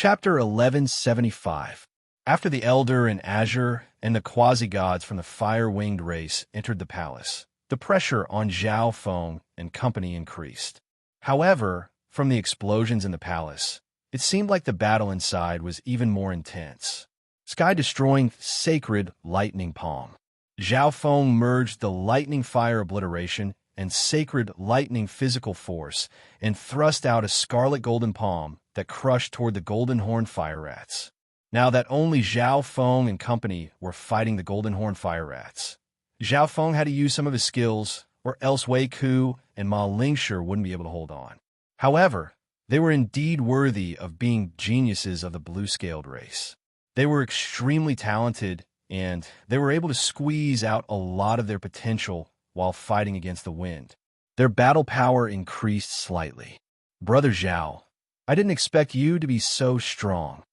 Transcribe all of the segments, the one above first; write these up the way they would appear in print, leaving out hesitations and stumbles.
Chapter 1175. After the Elder and Azure and the quasi-gods from the fire-winged race entered the palace, the pressure on Zhao Feng and company increased. However, from the explosions in the palace, it seemed like the battle inside was even more intense. Sky-destroying sacred lightning palm. Zhao Feng merged the lightning fire obliteration and sacred lightning physical force and thrust out a scarlet golden palm that crushed toward the golden horn fire rats. Now that only Zhao Feng and company were fighting the golden horn fire rats, Zhao Feng had to use some of his skills, or else Wei Ku and Ma Lingshi wouldn't be able to hold on. However, they were indeed worthy of being geniuses of the blue-scaled race. They were extremely talented, and they were able to squeeze out a lot of their potential while fighting against the wind. Their battle power increased slightly. "Brother Zhao, I didn't expect you to be so strong,"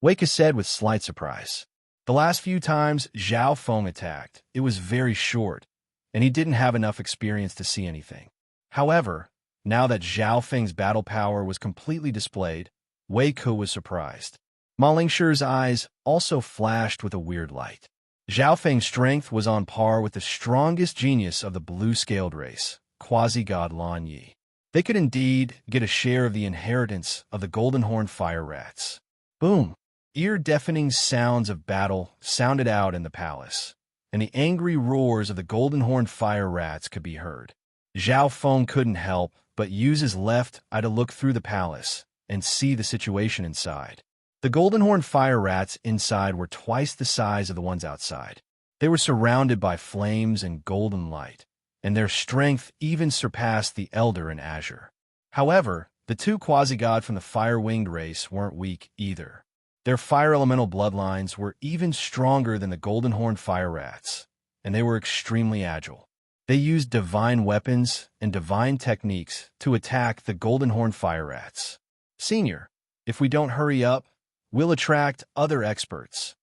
Wei Ku said with slight surprise. The last few times Zhao Feng attacked, it was very short, and he didn't have enough experience to see anything. However, now that Zhao Feng's battle power was completely displayed, Wei Ku was surprised. Ma Lingshi's eyes also flashed with a weird light. Zhao Feng's strength was on par with the strongest genius of the blue-scaled race, quasi-god Lan Yi. They could indeed get a share of the inheritance of the golden horn fire rats. Boom! Ear-deafening sounds of battle sounded out in the palace, and the angry roars of the golden horn fire rats could be heard. Zhao Feng couldn't help but use his left eye to look through the palace and see the situation inside. The golden horn fire rats inside were twice the size of the ones outside. They were surrounded by flames and golden light, and their strength even surpassed the Elder and Azure. However, the two quasi-gods from the fire-winged race weren't weak either. Their fire-elemental bloodlines were even stronger than the golden horn fire rats, and they were extremely agile. They used divine weapons and divine techniques to attack the golden horn fire rats. "Senior, if we don't hurry up, we'll attract other experts."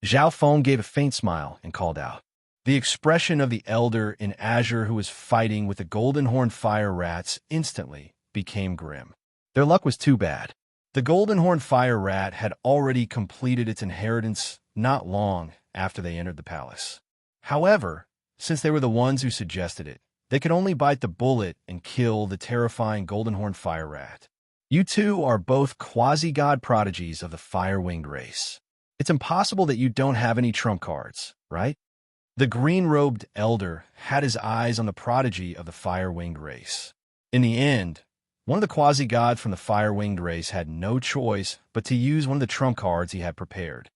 Zhao Feng gave a faint smile and called out. The expression of the Elder in Azure who was fighting with the golden horn fire rats instantly became grim. Their luck was too bad. The golden horn fire rat had already completed its inheritance not long after they entered the palace. However, since they were the ones who suggested it, they could only bite the bullet and kill the terrifying golden horn fire rat. "You two are both quasi-god prodigies of the fire-winged race. It's impossible that you don't have any trump cards, right?" The green-robed Elder had his eyes on the prodigy of the fire-winged race. In the end, one of the quasi-gods from the fire-winged race had no choice but to use one of the trump cards he had prepared.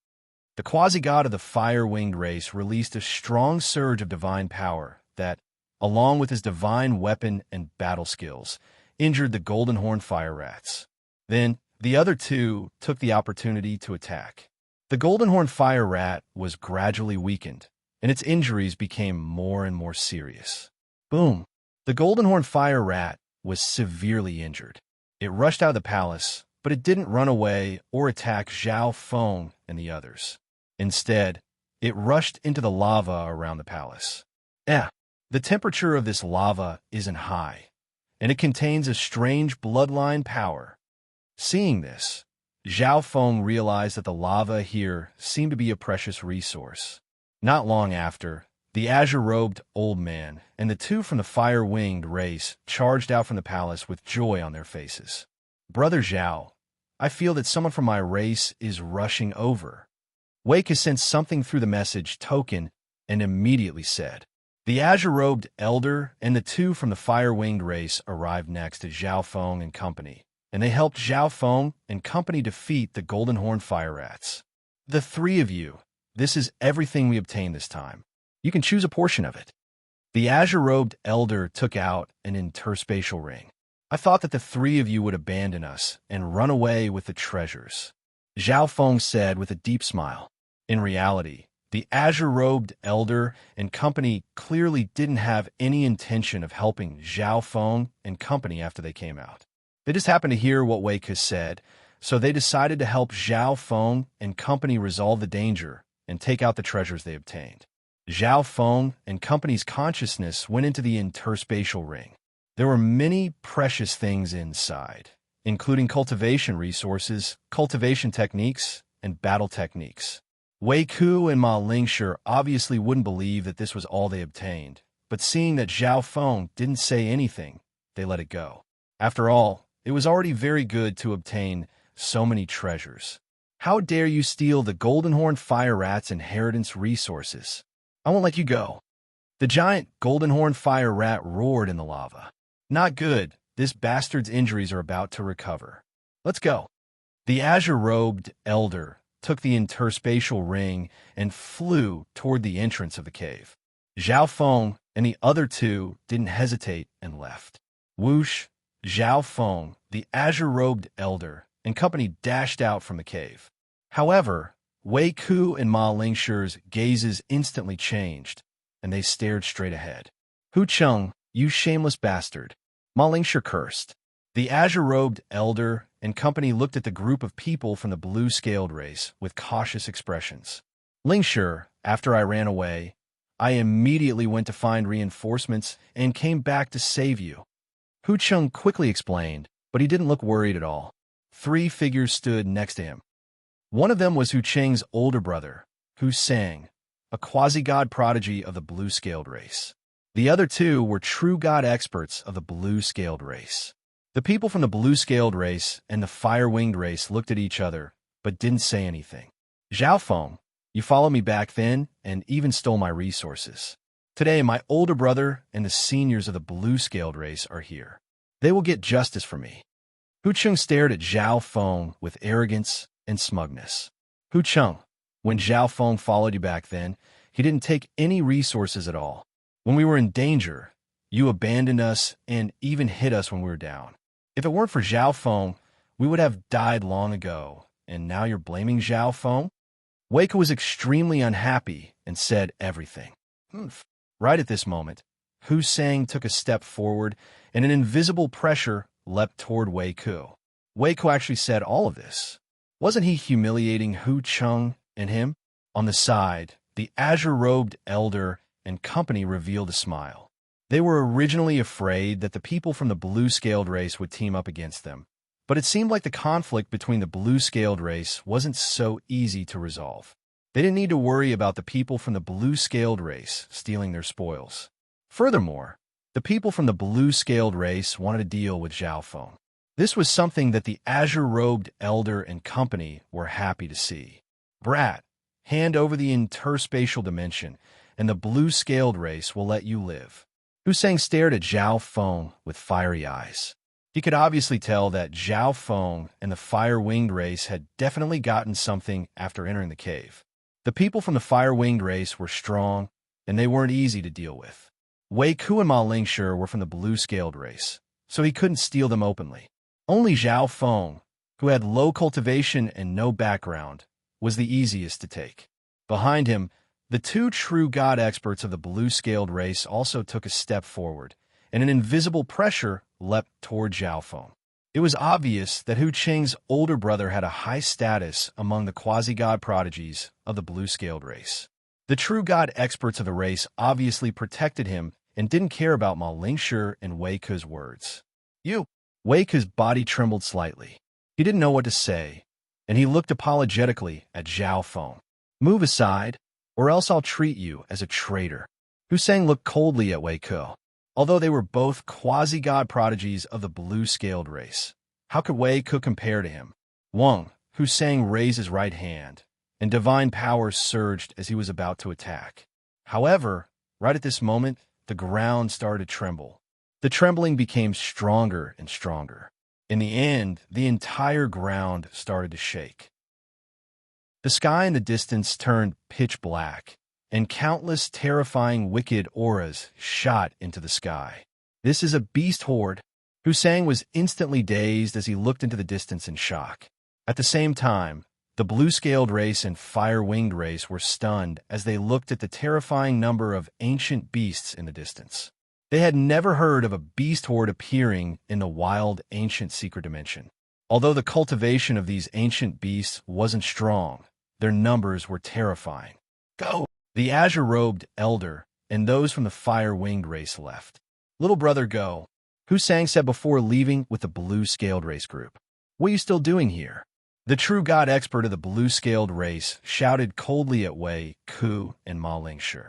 The quasi-god of the fire-winged race released a strong surge of divine power that, along with his divine weapon and battle skills, injured the golden horn fire rats. Then, the other two took the opportunity to attack. The golden horn fire rat was gradually weakened, and its injuries became more and more serious. Boom! The golden horn fire rat was severely injured. It rushed out of the palace, but it didn't run away or attack Zhao Feng and the others. Instead, it rushed into the lava around the palace. The temperature of this lava isn't high, and it contains a strange bloodline power. Seeing this, Zhao Feng realized that the lava here seemed to be a precious resource. Not long after, the azure-robed old man and the two from the fire-winged race charged out from the palace with joy on their faces. "Brother Zhao, I feel that someone from my race is rushing over." Wei Ku sensed something through the message token and immediately said. The azure-robed Elder and the two from the fire-winged race arrived next to Zhao Feng and company, and they helped Zhao Feng and company defeat the golden horn fire rats. "The three of you, this is everything we obtained this time. You can choose a portion of it." The azure-robed Elder took out an interspatial ring. "I thought that the three of you would abandon us and run away with the treasures," Zhao Feng said with a deep smile. In reality, the azure-robed Elder and company clearly didn't have any intention of helping Zhao Feng and company after they came out. They just happened to hear what Wei Ku said, so they decided to help Zhao Feng and company resolve the danger and take out the treasures they obtained. Zhao Feng and company's consciousness went into the interspatial ring. There were many precious things inside, including cultivation resources, cultivation techniques, and battle techniques. Wei Ku and Ma Lingshi obviously wouldn't believe that this was all they obtained, but seeing that Zhao Feng didn't say anything, they let it go. After all, it was already very good to obtain so many treasures. How dare you steal the Golden Horn Fire Rat's inheritance resources? I won't let you go. The giant Golden Horn Fire Rat roared in the lava. Not good. This bastard's injuries are about to recover. Let's go. The azure-robed elder took the interspatial ring and flew toward the entrance of the cave. Zhao Feng and the other two didn't hesitate and left. Whoosh! Zhao Feng, the azure-robed elder, and company dashed out from the cave. However, Wei Ku and Ma Lingshi's gazes instantly changed, and they stared straight ahead. Hu Cheng, you shameless bastard! Ma Lingshi cursed. The azure-robed elder and company looked at the group of people from the blue-scaled race with cautious expressions. Lingshi, after I ran away, I immediately went to find reinforcements and came back to save you. Hu Cheng quickly explained, but he didn't look worried at all. 3 figures stood next to him. One of them was Hu Cheng's older brother, Hu Sang, a quasi-god prodigy of the blue-scaled race. The other 2 were true god experts of the blue-scaled race. The people from the blue-scaled race and the fire-winged race looked at each other, but didn't say anything. Zhao Feng, you followed me back then and even stole my resources. Today, my older brother and the seniors of the blue-scaled race are here. They will get justice for me. Hu Cheng stared at Zhao Feng with arrogance and smugness. Hu Cheng, when Zhao Feng followed you back then, he didn't take any resources at all. When we were in danger, you abandoned us and even hit us when we were down. If it weren't for Zhao Feng, we would have died long ago, and now you're blaming Zhao Feng? Wei Ku was extremely unhappy and said everything. Right at this moment, Hu Sang took a step forward, and an invisible pressure leapt toward Wei Ku. Wei Ku actually said all of this. Wasn't he humiliating Hu Cheng and him? On the side, the azure-robed elder and company revealed a smile. They were originally afraid that the people from the blue-scaled race would team up against them, but it seemed like the conflict between the blue-scaled race wasn't so easy to resolve. They didn't need to worry about the people from the blue-scaled race stealing their spoils. Furthermore, the people from the blue-scaled race wanted to deal with Zhao Feng. This was something that the azure-robed elder and company were happy to see. Brat, hand over the interspatial dimension, and the blue-scaled race will let you live. Hu Sang stared at Zhao Feng with fiery eyes. He could obviously tell that Zhao Feng and the fire-winged race had definitely gotten something after entering the cave. The people from the fire-winged race were strong, and they weren't easy to deal with. Wei Ku and Ma Lingshi were from the blue-scaled race, so he couldn't steal them openly. Only Zhao Feng, who had low cultivation and no background, was the easiest to take. Behind him, the 2 true god experts of the blue-scaled race also took a step forward, and an invisible pressure leapt toward Zhao Feng. It was obvious that Hu Cheng's older brother had a high status among the quasi-god prodigies of the blue-scaled race. The true god experts of the race obviously protected him and didn't care about Ma Lingshi and Wei Ku's words. You! Wei Ku's body trembled slightly. He didn't know what to say, and he looked apologetically at Zhao Feng. Move aside, or else I'll treat you as a traitor. Hu Sang looked coldly at Wei Ku. Although they were both quasi-god prodigies of the blue-scaled race, how could Wei Ku compare to him? Wang, Hu Sang raised his right hand, and divine power surged as he was about to attack. However, right at this moment, the ground started to tremble. The trembling became stronger and stronger. In the end, the entire ground started to shake. The sky in the distance turned pitch black, and countless terrifying wicked auras shot into the sky. This is a beast horde. Hu Sang was instantly dazed as he looked into the distance in shock. At the same time, the blue-scaled race and fire-winged race were stunned as they looked at the terrifying number of ancient beasts in the distance. They had never heard of a beast horde appearing in the wild ancient secret dimension. Although the cultivation of these ancient beasts wasn't strong, their numbers were terrifying. Go! The azure-robed elder and those from the fire-winged race left. Little brother, go. Hu Sang said before leaving with the blue-scaled race group. What are you still doing here? The true god expert of the blue-scaled race shouted coldly at Wei, Ku, and Ma Lingshi.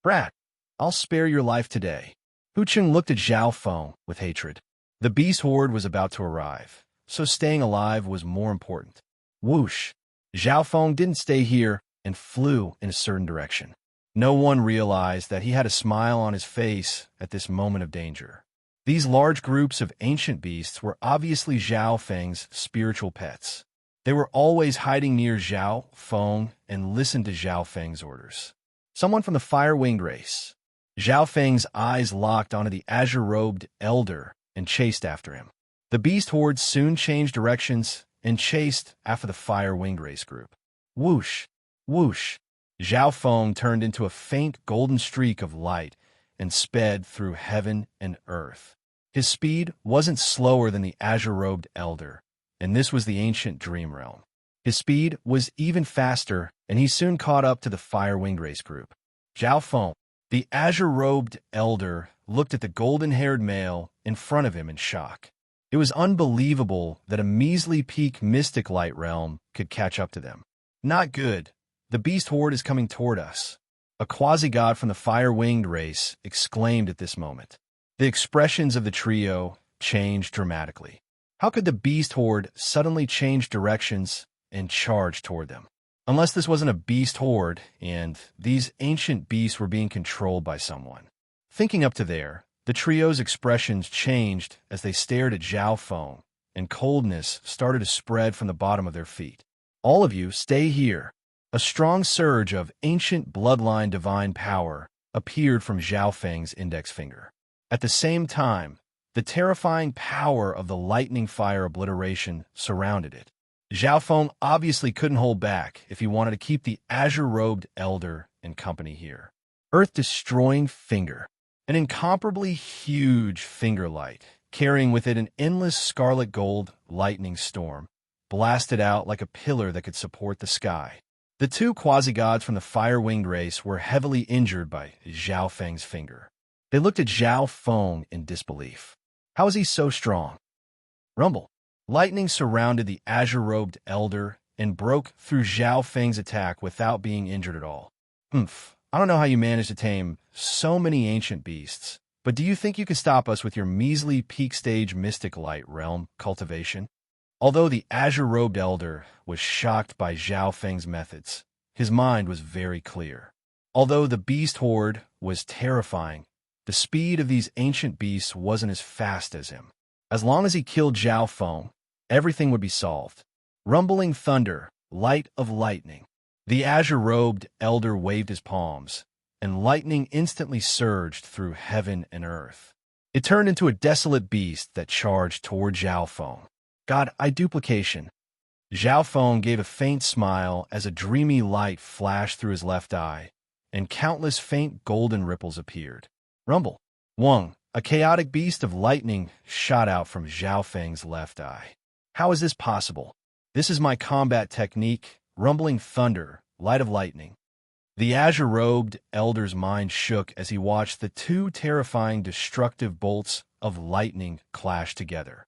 Brat, I'll spare your life today. Hu Cheng looked at Zhao Feng with hatred. The beast horde was about to arrive, so staying alive was more important. Whoosh! Zhao Feng didn't stay here and flew in a certain direction. No one realized that he had a smile on his face at this moment of danger. These large groups of ancient beasts were obviously Zhao Feng's spiritual pets. They were always hiding near Zhao Feng and listened to Zhao Feng's orders. Someone from the fire-winged race. Zhao Feng's eyes locked onto the azure-robed elder and chased after him. The beast horde soon changed directions and chased after the fire-winged race group. Whoosh! Whoosh! Zhao Feng turned into a faint golden streak of light and sped through heaven and earth. His speed wasn't slower than the azure-robed elder, and this was the ancient dream realm. His speed was even faster, and he soon caught up to the fire-winged race group. Zhao Feng, the azure-robed elder, looked at the golden-haired male in front of him in shock. It was unbelievable that a measly peak mystic light realm could catch up to them. Not good. The beast horde is coming toward us. A quasi-god from the fire-winged race exclaimed at this moment. The expressions of the trio changed dramatically. How could the beast horde suddenly change directions and charge toward them? Unless this wasn't a beast horde and these ancient beasts were being controlled by someone. Thinking up to there, the trio's expressions changed as they stared at Zhao Feng, and coldness started to spread from the bottom of their feet. All of you, stay here. A strong surge of ancient bloodline divine power appeared from Zhao Feng's index finger. At the same time, the terrifying power of the lightning fire obliteration surrounded it. Zhao Feng obviously couldn't hold back if he wanted to keep the azure-robed elder and company here. Earth-destroying finger. An incomparably huge finger light, carrying with it an endless scarlet gold lightning storm, blasted out like a pillar that could support the sky. The two quasi-gods from the fire-winged race were heavily injured by Zhao Feng's finger. They looked at Zhao Feng in disbelief. How is he so strong? Rumble. Lightning surrounded the azure-robed elder and broke through Zhao Feng's attack without being injured at all. I don't know how you managed to tame so many ancient beasts, but do you think you can stop us with your measly peak-stage mystic light realm cultivation? Although the azure-robed elder was shocked by Zhao Feng's methods, his mind was very clear. Although the beast horde was terrifying, the speed of these ancient beasts wasn't as fast as him. As long as he killed Zhao Feng, everything would be solved. Rumbling thunder, light of lightning. The azure-robed elder waved his palms, and lightning instantly surged through heaven and earth. It turned into a desolate beast that charged toward Zhao Feng. God, duplication. Zhao Feng gave a faint smile as a dreamy light flashed through his left eye, and countless faint golden ripples appeared. Rumble. Wang, a chaotic beast of lightning, shot out from Zhao Feng's left eye. How is this possible? This is my combat technique, rumbling thunder, light of lightning. The azure-robed elder's mind shook as he watched the two terrifying destructive bolts of lightning clash together.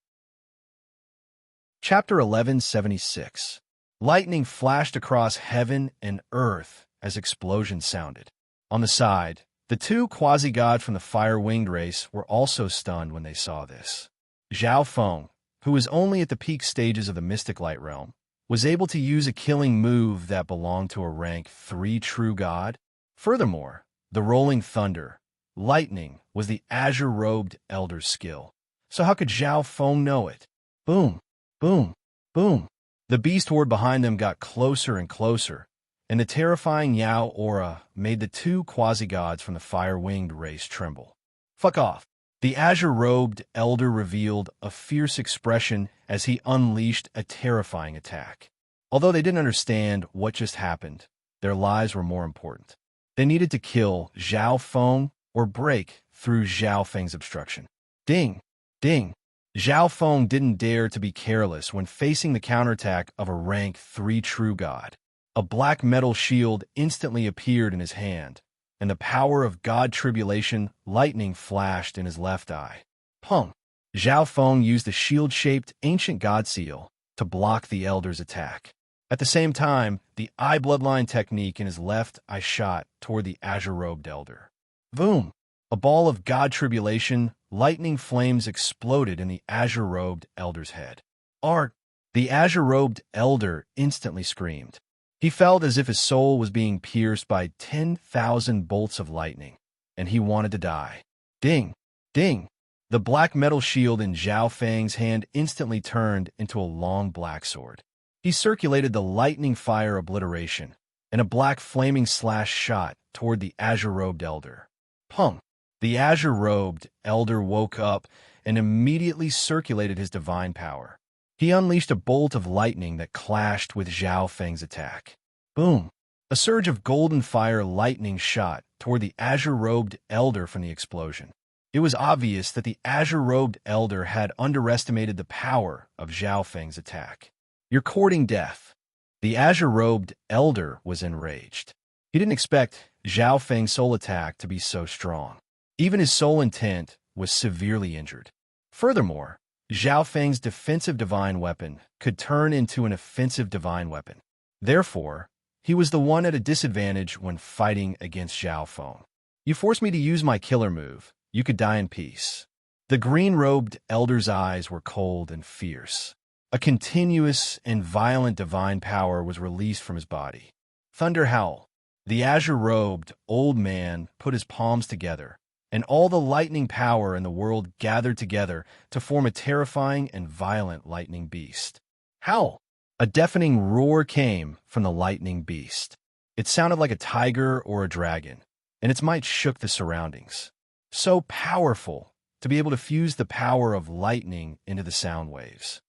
Chapter 1176. Lightning flashed across heaven and earth as explosions sounded. On the side, the two quasi-gods from the fire-winged race were also stunned when they saw this. Zhao Feng, who was only at the peak stages of the mystic light realm, was able to use a killing move that belonged to a rank 3 true god. Furthermore, the rolling thunder, lightning, was the azure-robed elder's skill. So how could Zhao Feng know it? Boom, boom, boom. The beast horde behind them got closer and closer, and the terrifying Yao aura made the two quasi-gods from the fire-winged race tremble. Fuck off. The azure-robed elder revealed a fierce expression as he unleashed a terrifying attack. Although they didn't understand what just happened, their lives were more important. They needed to kill Zhao Feng or break through Zhao Feng's obstruction. Ding! Ding! Zhao Feng didn't dare to be careless when facing the counterattack of a rank 3 true god. A black metal shield instantly appeared in his hand, and the power of god tribulation lightning flashed in his left eye. Pum! Zhao Feng used the shield-shaped ancient god seal to block the elder's attack. At the same time, the eye bloodline technique in his left eye shot toward the azure-robed elder. Boom! A ball of god tribulation, lightning flames exploded in the azure-robed elder's head. Art! The azure-robed elder instantly screamed. He felt as if his soul was being pierced by 10,000 bolts of lightning, and he wanted to die. Ding! Ding! The black metal shield in Zhao Feng's hand instantly turned into a long black sword. He circulated the lightning fire obliteration, and a black flaming slash shot toward the azure-robed elder. Pung! The azure-robed elder woke up and immediately circulated his divine power. He unleashed a bolt of lightning that clashed with Zhao Feng's attack. Boom! A surge of golden fire lightning shot toward the azure-robed elder from the explosion. It was obvious that the azure-robed elder had underestimated the power of Zhao Feng's attack. You're courting death. The azure-robed elder was enraged. He didn't expect Zhao Feng's soul attack to be so strong. Even his soul intent was severely injured. Furthermore, Zhao Feng's defensive divine weapon could turn into an offensive divine weapon. Therefore, he was the one at a disadvantage when fighting against Zhao Feng. You forced me to use my killer move. You could die in peace. The green-robed elder's eyes were cold and fierce. A continuous and violent divine power was released from his body. Thunder howl. The azure-robed old man put his palms together, and all the lightning power in the world gathered together to form a terrifying and violent lightning beast. Howl! A deafening roar came from the lightning beast. It sounded like a tiger or a dragon, and its might shook the surroundings. So powerful to be able to fuse the power of lightning into the sound waves.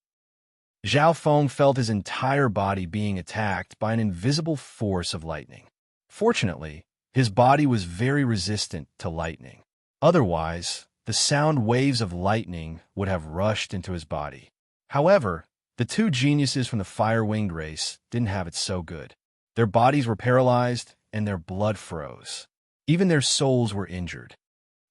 Zhao Feng felt his entire body being attacked by an invisible force of lightning. Fortunately, his body was very resistant to lightning. Otherwise, the sound waves of lightning would have rushed into his body. However, the two geniuses from the fire-winged race didn't have it so good. Their bodies were paralyzed, and their blood froze. Even their souls were injured.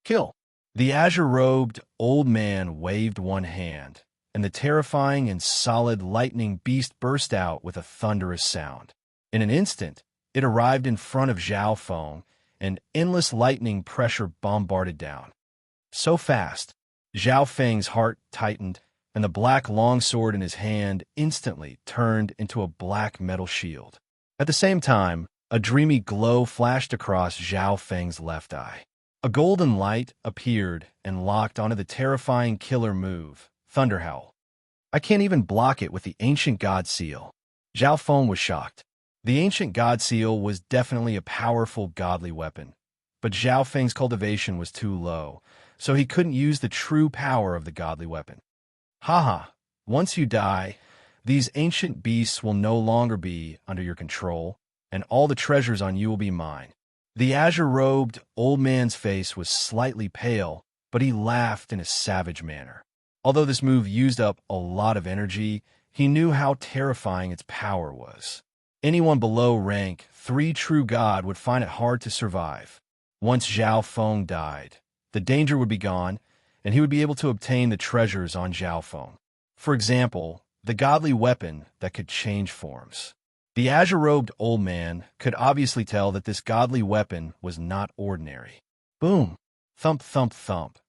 Kill! The azure-robed old man waved one hand, and the terrifying and solid lightning beast burst out with a thunderous sound. In an instant, it arrived in front of Zhao Feng, and endless lightning pressure bombarded down. So fast, Zhao Feng's heart tightened, and the black longsword in his hand instantly turned into a black metal shield. At the same time, a dreamy glow flashed across Zhao Feng's left eye. A golden light appeared and locked onto the terrifying killer move, Thunder Howl. I can't even block it with the ancient god seal. Zhao Feng was shocked. The ancient god seal was definitely a powerful godly weapon, but Zhao Feng's cultivation was too low, so he couldn't use the true power of the godly weapon. Haha, once you die, these ancient beasts will no longer be under your control, and all the treasures on you will be mine. The azure-robed old man's face was slightly pale, but he laughed in a savage manner. Although this move used up a lot of energy, he knew how terrifying its power was. Anyone below rank 3 true god would find it hard to survive. Once Zhao Feng died, the danger would be gone, and he would be able to obtain the treasures on Zhao Feng. For example, the godly weapon that could change forms. The azure-robed old man could obviously tell that this godly weapon was not ordinary. Boom! Thump, thump, thump.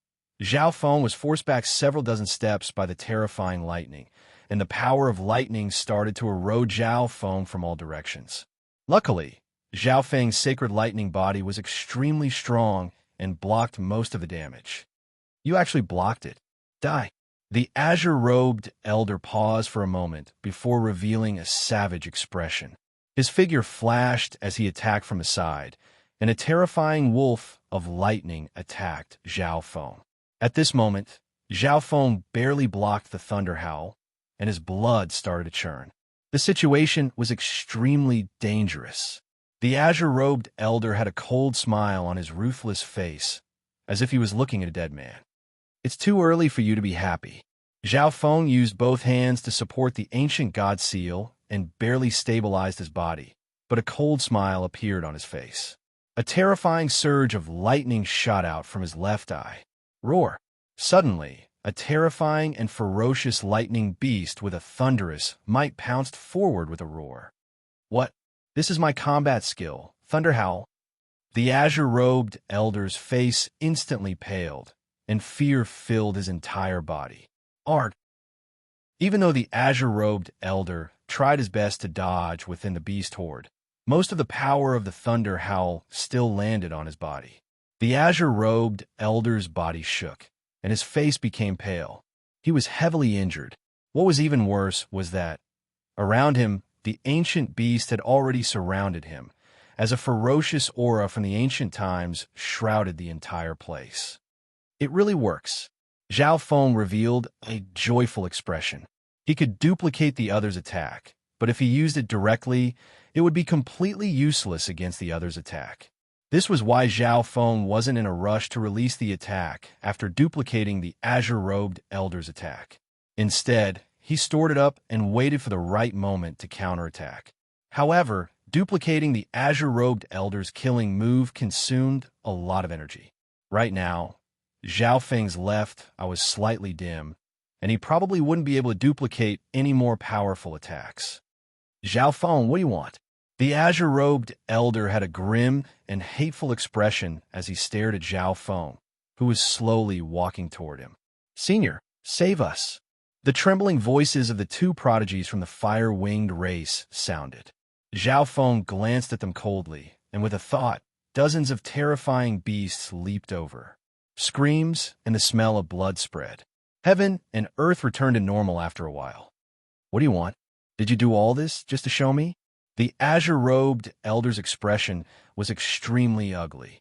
Zhao Feng was forced back several dozen steps by the terrifying lightning, and the power of lightning started to erode Zhao Feng from all directions. Luckily, Zhao Feng's sacred lightning body was extremely strong and blocked most of the damage. You actually blocked it. Die. The azure-robed elder paused for a moment before revealing a savage expression. His figure flashed as he attacked from the side, and a terrifying wolf of lightning attacked Zhao Feng. At this moment, Zhao Feng barely blocked the thunder howl, and his blood started to churn. The situation was extremely dangerous. The azure-robed elder had a cold smile on his ruthless face, as if he was looking at a dead man. It's too early for you to be happy. Zhao Feng used both hands to support the ancient god seal and barely stabilized his body, but a cold smile appeared on his face. A terrifying surge of lightning shot out from his left eye. Roar! Suddenly, a terrifying and ferocious lightning beast with a thunderous might pounced forward with a roar. What? This is my combat skill, Thunder Howl. The azure-robed elder's face instantly paled, and fear filled his entire body. Art. Even though the azure-robed elder tried his best to dodge within the beast horde, most of the power of the Thunder Howl still landed on his body. The azure-robed elder's body shook, and his face became pale. He was heavily injured. What was even worse was that, around him, the ancient beast had already surrounded him, as a ferocious aura from the ancient times shrouded the entire place. It really works. Zhao Feng revealed a joyful expression. He could duplicate the other's attack, but if he used it directly, it would be completely useless against the other's attack. This was why Zhao Feng wasn't in a rush to release the attack after duplicating the azure-robed elder's attack. Instead, he stored it up and waited for the right moment to counterattack. However, duplicating the azure-robed elder's killing move consumed a lot of energy. Right now, Zhao Feng's left eye was slightly dim, and he probably wouldn't be able to duplicate any more powerful attacks. Zhao Feng, what do you want? The azure-robed elder had a grim and hateful expression as he stared at Zhao Feng, who was slowly walking toward him. Senior, save us. The trembling voices of the two prodigies from the fire-winged race sounded. Zhao Feng glanced at them coldly, and with a thought, dozens of terrifying beasts leaped over. Screams and the smell of blood spread. Heaven and earth returned to normal after a while. What do you want? Did you do all this just to show me? The azure-robed elder's expression was extremely ugly.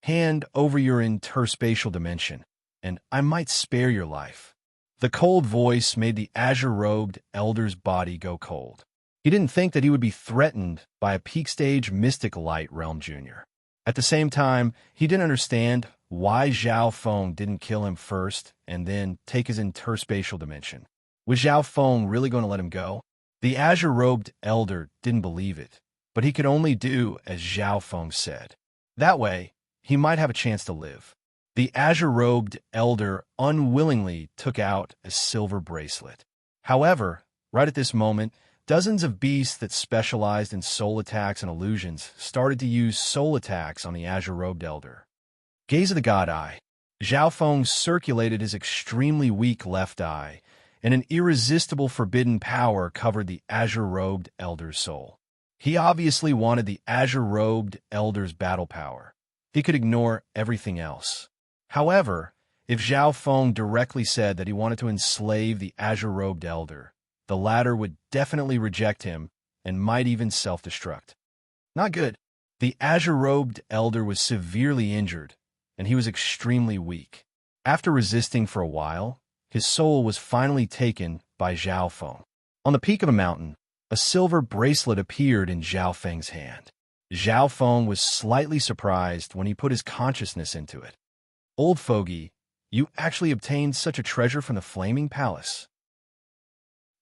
Hand over your interspatial dimension, and I might spare your life. The cold voice made the azure-robed elder's body go cold. He didn't think that he would be threatened by a peak-stage Mystic Light Realm Junior. At the same time, he didn't understand why Zhao Feng didn't kill him first and then take his interspatial dimension. Was Zhao Feng really going to let him go? The azure-robed elder didn't believe it, but he could only do as Zhao Feng said. That way, he might have a chance to live. The azure-robed elder unwillingly took out a silver bracelet. However, right at this moment, dozens of beasts that specialized in soul attacks and illusions started to use soul attacks on the azure-robed elder. Gaze of the God Eye. Zhao Feng circulated his extremely weak left eye, and an irresistible forbidden power covered the azure-robed elder's soul. He obviously wanted the azure-robed elder's battle power. He could ignore everything else. However, if Zhao Feng directly said that he wanted to enslave the azure-robed elder, the latter would definitely reject him and might even self-destruct. Not good. The azure-robed elder was severely injured, and he was extremely weak. After resisting for a while, his soul was finally taken by Zhao Feng. On the peak of a mountain, a silver bracelet appeared in Zhao Feng's hand. Zhao Feng was slightly surprised when he put his consciousness into it. Old fogey, you actually obtained such a treasure from the Flaming Palace.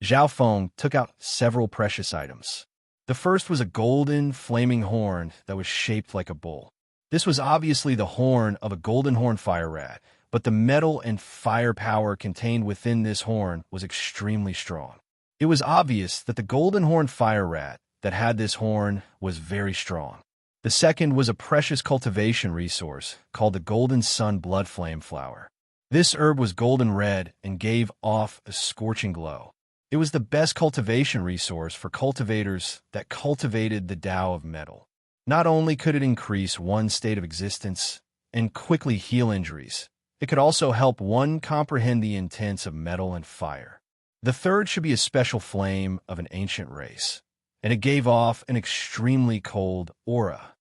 Zhao Feng took out several precious items. The first was a golden, flaming horn that was shaped like a bull. This was obviously the horn of a golden horn fire rat, but the metal and fire power contained within this horn was extremely strong. It was obvious that the golden horn fire rat that had this horn was very strong. The second was a precious cultivation resource called the Golden Sun Blood Flame Flower. This herb was golden red and gave off a scorching glow. It was the best cultivation resource for cultivators that cultivated the Tao of metal. Not only could it increase one's state of existence and quickly heal injuries, it could also help one comprehend the intents of metal and fire. The third should be a special flame of an ancient race, and it gave off an extremely cold aura.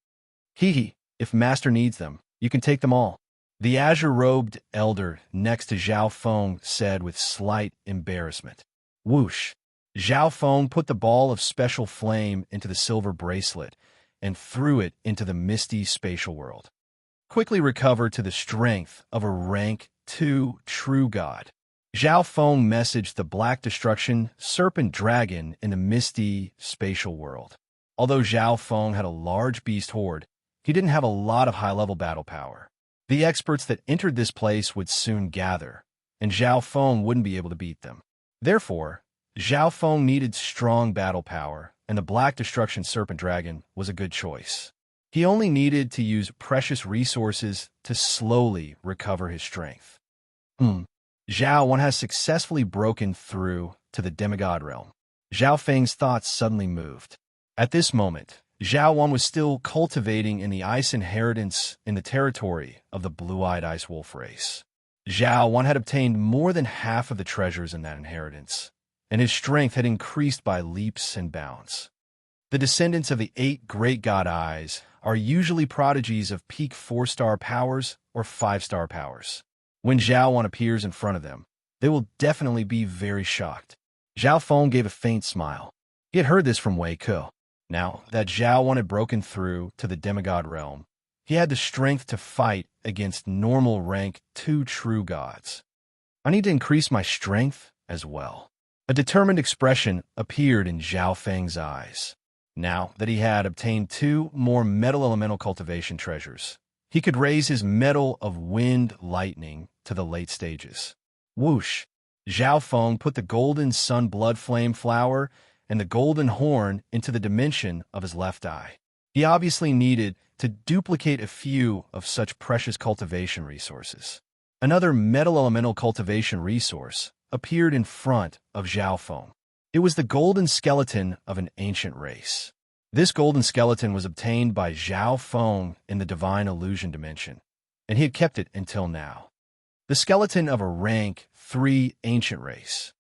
Hee, if Master needs them, you can take them all. The azure-robed elder next to Zhao Feng said with slight embarrassment. Whoosh! Zhao Feng put the ball of special flame into the silver bracelet and threw it into the misty spatial world. Quickly recovered to the strength of a rank 2 true god. Zhao Feng messaged the Black Destruction Serpent Dragon in the misty spatial world. Although Zhao Feng had a large beast horde, he didn't have a lot of high-level battle power. The experts that entered this place would soon gather, and Zhao Feng wouldn't be able to beat them. Therefore, Zhao Feng needed strong battle power, and the Black Destruction Serpent Dragon was a good choice. He only needed to use precious resources to slowly recover his strength. Zhao Wan has successfully broken through to the demigod realm. Zhao Feng's thoughts suddenly moved. At this moment, Zhao Wan was still cultivating in the ice inheritance in the territory of the blue-eyed ice wolf race. Zhao Wan had obtained more than half of the treasures in that inheritance, and his strength had increased by leaps and bounds. The descendants of the 8 great god eyes are usually prodigies of peak 4-star powers or 5-star powers. When Zhao Wan appears in front of them, they will definitely be very shocked. Zhao Feng gave a faint smile. He had heard this from Wei Ke. Now that Zhao Wan had broken through to the demigod realm, he had the strength to fight against normal rank 2 true gods. I need to increase my strength as well. A determined expression appeared in Zhao Feng's eyes. Now that he had obtained 2 more metal elemental cultivation treasures, he could raise his metal of wind lightning to the late stages. Whoosh! Zhao Feng put the golden sun blood flame flower and the golden horn into the dimension of his left eye. He obviously needed to duplicate a few of such precious cultivation resources. Another metal elemental cultivation resource appeared in front of Zhao Feng. It was the golden skeleton of an ancient race. This golden skeleton was obtained by Zhao Feng in the divine illusion dimension, and he had kept it until now. The skeleton of a rank 3 ancient race.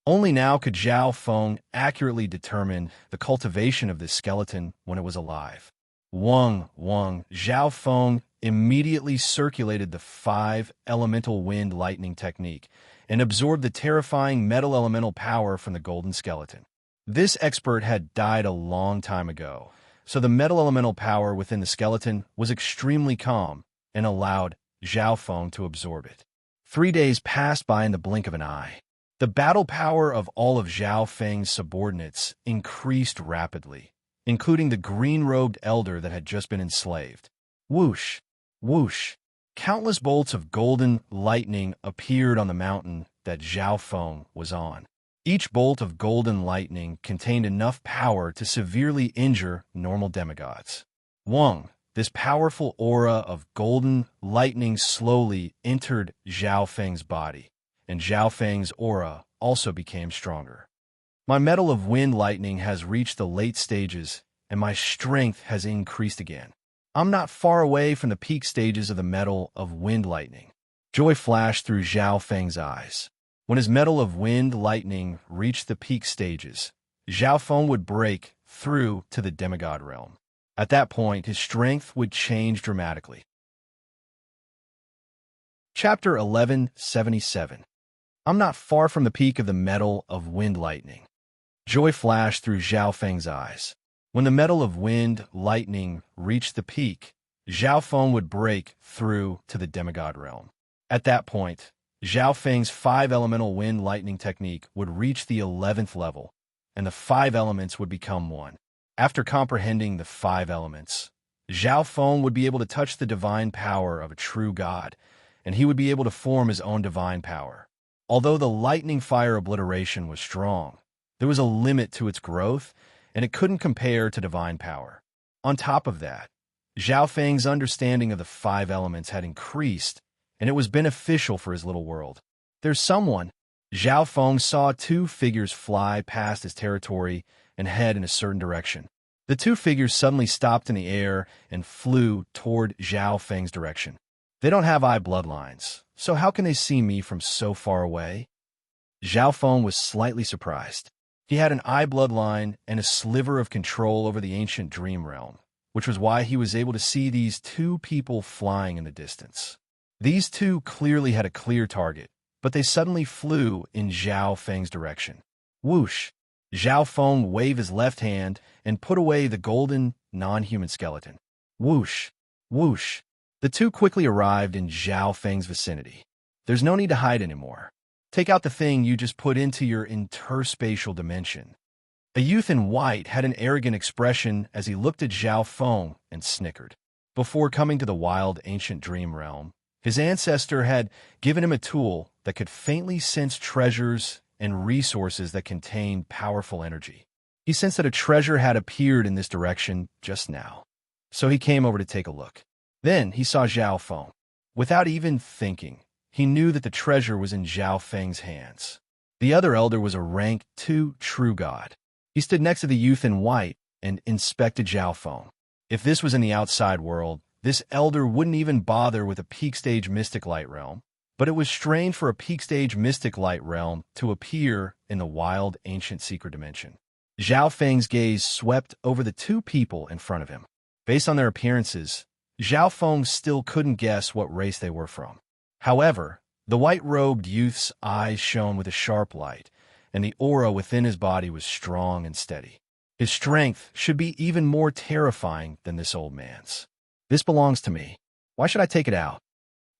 Only now could Zhao Feng accurately determine the cultivation of this skeleton when it was alive. Zhao Feng immediately circulated the 5 elemental wind lightning technique and absorbed the terrifying metal elemental power from the golden skeleton. This expert had died a long time ago, so the metal elemental power within the skeleton was extremely calm and allowed Zhao Feng to absorb it. 3 days passed by in the blink of an eye. The battle power of all of Zhao Feng's subordinates increased rapidly, including the green-robed elder that had just been enslaved. Whoosh! Whoosh! Countless bolts of golden lightning appeared on the mountain that Zhao Feng was on. Each bolt of golden lightning contained enough power to severely injure normal demigods. This powerful aura of golden lightning slowly entered Zhao Feng's body, and Zhao Feng's aura also became stronger. My metal of wind lightning has reached the late stages, and my strength has increased again. I'm not far away from the peak stages of the metal of wind lightning. Joy flashed through Zhao Feng's eyes. When his metal of wind lightning reached the peak stages, Zhao Feng would break through to the demigod realm. At that point, his strength would change dramatically. Chapter 1177. I'm not far from the peak of the metal of wind lightning. Joy flashed through Zhao Feng's eyes. When the metal of wind lightning reached the peak, Zhao Feng would break through to the demigod realm. At that point, Zhao Feng's 5 elemental wind lightning technique would reach the 11th level, and the 5 elements would become one. After comprehending the 5 elements, Zhao Feng would be able to touch the divine power of a true god, and he would be able to form his own divine power. Although the lightning fire obliteration was strong, there was a limit to its growth, and it couldn't compare to divine power. On top of that, Zhao Feng's understanding of the 5 elements had increased, and it was beneficial for his little world. There's someone. Zhao Feng saw 2 figures fly past his territory and head in a certain direction. The 2 figures suddenly stopped in the air and flew toward Zhao Feng's direction. They don't have eye bloodlines, so how can they see me from so far away? Zhao Feng was slightly surprised. He had an eye bloodline and a sliver of control over the ancient dream realm, which was why he was able to see these 2 people flying in the distance. These 2 clearly had a clear target, but they suddenly flew in Zhao Feng's direction. Whoosh! Zhao Feng waved his left hand and put away the golden, non-human skeleton. Whoosh! Whoosh! The 2 quickly arrived in Zhao Feng's vicinity. There's no need to hide anymore. Take out the thing you just put into your interspatial dimension. A youth in white had an arrogant expression as he looked at Zhao Feng and snickered. Before coming to the wild ancient dream realm, His ancestor had given him a tool that could faintly sense treasures and resources that contained powerful energy. He sensed that a treasure had appeared in this direction just now, so he came over to take a look. Then he saw Zhao Feng. Without even thinking, he knew that the treasure was in Zhao Feng's hands. The other elder was a rank 2 true god. He stood next to the youth in white and inspected Zhao Feng. If this was in the outside world, this elder wouldn't even bother with a peak stage mystic light realm, but it was strange for a peak stage mystic light realm to appear in the wild ancient secret dimension. Zhao Feng's gaze swept over the two people in front of him. Based on their appearances, Zhao Feng still couldn't guess what race they were from. However, the white-robed youth's eyes shone with a sharp light, and the aura within his body was strong and steady. His strength should be even more terrifying than this old man's. This belongs to me. Why should I take it out?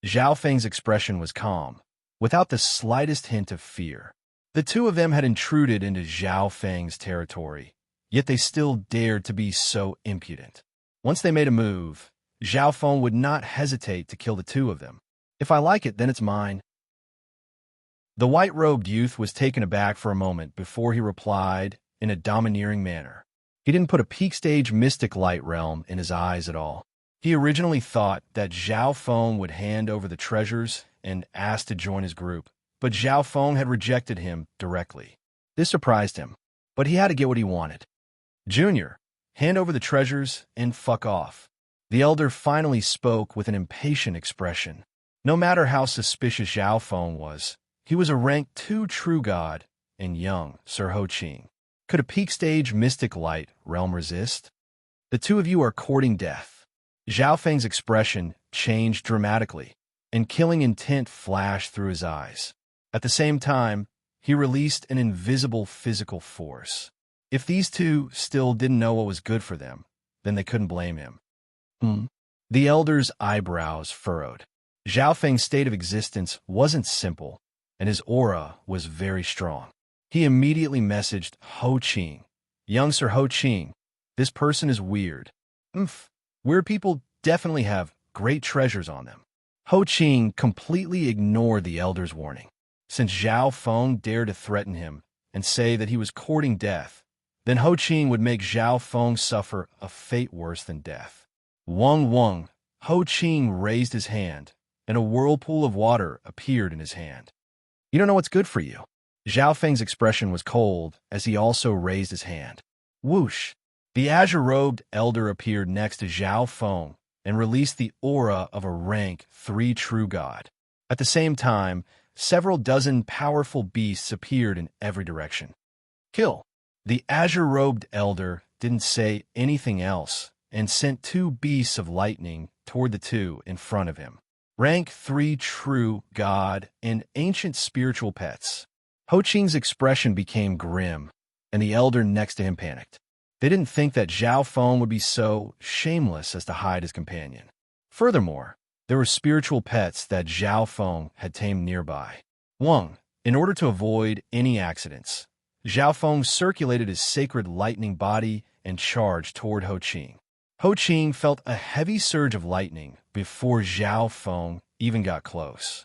Zhao Feng's expression was calm, without the slightest hint of fear. The two of them had intruded into Zhao Feng's territory, yet they still dared to be so impudent. Once they made a move, Zhao Feng would not hesitate to kill the two of them. If I like it, then it's mine. The white-robed youth was taken aback for a moment before he replied in a domineering manner. He didn't put a peak stage mystic light realm in his eyes at all. He originally thought that Zhao Feng would hand over the treasures and ask to join his group, but Zhao Feng had rejected him directly. This surprised him, but he had to get what he wanted. Junior, hand over the treasures and fuck off. The elder finally spoke with an impatient expression. No matter how suspicious Zhao Feng was, he was a rank 2 true god and young Sir Ho Qing. Could a peak stage mystic light realm resist? The two of you are courting death. Zhao Feng's expression changed dramatically, and killing intent flashed through his eyes. At the same time, he released an invisible physical force. If these two still didn't know what was good for them, then they couldn't blame him. The elder's eyebrows furrowed. Zhao Feng's state of existence wasn't simple, and his aura was very strong. He immediately messaged Ho Qing. Young Sir Ho Qing, this person is weird. Weird people definitely have great treasures on them. Ho Qing completely ignored the elder's warning. Since Zhao Feng dared to threaten him and say that he was courting death, then Ho Qing would make Zhao Feng suffer a fate worse than death. Wong Wong, Ho Qing raised his hand, and a whirlpool of water appeared in his hand. You don't know what's good for you. Zhao Feng's expression was cold as he also raised his hand. Whoosh! The azure-robed elder appeared next to Zhao Feng and released the aura of a rank 3 true god. At the same time, several dozen powerful beasts appeared in every direction. Kill! The azure-robed elder didn't say anything else and sent 2 beasts of lightning toward the two in front of him. Rank 3 true god and ancient spiritual pets. Ho Qing's expression became grim, and the elder next to him panicked. They didn't think that Zhao Feng would be so shameless as to hide his companion. Furthermore, there were spiritual pets that Zhao Feng had tamed nearby. Wang, in order to avoid any accidents, Zhao Feng circulated his sacred lightning body and charged toward Ho Qing. Ho Qing felt a heavy surge of lightning before Zhao Feng even got close.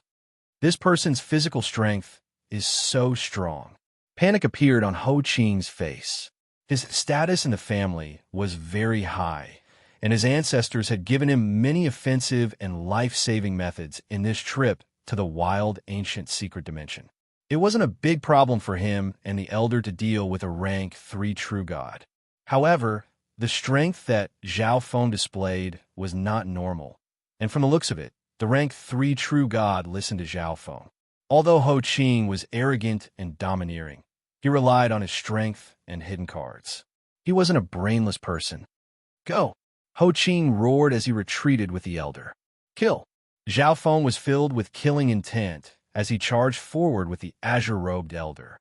This person's physical strength is so strong. Panic appeared on Ho Qing's face. His status in the family was very high, and his ancestors had given him many offensive and life-saving methods in this trip to the wild ancient secret dimension. It wasn't a big problem for him and the elder to deal with a rank 3 true god. However, the strength that Zhao Feng displayed was not normal, and from the looks of it, the rank 3 true god listened to Zhao Feng. Although Ho Qing was arrogant and domineering, he relied on his strength and hidden cards. He wasn't a brainless person. Go! Ho Qing roared as he retreated with the elder. Kill! Zhao Feng was filled with killing intent as he charged forward with the azure-robed elder.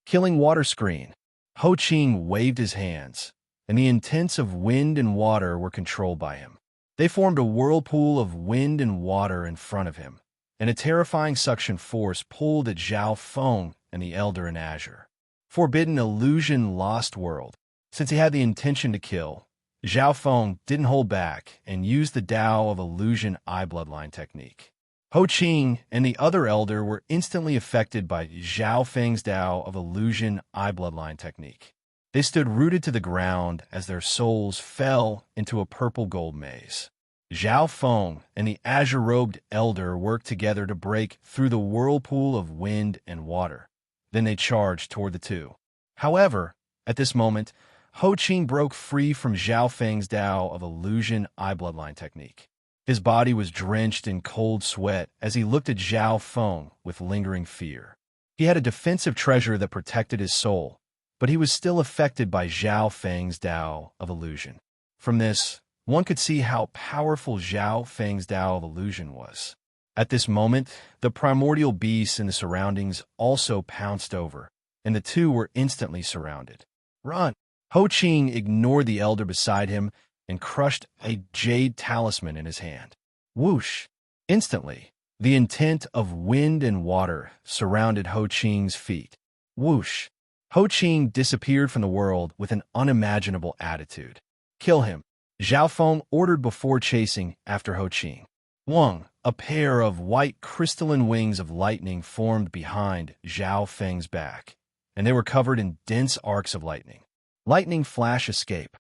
Killing water screen. Ho Qing waved his hands, and the intents of wind and water were controlled by him. They formed a whirlpool of wind and water in front of him, and a terrifying suction force pulled at Zhao Feng and the elder in azure. Forbidden illusion lost world. Since he had the intention to kill, Zhao Feng didn't hold back and used the Tao of Illusion eye bloodline technique. Ho Qing and the other elder were instantly affected by Zhao Feng's Tao of Illusion eye bloodline technique. They stood rooted to the ground as their souls fell into a purple-gold maze. Zhao Feng and the azure-robed elder worked together to break through the whirlpool of wind and water. Then they charged toward the two. However, at this moment, Ho Qing broke free from Zhao Feng's Tao of Illusion eye bloodline technique. His body was drenched in cold sweat as he looked at Zhao Feng with lingering fear. He had a defensive treasure that protected his soul, but he was still affected by Zhao Feng's Tao of Illusion. From this, one could see how powerful Zhao Feng's Tao of Illusion was. At this moment, the primordial beasts in the surroundings also pounced over, and the two were instantly surrounded. Run! Ho Qing ignored the elder beside him and crushed a jade talisman in his hand. Whoosh! Instantly, the intent of wind and water surrounded Ho Qing's feet. Whoosh! Ho Qing disappeared from the world with an unimaginable attitude. Kill him, Zhao Feng ordered before chasing after Ho Qing. Wang, a pair of white crystalline wings of lightning formed behind Zhao Feng's back, and they were covered in dense arcs of lightning. Lightning flash escape.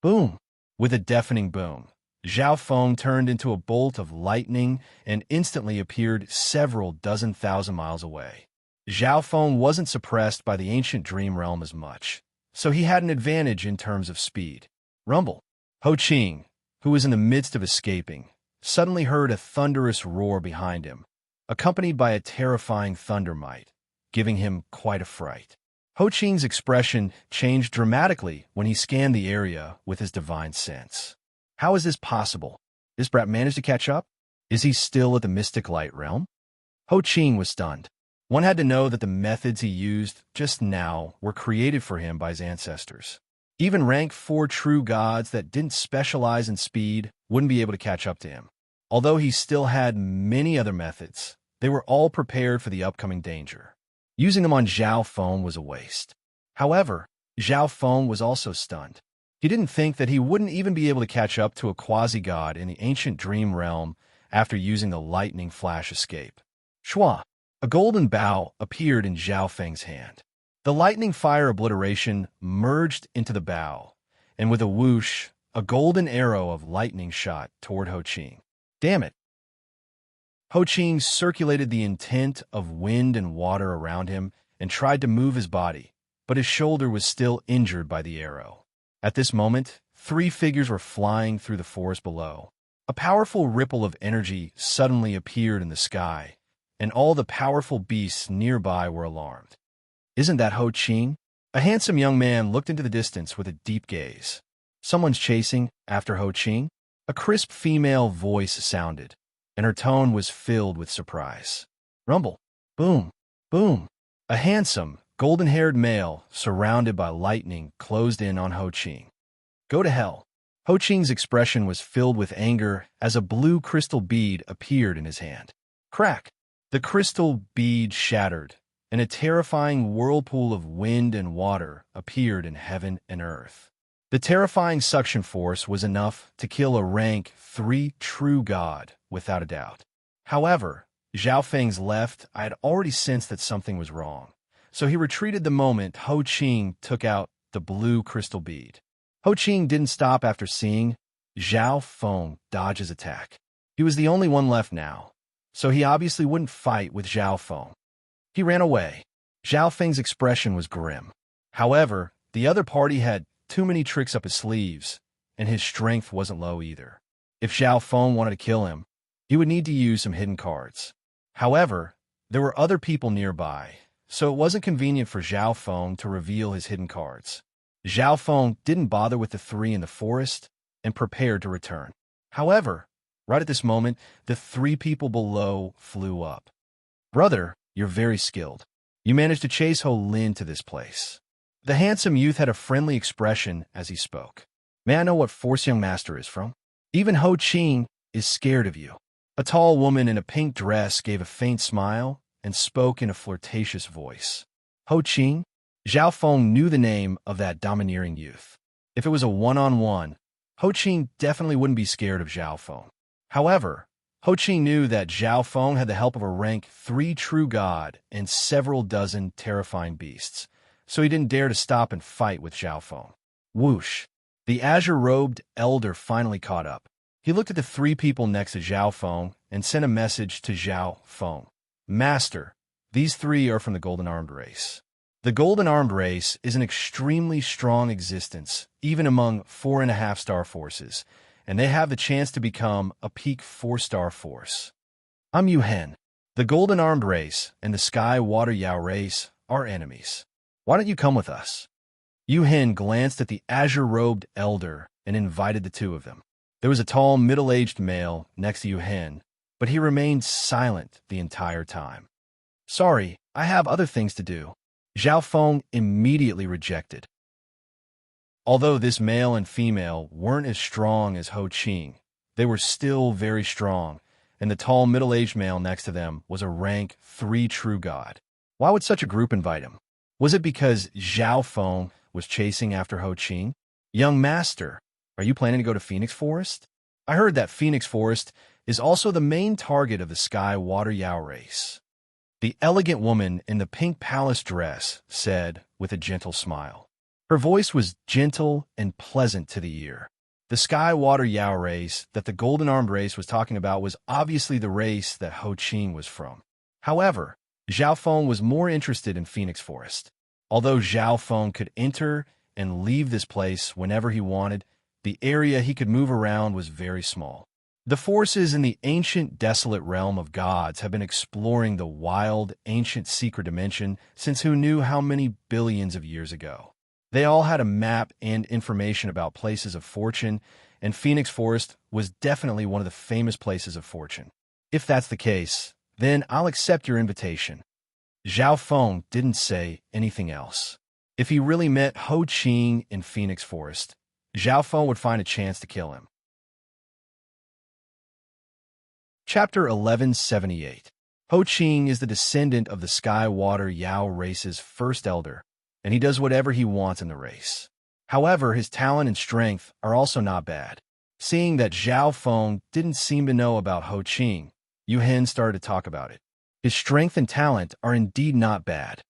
Boom! With a deafening boom, Zhao Feng turned into a bolt of lightning and instantly appeared several dozen thousand miles away. Zhao Feng wasn't suppressed by the ancient dream realm as much, so he had an advantage in terms of speed. Rumble! Ho Qing, who was in the midst of escaping, suddenly heard a thunderous roar behind him, accompanied by a terrifying thundermite, giving him quite a fright. Ho Qing's expression changed dramatically when he scanned the area with his divine sense. How is this possible? This brat managed to catch up? Is he still at the mystic light realm? Ho Qing was stunned. One had to know that the methods he used just now were created for him by his ancestors. Even rank 4 true gods that didn't specialize in speed wouldn't be able to catch up to him. Although he still had many other methods, they were all prepared for the upcoming danger. Using them on Zhao Feng was a waste. However, Zhao Feng was also stunned. He didn't think that he wouldn't even be able to catch up to a quasi-god in the ancient dream realm after using the lightning flash escape. Shua! A golden bow appeared in Zhao Feng's hand. The lightning fire obliteration merged into the bow, and with a whoosh, a golden arrow of lightning shot toward Ho Qing. Damn it! Ho Qing circulated the intent of wind and water around him and tried to move his body, but his shoulder was still injured by the arrow. At this moment, 3 figures were flying through the forest below. A powerful ripple of energy suddenly appeared in the sky, and all the powerful beasts nearby were alarmed. Isn't that Ho Qing? A handsome young man looked into the distance with a deep gaze. Someone's chasing after Ho Qing? A crisp female voice sounded, and her tone was filled with surprise. Rumble! Boom! Boom! A handsome, golden-haired male, surrounded by lightning, closed in on Ho Qing. Go to hell! Ho Qing's expression was filled with anger as a blue crystal bead appeared in his hand. Crack! The crystal bead shattered, and a terrifying whirlpool of wind and water appeared in heaven and earth. The terrifying suction force was enough to kill a rank 3 true god, without a doubt. However, Zhao Feng's left, I had already sensed that something was wrong, so he retreated the moment Ho Qing took out the blue crystal bead. Ho Qing didn't stop after seeing Zhao Feng dodge his attack. He was the only one left now, so he obviously wouldn't fight with Zhao Feng. He ran away. Zhao Feng's expression was grim. However, the other party had too many tricks up his sleeves, and his strength wasn't low either. If Zhao Feng wanted to kill him, he would need to use some hidden cards. However, there were other people nearby, so it wasn't convenient for Zhao Feng to reveal his hidden cards. Zhao Feng didn't bother with the 3 in the forest and prepared to return. However, right at this moment, the 3 people below flew up. Brother, you're very skilled. You managed to chase Ho Lin to this place. The handsome youth had a friendly expression as he spoke. May I know what force young master is from? Even Ho Qing is scared of you. A tall woman in a pink dress gave a faint smile and spoke in a flirtatious voice. Ho Qing? Zhao Feng knew the name of that domineering youth. If it was a one-on-one, Ho Qing definitely wouldn't be scared of Zhao Feng. However, Ho Qing knew that Zhao Feng had the help of a rank 3 true god and several dozen terrifying beasts, so he didn't dare to stop and fight with Zhao Feng. Whoosh! The azure-robed elder finally caught up. He looked at the 3 people next to Zhao Feng and sent a message to Zhao Feng. Master, these 3 are from the Golden-Armed race. The Golden-Armed race is an extremely strong existence, even among 4.5-star forces, and they have the chance to become a peak 4-star force. I'm Yu Hen. The Golden-Armed race and the Sky Water Yao race are enemies. Why don't you come with us? Yu Hen glanced at the azure-robed elder and invited the 2 of them. There was a tall, middle-aged male next to Yu Hen, but he remained silent the entire time. Sorry, I have other things to do. Zhao Feng immediately rejected. Although this male and female weren't as strong as Ho Qing, they were still very strong, and the tall middle-aged male next to them was a rank 3 true god. Why would such a group invite him? Was it because Zhao Feng was chasing after Ho Qing? Young master, are you planning to go to Phoenix Forest? I heard that Phoenix Forest is also the main target of the Sky Water Yao race. The elegant woman in the pink palace dress said with a gentle smile. Her voice was gentle and pleasant to the ear. The Sky Water Yao race that the Golden-Armed race was talking about was obviously the race that Ho Qing was from. However, Zhao Feng was more interested in Phoenix Forest. Although Zhao Feng could enter and leave this place whenever he wanted, the area he could move around was very small. The forces in the ancient desolate realm of gods have been exploring the wild, ancient secret dimension since who knew how many billions of years ago. They all had a map and information about places of fortune, and Phoenix Forest was definitely one of the famous places of fortune. If that's the case, then I'll accept your invitation. Zhao Feng didn't say anything else. If he really met Ho Qing in Phoenix Forest, Zhao Feng would find a chance to kill him. Chapter 1178. Ho Qing is the descendant of the Sky Water Yao race's first elder, and he does whatever he wants in the race. However, his talent and strength are also not bad. Seeing that Zhao Feng didn't seem to know about Ho Qing, Yu Hen started to talk about it. His strength and talent are indeed not bad.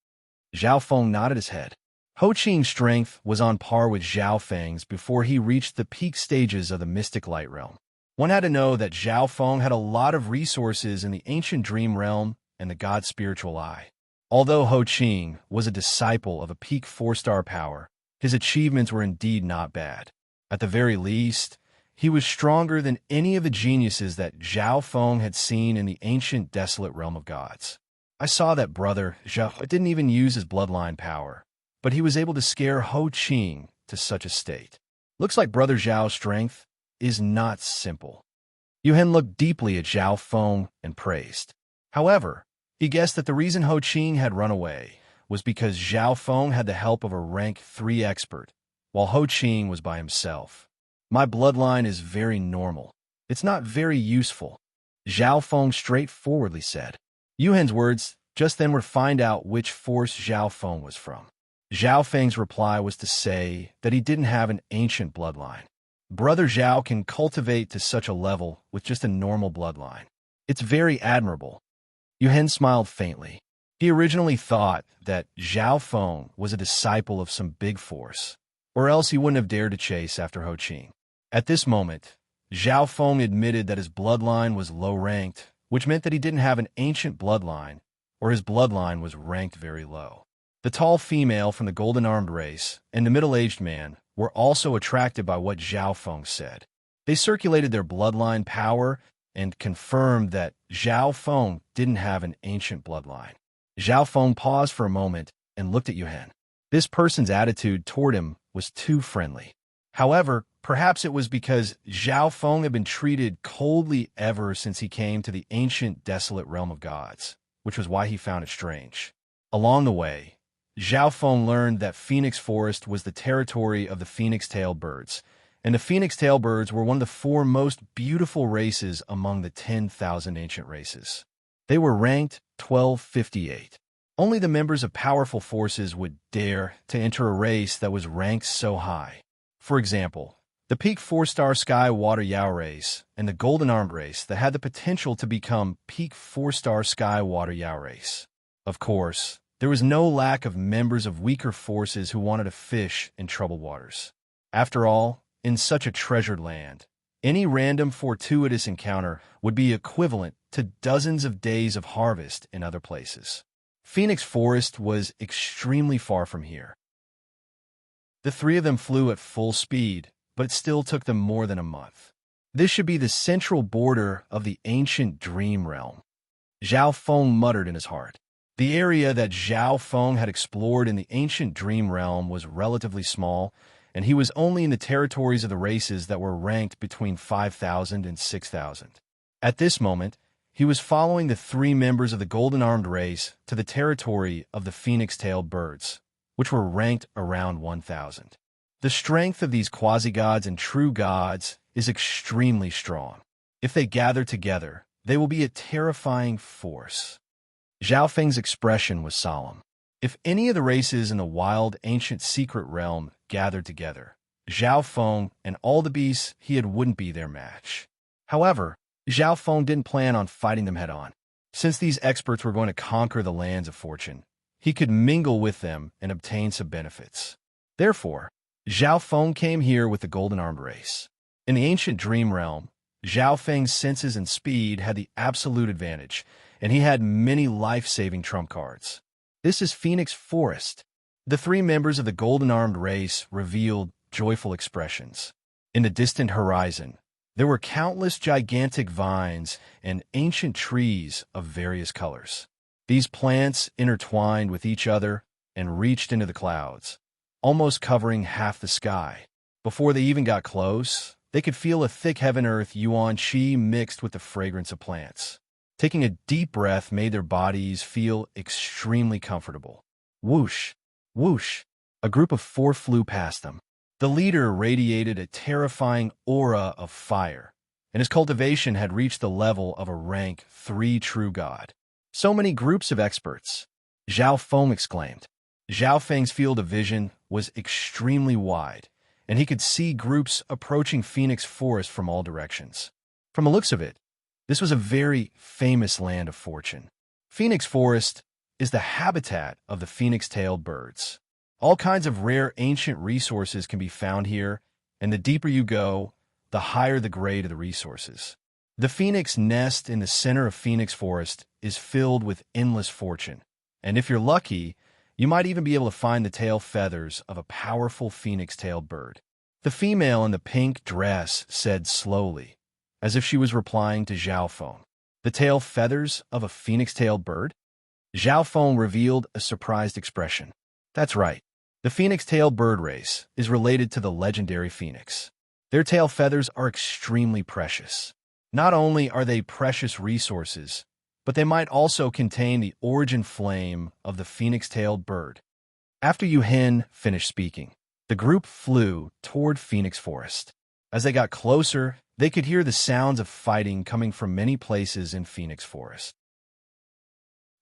Zhao Feng nodded his head. Ho Qing's strength was on par with Zhao Feng's before he reached the peak stages of the mystic light realm. One had to know that Zhao Feng had a lot of resources in the ancient dream realm and the god's spiritual eye. Although Ho Qing was a disciple of a peak 4-star power, his achievements were indeed not bad. At the very least, he was stronger than any of the geniuses that Zhao Feng had seen in the ancient desolate realm of gods. I saw that brother Zhao didn't even use his bloodline power, but he was able to scare Ho Qing to such a state. Looks like brother Zhao's strength is not simple. Yu Hen looked deeply at Zhao Feng and praised. However, he guessed that the reason Ho Qing had run away was because Zhao Feng had the help of a rank 3 expert, while Ho Qing was by himself. My bloodline is very normal. It's not very useful, Zhao Feng straightforwardly said. Yu Hen's words just then were to find out which force Zhao Feng was from. Zhao Feng's reply was to say that he didn't have an ancient bloodline. Brother Zhao can cultivate to such a level with just a normal bloodline. It's very admirable. Yu Hen smiled faintly. He originally thought that Zhao Feng was a disciple of some big force, or else he wouldn't have dared to chase after Ho Qing. At this moment, Zhao Feng admitted that his bloodline was low-ranked, which meant that he didn't have an ancient bloodline, or his bloodline was ranked very low. The tall female from the Golden-Armed race and the middle-aged man were also attracted by what Zhao Feng said. They circulated their bloodline power and confirmed that Zhao Feng didn't have an ancient bloodline. Zhao Feng paused for a moment and looked at Yu Hen. This person's attitude toward him was too friendly. However, perhaps it was because Zhao Feng had been treated coldly ever since he came to the ancient desolate realm of gods, which was why he found it strange. Along the way, Zhao Feng learned that Phoenix Forest was the territory of the phoenix-tailed birds, and the phoenix-tailed birds were one of the 4 most beautiful races among the 10,000 ancient races. They were ranked 1258. Only the members of powerful forces would dare to enter a race that was ranked so high. For example, The peak 4-star Sky Water Yao race and the Golden Armed race that had the potential to become peak 4-star Sky Water Yao race. Of course, there was no lack of members of weaker forces who wanted to fish in troubled waters. After all, in such a treasured land, any random fortuitous encounter would be equivalent to dozens of days of harvest in other places. Phoenix Forest was extremely far from here. The three of them flew at full speed, but it still took them more than a month. This should be the central border of the ancient dream realm. Zhao Feng muttered in his heart. The area that Zhao Feng had explored in the ancient dream realm was relatively small, and he was only in the territories of the races that were ranked between 5,000 and 6,000. At this moment, he was following the three members of the Golden Armed race to the territory of the Phoenix-tailed birds, which were ranked around 1,000. The strength of these quasi-gods and true gods is extremely strong. If they gather together, they will be a terrifying force. Zhao Feng's expression was solemn. If any of the races in the wild ancient secret realm gathered together, Zhao Feng and all the beasts he had wouldn't be their match. However, Zhao Feng didn't plan on fighting them head-on. Since these experts were going to conquer the lands of fortune, he could mingle with them and obtain some benefits. Therefore, Zhao Feng came here with the Golden Armed race. In the ancient dream realm, Zhao Feng's senses and speed had the absolute advantage, and he had many life-saving trump cards. This is Phoenix Forest. The three members of the Golden Armed race revealed joyful expressions. In the distant horizon, there were countless gigantic vines and ancient trees of various colors. These plants intertwined with each other and reached into the clouds, almost covering half the sky. Before they even got close, they could feel a thick heaven-earth yuan qi mixed with the fragrance of plants. Taking a deep breath made their bodies feel extremely comfortable. Whoosh, whoosh, a group of 4 flew past them. The leader radiated a terrifying aura of fire, and his cultivation had reached the level of a rank 3 true god. So many groups of experts, Zhao Feng exclaimed. Zhao Feng's field of vision was extremely wide, and he could see groups approaching Phoenix Forest from all directions. From the looks of it, this was a very famous land of fortune. Phoenix Forest is the habitat of the phoenix-tailed birds. All kinds of rare ancient resources can be found here, and the deeper you go, the higher the grade of the resources. The phoenix nest in the center of Phoenix Forest is filled with endless fortune, and if you're lucky, you might even be able to find the tail feathers of a powerful phoenix-tailed bird. The female in the pink dress said slowly, as if she was replying to Zhao Feng. The tail feathers of a phoenix-tailed bird? Zhao Feng revealed a surprised expression. That's right. The phoenix-tailed bird race is related to the legendary phoenix. Their tail feathers are extremely precious. Not only are they precious resources, but they might also contain the origin flame of the phoenix-tailed bird. After Yu Hen finished speaking, the group flew toward Phoenix Forest. As they got closer, they could hear the sounds of fighting coming from many places in Phoenix Forest.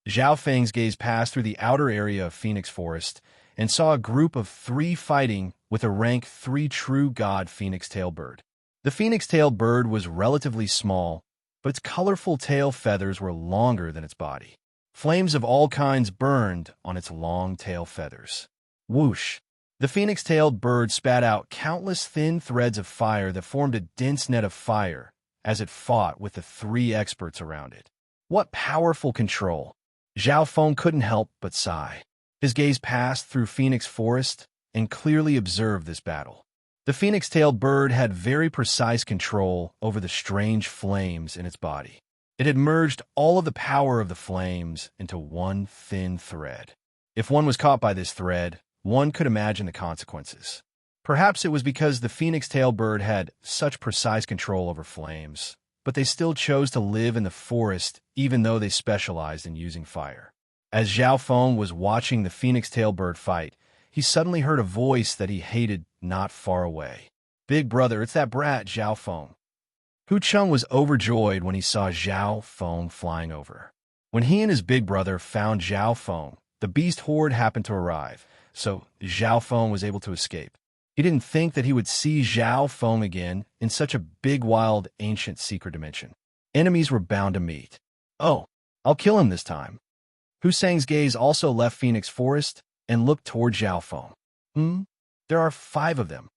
Zhao Feng's gaze passed through the outer area of Phoenix Forest and saw a group of 3 fighting with a rank 3 true god phoenix-tailed bird. The phoenix-tailed bird was relatively small, but its colorful tail feathers were longer than its body. Flames of all kinds burned on its long tail feathers. Whoosh! The phoenix-tailed bird spat out countless thin threads of fire that formed a dense net of fire as it fought with the 3 experts around it. What powerful control! Zhao Feng couldn't help but sigh. His gaze passed through Phoenix Forest and clearly observed this battle. The phoenix-tailed bird had very precise control over the strange flames in its body. It had merged all of the power of the flames into one thin thread. If one was caught by this thread, one could imagine the consequences. Perhaps it was because the phoenix-tailed bird had such precise control over flames, but they still chose to live in the forest even though they specialized in using fire. As Zhao Feng was watching the phoenix-tailed bird fight, he suddenly heard a voice that he hated not far away. "Big brother, it's that brat, Zhao Feng." Hu Cheng was overjoyed when he saw Zhao Feng flying over. When he and his big brother found Zhao Feng, the beast horde happened to arrive, so Zhao Feng was able to escape. He didn't think that he would see Zhao Feng again in such a big, wild, ancient secret dimension. Enemies were bound to meet. Oh, I'll kill him this time. Husang's gaze also left Phoenix Forest and looked toward Zhao Feng. There are 5 of them.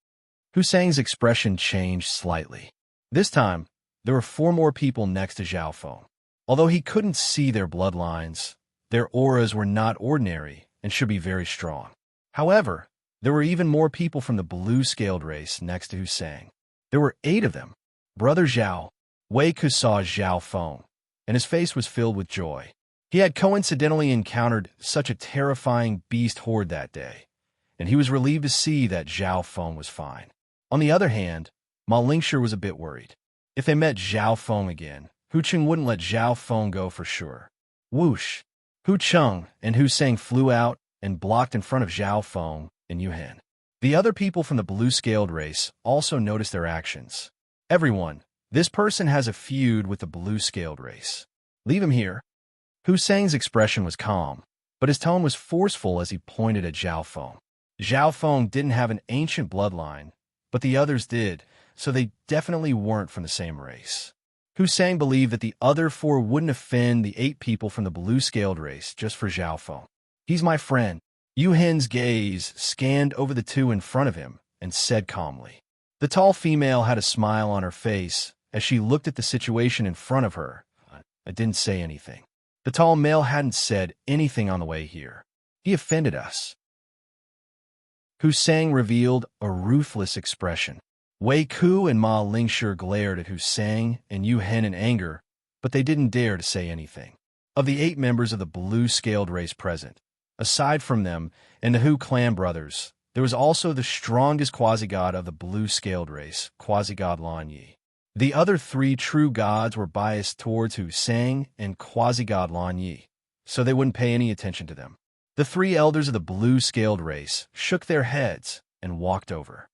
Husang's expression changed slightly. This time, there were 4 more people next to Zhao Feng. Although he couldn't see their bloodlines, their auras were not ordinary and should be very strong. However, there were even more people from the blue-scaled race next to Husang. There were 8 of them. Brother Zhao, Wei Ku saw Zhao Feng, and his face was filled with joy. He had coincidentally encountered such a terrifying beast horde that day, and he was relieved to see that Zhao Feng was fine. On the other hand, Ma Lingshi was a bit worried. If they met Zhao Feng again, Hu Cheng wouldn't let Zhao Feng go for sure. Whoosh! Hu Cheng and Husang flew out and blocked in front of Zhao Feng and Yuhen. The other people from the blue-scaled race also noticed their actions. Everyone, this person has a feud with the blue-scaled race. Leave him here. Husang's expression was calm, but his tone was forceful as he pointed at Zhao Feng. Zhao Feng didn't have an ancient bloodline, but the others did, so they definitely weren't from the same race. Husang believed that the other 4 wouldn't offend the 8 people from the blue-scaled race just for Zhao Feng. He's my friend. Yuhen's gaze scanned over the 2 in front of him and said calmly. The tall female had a smile on her face as she looked at the situation in front of her. I didn't say anything. The tall male hadn't said anything on the way here. He offended us. Husang revealed a ruthless expression. Wei Ku and Ma Lingshi glared at Husang and Yuhen in anger, but they didn't dare to say anything. Of the 8 members of the blue-scaled race present, aside from them and the Hu clan brothers, there was also the strongest quasi-god of the blue-scaled race, quasi-god Lan Yi. The other 3 true gods were biased towards Husang and quasi-god Lan Yi, so they wouldn't pay any attention to them. The 3 elders of the blue-scaled race shook their heads and walked over.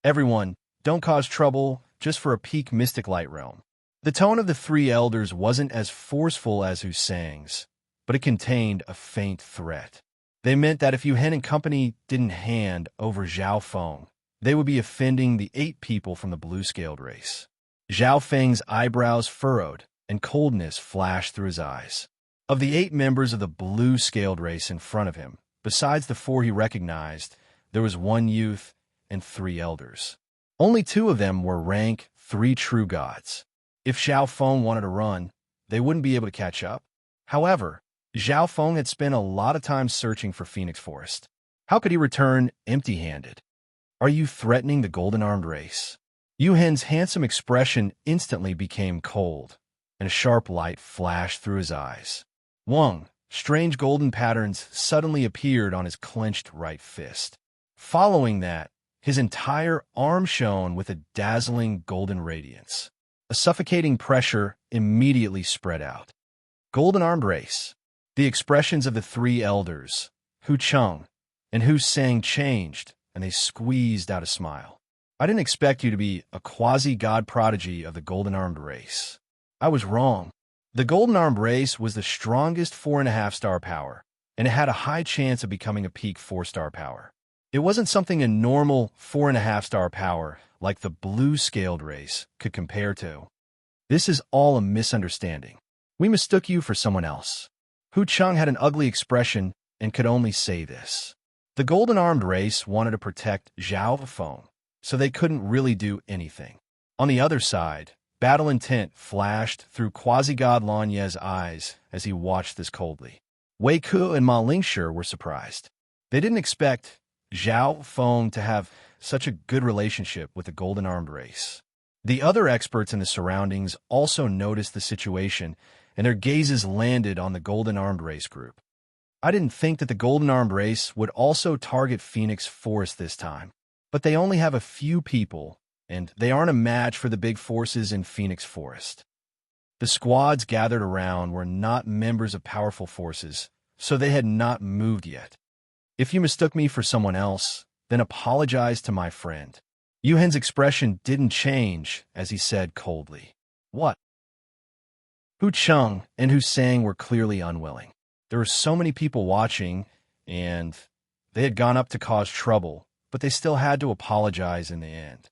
Everyone, don't cause trouble, just for a peek mystic light realm. The tone of the 3 elders wasn't as forceful as Husang's, but it contained a faint threat. They meant that if Yuhen and company didn't hand over Zhao Feng, they would be offending the 8 people from the blue-scaled race. Zhao Feng's eyebrows furrowed, and coldness flashed through his eyes. Of the 8 members of the blue-scaled race in front of him, besides the 4 he recognized, there was 1 youth and 3 elders. Only 2 of them were rank 3 true gods. If Zhao Feng wanted to run, they wouldn't be able to catch up. However, Zhao Feng had spent a lot of time searching for Phoenix Forest. How could he return empty-handed? Are you threatening the golden-armed race? Yuhen's handsome expression instantly became cold, and a sharp light flashed through his eyes. Strange golden patterns suddenly appeared on his clenched right fist. Following that, his entire arm shone with a dazzling golden radiance. A suffocating pressure immediately spread out. Golden-armed race. The expressions of the 3 elders, Hu Cheng and Husang, changed, and they squeezed out a smile. I didn't expect you to be a quasi-god prodigy of the golden-armed race. I was wrong. The golden-armed race was the strongest 4.5-star power, and it had a high chance of becoming a peak 4-star power. It wasn't something a normal 4.5-star power, like the blue-scaled race, could compare to. This is all a misunderstanding. We mistook you for someone else. Hu Cheng had an ugly expression and could only say this. The golden-armed race wanted to protect Zhao Feng, so they couldn't really do anything. On the other side, battle intent flashed through quasi-god Lan Ye's eyes as he watched this coldly. Wei Ku and Ma Lingshi were surprised. They didn't expect Zhao Feng to have such a good relationship with the golden-armed race. The other experts in the surroundings also noticed the situation, and their gazes landed on the golden-armed race group. I didn't think that the golden-armed race would also target Phoenix Forest this time, but they only have a few people, and they aren't a match for the big forces in Phoenix Forest. The squads gathered around were not members of powerful forces, so they had not moved yet. If you mistook me for someone else, then apologize to my friend. Yuhen's expression didn't change as he said coldly, "What?" Hu Cheng and Husang were clearly unwilling. There were so many people watching, and they had gone up to cause trouble, but they still had to apologize in the end.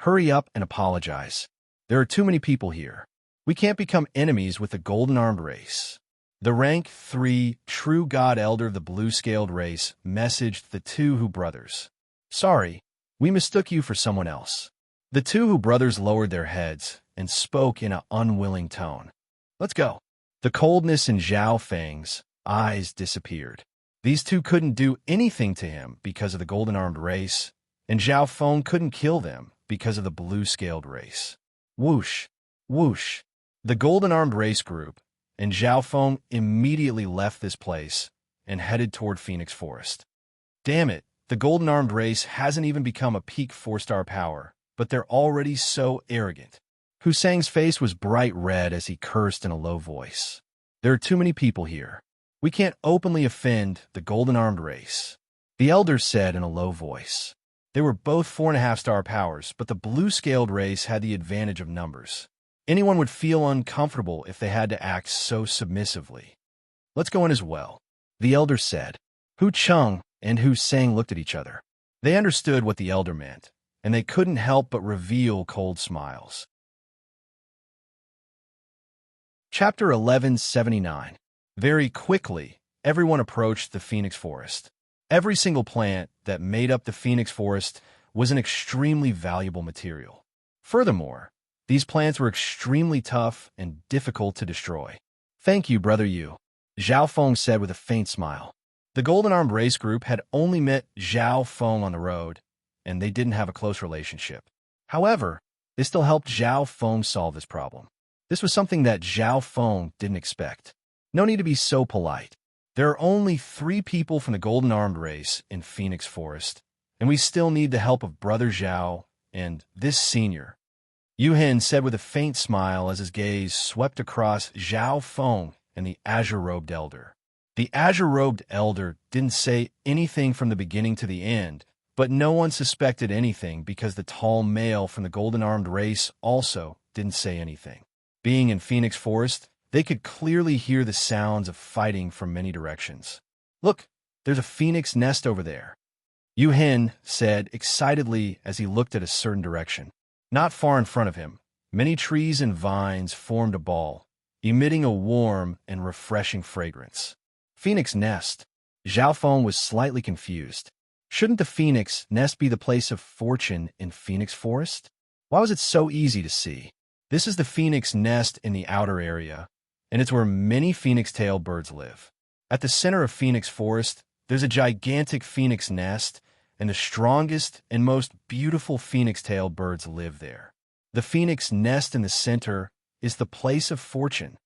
Hurry up and apologize. There are too many people here. We can't become enemies with the golden-armed race. The rank 3 true god elder of the blue-scaled race messaged the two brothers. Sorry, we mistook you for someone else. The two brothers lowered their heads and spoke in an unwilling tone. Let's go. The coldness in Zhao Feng's eyes disappeared. These two couldn't do anything to him because of the golden-armed race, and Zhao Feng couldn't kill them because of the blue-scaled race. Whoosh, whoosh. The golden-armed race group and Zhao Feng immediately left this place and headed toward Phoenix Forest. Damn it, the golden-armed race hasn't even become a peak 4-star power, but they're already so arrogant. Husang's face was bright red as he cursed in a low voice. There are too many people here. We can't openly offend the golden-armed race, the elders said in a low voice. They were both 4.5-star powers, but the blue-scaled race had the advantage of numbers. Anyone would feel uncomfortable if they had to act so submissively. Let's go in as well, the elder said. Hu Cheng and Hu Sang looked at each other. They understood what the elder meant, and they couldn't help but reveal cold smiles. Chapter 1179. Very quickly, everyone approached the Phoenix Forest. Every single plant that made up the Phoenix Forest was an extremely valuable material. Furthermore, these plants were extremely tough and difficult to destroy. Thank you, Brother Yu, Zhao Feng said with a faint smile. The golden-armed race group had only met Zhao Feng on the road, and they didn't have a close relationship. However, they still helped Zhao Feng solve this problem. This was something that Zhao Feng didn't expect. No need to be so polite. There are only 3 people from the golden-armed race in Phoenix Forest, and we still need the help of Brother Zhao and this senior. Yu Hin said with a faint smile as his gaze swept across Zhao Feng and the azure-robed elder. The azure-robed elder didn't say anything from the beginning to the end, but no one suspected anything because the tall male from the golden-armed race also didn't say anything. Being in Phoenix Forest, they could clearly hear the sounds of fighting from many directions. Look, there's a phoenix nest over there, Yu Hin said excitedly as he looked at a certain direction. Not far in front of him, many trees and vines formed a ball, emitting a warm and refreshing fragrance. Phoenix nest. Zhao Feng was slightly confused. Shouldn't the phoenix nest be the place of fortune in Phoenix Forest? Why was it so easy to see? This is the phoenix nest in the outer area, and it's where many phoenix-tailed birds live. At the center of Phoenix Forest, there's a gigantic phoenix nest, and the strongest and most beautiful phoenix-tailed birds live there. The phoenix nest in the center is the place of fortune.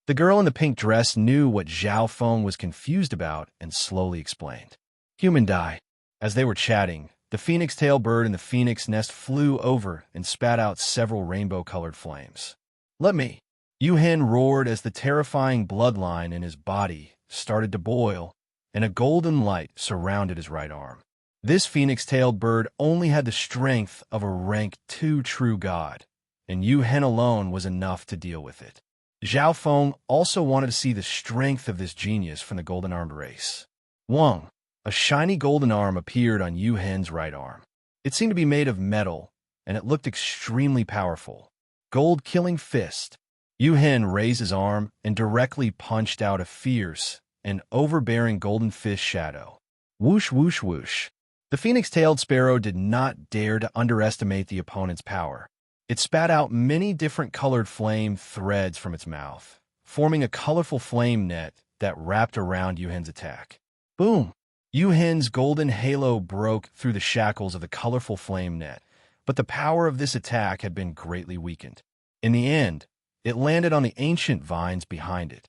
The girl in the pink dress knew what Zhao Feng was confused about and slowly explained. Human die. As they were chatting, the phoenix-tailed bird in the phoenix nest flew over and spat out several rainbow-colored flames. Let me. Yu Hin roared as the terrifying bloodline in his body started to boil, and a golden light surrounded his right arm. This phoenix-tailed bird only had the strength of a rank 2 true god, and Yu Hin alone was enough to deal with it. Zhao Feng also wanted to see the strength of this genius from the golden-armed race. Wang, a shiny golden arm appeared on Yu Hin's right arm. It seemed to be made of metal, and it looked extremely powerful. Gold-killing fist. Yu Hin raised his arm and directly punched out a fierce and overbearing golden fist shadow. Whoosh, whoosh, whoosh. The phoenix-tailed sparrow did not dare to underestimate the opponent's power. It spat out many different colored flame threads from its mouth, forming a colorful flame net that wrapped around Yu Hin's attack. Boom! Yu Hin's golden halo broke through the shackles of the colorful flame net, but the power of this attack had been greatly weakened. In the end, it landed on the ancient vines behind it.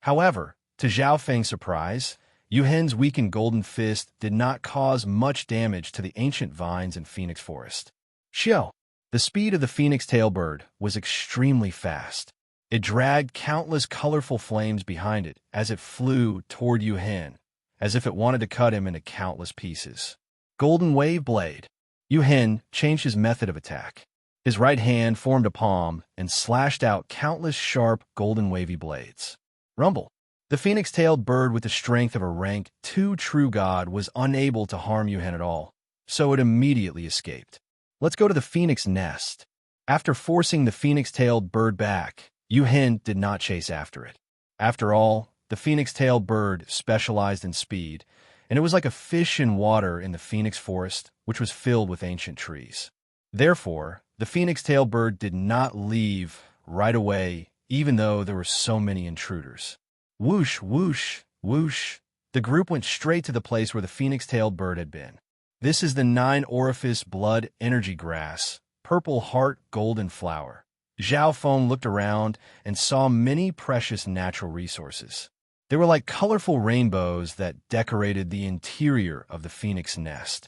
However, to Zhao Feng's surprise, Yu Hin's weakened golden fist did not cause much damage to the ancient vines in Phoenix Forest. Xiao, the speed of the phoenix-tail bird was extremely fast. It dragged countless colorful flames behind it as it flew toward Yu Hin, as if it wanted to cut him into countless pieces. Golden Wave Blade. Yu Hin changed his method of attack. His right hand formed a palm and slashed out countless sharp golden wavy blades. Rumble. The The phoenix-tailed bird with the strength of a rank 2 true god was unable to harm Yuhen at all, so it immediately escaped. Let's go to the phoenix nest. After forcing the phoenix-tailed bird back, Yuhen did not chase after it. After all, the phoenix-tailed bird specialized in speed, and it was like a fish in water in the phoenix forest, which was filled with ancient trees. Therefore, the phoenix-tailed bird did not leave right away, even though there were so many intruders. Whoosh, whoosh, whoosh. The group went straight to the place where the phoenix-tailed bird had been. This is the 9-orifice blood energy grass, purple heart golden flower. Zhao Feng looked around and saw many precious natural resources. They were like colorful rainbows that decorated the interior of the phoenix nest.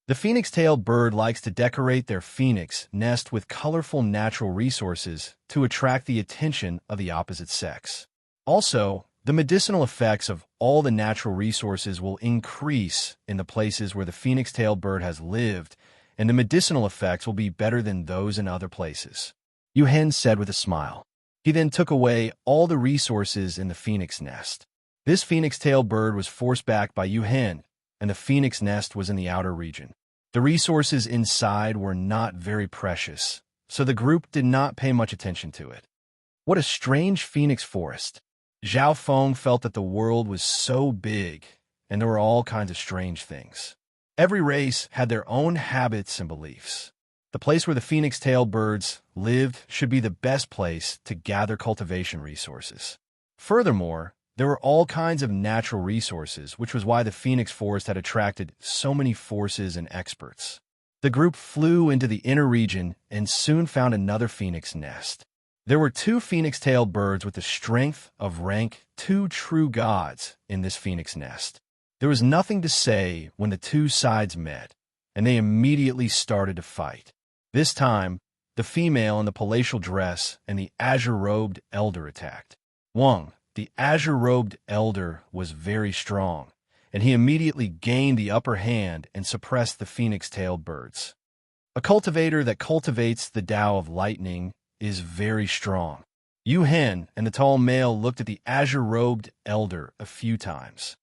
The phoenix-tailed bird likes to decorate their phoenix nest with colorful natural resources to attract the attention of the opposite sex. Also, the medicinal effects of all the natural resources will increase in the places where the phoenix-tailed bird has lived, and the medicinal effects will be better than those in other places. Yuhen said with a smile. He then took away all the resources in the phoenix nest. This phoenix-tailed bird was forced back by Yuhen, and the phoenix nest was in the outer region. The resources inside were not very precious, so the group did not pay much attention to it. What a strange phoenix forest. Zhao Feng felt that the world was so big, and there were all kinds of strange things. Every race had their own habits and beliefs. The place where the phoenix-tailed birds lived should be the best place to gather cultivation resources. Furthermore, there were all kinds of natural resources, which was why the phoenix forest had attracted so many forces and experts. The group flew into the inner region and soon found another phoenix nest. There were 2 phoenix-tailed birds with the strength of rank 2 true gods in this phoenix nest. There was nothing to say when the 2 sides met, and they immediately started to fight. This time, the female in the palatial dress and the azure-robed elder attacked. Wang, the azure-robed elder, was very strong, and he immediately gained the upper hand and suppressed the phoenix-tailed birds. A cultivator that cultivates the Tao of lightning is very strong. Yuhen and the tall male looked at the azure-robed elder a few times.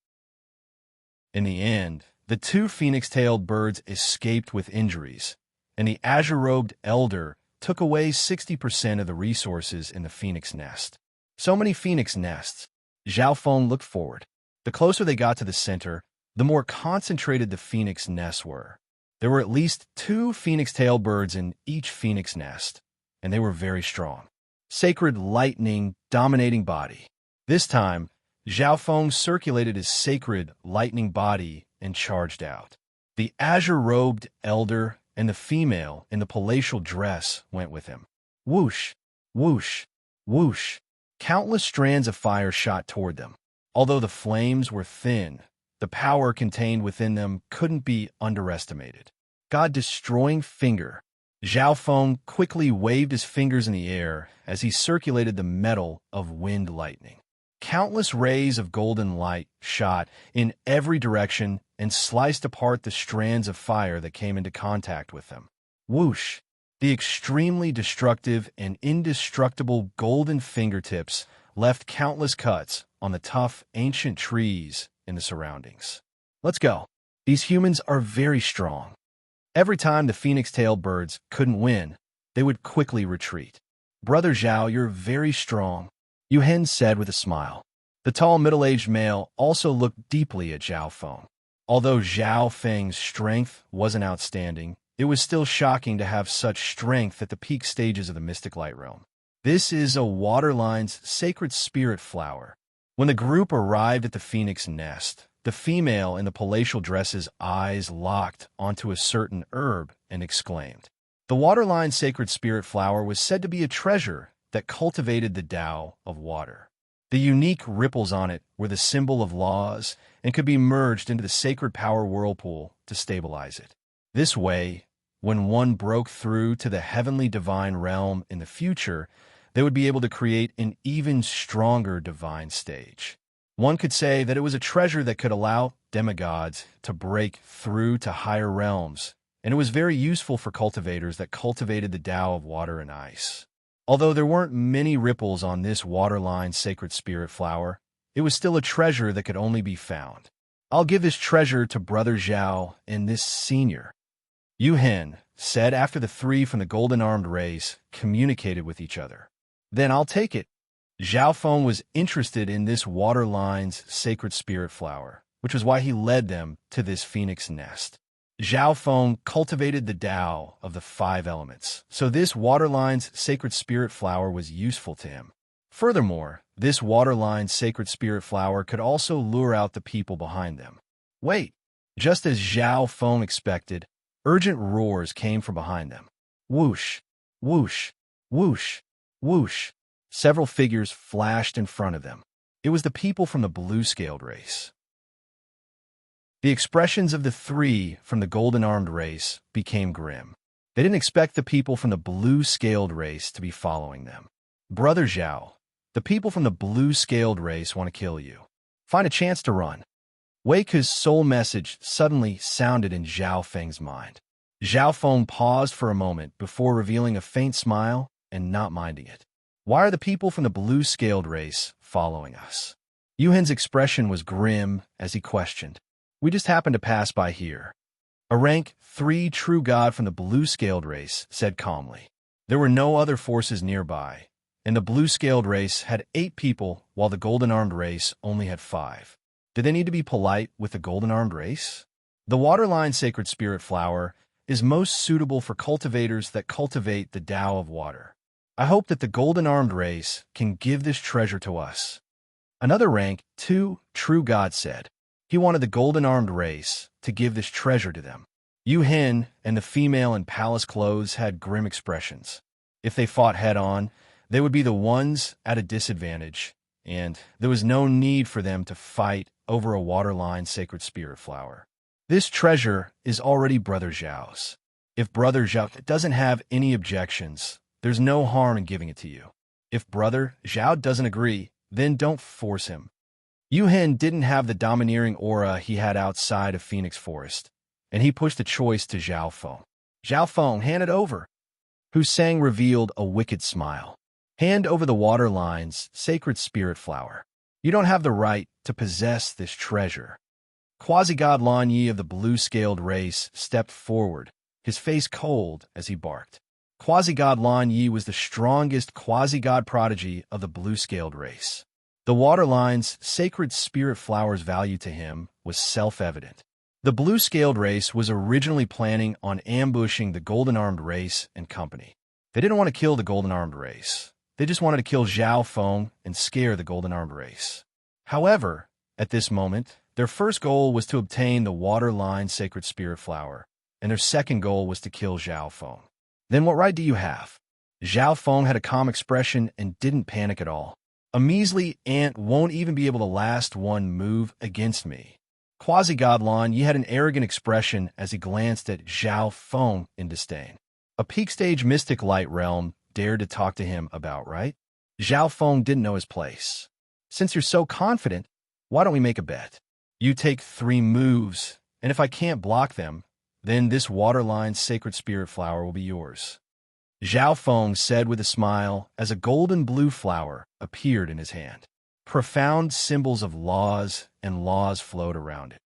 In the end, the 2 phoenix-tailed birds escaped with injuries, and the azure-robed elder took away 60% of the resources in the phoenix nest. So many phoenix nests. Zhao Feng looked forward. The closer they got to the center, the more concentrated the phoenix nests were. There were at least 2 phoenix-tailed birds in each phoenix nest, and they were very strong. Sacred lightning dominating body. This time, Zhao Feng circulated his sacred lightning body and charged out. The azure-robed elder and the female in the palatial dress went with him. Whoosh, whoosh, whoosh. Countless strands of fire shot toward them. Although the flames were thin, the power contained within them couldn't be underestimated. God-destroying finger. Zhao Feng quickly waved his fingers in the air as he circulated the metal of wind lightning. Countless rays of golden light shot in every direction and sliced apart the strands of fire that came into contact with them. Whoosh! The extremely destructive and indestructible golden fingertips left countless cuts on the tough, ancient trees in the surroundings. Let's go. These humans are very strong. Every time the phoenix-tailed birds couldn't win, they would quickly retreat. Brother Zhao, you're very strong, Yuhen said with a smile. The tall middle-aged male also looked deeply at Zhao Feng. Although Zhao Feng's strength wasn't outstanding, it was still shocking to have such strength at the peak stages of the mystic light realm. This is a waterline's sacred spirit flower. When the group arrived at the phoenix nest, the female in the palatial dress's eyes locked onto a certain herb and exclaimed. The waterline sacred spirit flower was said to be a treasure that cultivated the Tao of water. The unique ripples on it were the symbol of laws and could be merged into the sacred power whirlpool to stabilize it. This way, when one broke through to the heavenly divine realm in the future, they would be able to create an even stronger divine stage. One could say that it was a treasure that could allow demigods to break through to higher realms, and it was very useful for cultivators that cultivated the Tao of water and ice. Although there weren't many ripples on this waterline sacred spirit flower, it was still a treasure that could only be found. I'll give this treasure to Brother Zhao and this senior, Yu Hen said after the three from the golden-armed race communicated with each other. Then I'll take it. Zhao Feng was interested in this water line's sacred spirit flower, which was why he led them to this phoenix nest. Zhao Feng cultivated the Tao of the 5 elements, so this water line's sacred spirit flower was useful to him. Furthermore, this water line's sacred spirit flower could also lure out the people behind them. Wait! Just as Zhao Feng expected, urgent roars came from behind them. Whoosh! Whoosh! Whoosh! Whoosh! Several figures flashed in front of them. It was the people from the blue-scaled race. The expressions of the 3 from the golden-armed race became grim. They didn't expect the people from the blue-scaled race to be following them. Brother Zhao, the people from the blue-scaled race want to kill you. Find a chance to run. Wei Ke's soul message suddenly sounded in Zhao Feng's mind. Zhao Feng paused for a moment before revealing a faint smile and not minding it. Why are the people from the blue-scaled race following us? Yu Hen's expression was grim as he questioned. We just happened to pass by here. A rank 3 true god from the blue-scaled race said calmly. There were no other forces nearby, and the blue-scaled race had 8 people while the golden-armed race only had 5. Did they need to be polite with the golden-armed race? The waterline sacred spirit flower is most suitable for cultivators that cultivate the Tao of water. I hope that the golden-armed race can give this treasure to us. Another rank 2 true god said. He wanted the golden-armed race to give this treasure to them. Yu Hen and the female in palace clothes had grim expressions. If they fought head-on, they would be the ones at a disadvantage, and there was no need for them to fight over a waterline sacred spirit flower. This treasure is already Brother Zhao's. If Brother Zhao doesn't have any objections, there's no harm in giving it to you. If Brother Zhao doesn't agree, then don't force him. Yu Hen didn't have the domineering aura he had outside of Phoenix Forest, and he pushed the choice to Zhao Feng. Zhao Feng, hand it over. Husang revealed a wicked smile. Hand over the waterline's sacred spirit flower. You don't have the right to possess this treasure. Quasi-god Lan Yi of the blue-scaled race stepped forward, his face cold as he barked. Quasi-god Lan Yi was the strongest quasi-god prodigy of the blue-scaled race. The waterline's sacred spirit flower's value to him was self-evident. The blue-scaled race was originally planning on ambushing the golden-armed race and company. They didn't want to kill the golden-armed race. They just wanted to kill Zhao Feng and scare the golden-armed race. However, at this moment, their first goal was to obtain the waterline sacred spirit flower, and their second goal was to kill Zhao Feng. Then what right do you have? Zhao Feng had a calm expression and didn't panic at all. A measly ant won't even be able to last one move against me. Quasi-god Lan Yi had an arrogant expression as he glanced at Zhao Feng in disdain. A peak-stage mystic light realm dared to talk to him about, right? Zhao Feng didn't know his place. Since you're so confident, why don't we make a bet? You take 3 moves, and if I can't block them, then this waterline sacred spirit flower will be yours. Zhao Feng said with a smile as a golden blue flower appeared in his hand. Profound symbols of laws and laws flowed around it.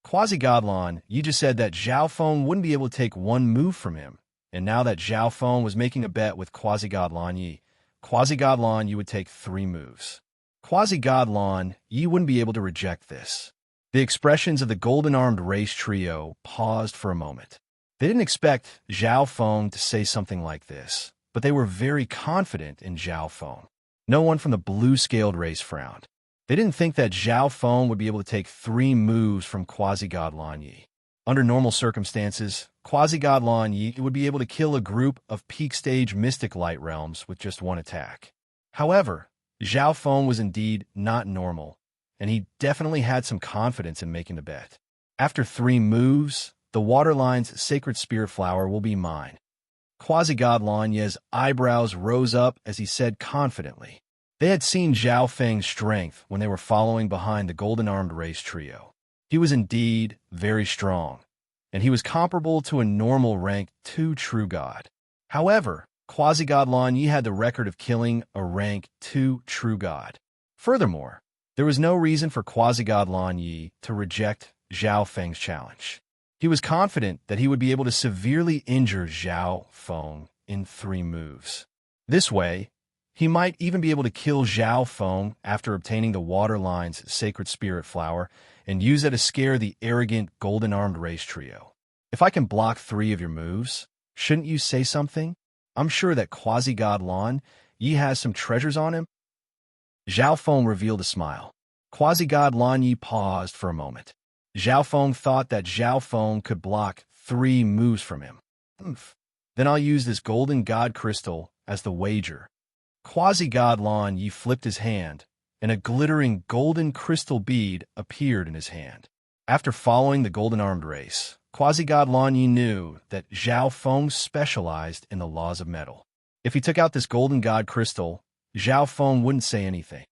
Quasi-god Lan Yi just said that Zhao Feng wouldn't be able to take 1 move from him, and now that Zhao Feng was making a bet with Quasi-god Lan Yi, Quasi-god Lan Yi would take 3 moves. Quasi-god Lan Yi wouldn't be able to reject this. The expressions of the golden-armed race trio paused for a moment. They didn't expect Zhao Feng to say something like this, but they were very confident in Zhao Feng. No one from the blue-scaled race frowned. They didn't think that Zhao Feng would be able to take 3 moves from Quasi-god Lan Yi. Under normal circumstances, Quasi-god Lan Yi would be able to kill a group of peak-stage mystic light realms with just 1 attack. However, Zhao Feng was indeed not normal, and he definitely had some confidence in making the bet. After 3 moves, the waterline's sacred spirit flower will be mine. Quasi-god Lan Yi's eyebrows rose up as he said confidently. They had seen Zhao Feng's strength when they were following behind the golden-armed race trio. He was indeed very strong, and he was comparable to a normal rank 2 true god. However, Quasi-god Lan Yi had the record of killing a rank 2 true god. Furthermore, there was no reason for quasi-god Lan Yi to reject Zhao Feng's challenge. He was confident that he would be able to severely injure Zhao Feng in 3 moves. This way, he might even be able to kill Zhao Feng after obtaining the Water Line's Sacred Spirit Flower and use it to scare the arrogant golden-armed race trio. If I can block 3 of your moves, shouldn't you say something? I'm sure that quasi-god Lan Yi has some treasures on him. Zhao Feng revealed a smile. Quasi-god Lan Yi paused for a moment. Zhao Feng thought that Zhao Feng could block 3 moves from him. Then I'll use this golden god crystal as the wager. Quasi-god Lan Yi flipped his hand, and a glittering golden crystal bead appeared in his hand. After following the golden-armed race, quasi-god Lan Yi knew that Zhao Feng specialized in the laws of metal. If he took out this golden god crystal, Zhao Feng wouldn't say anything.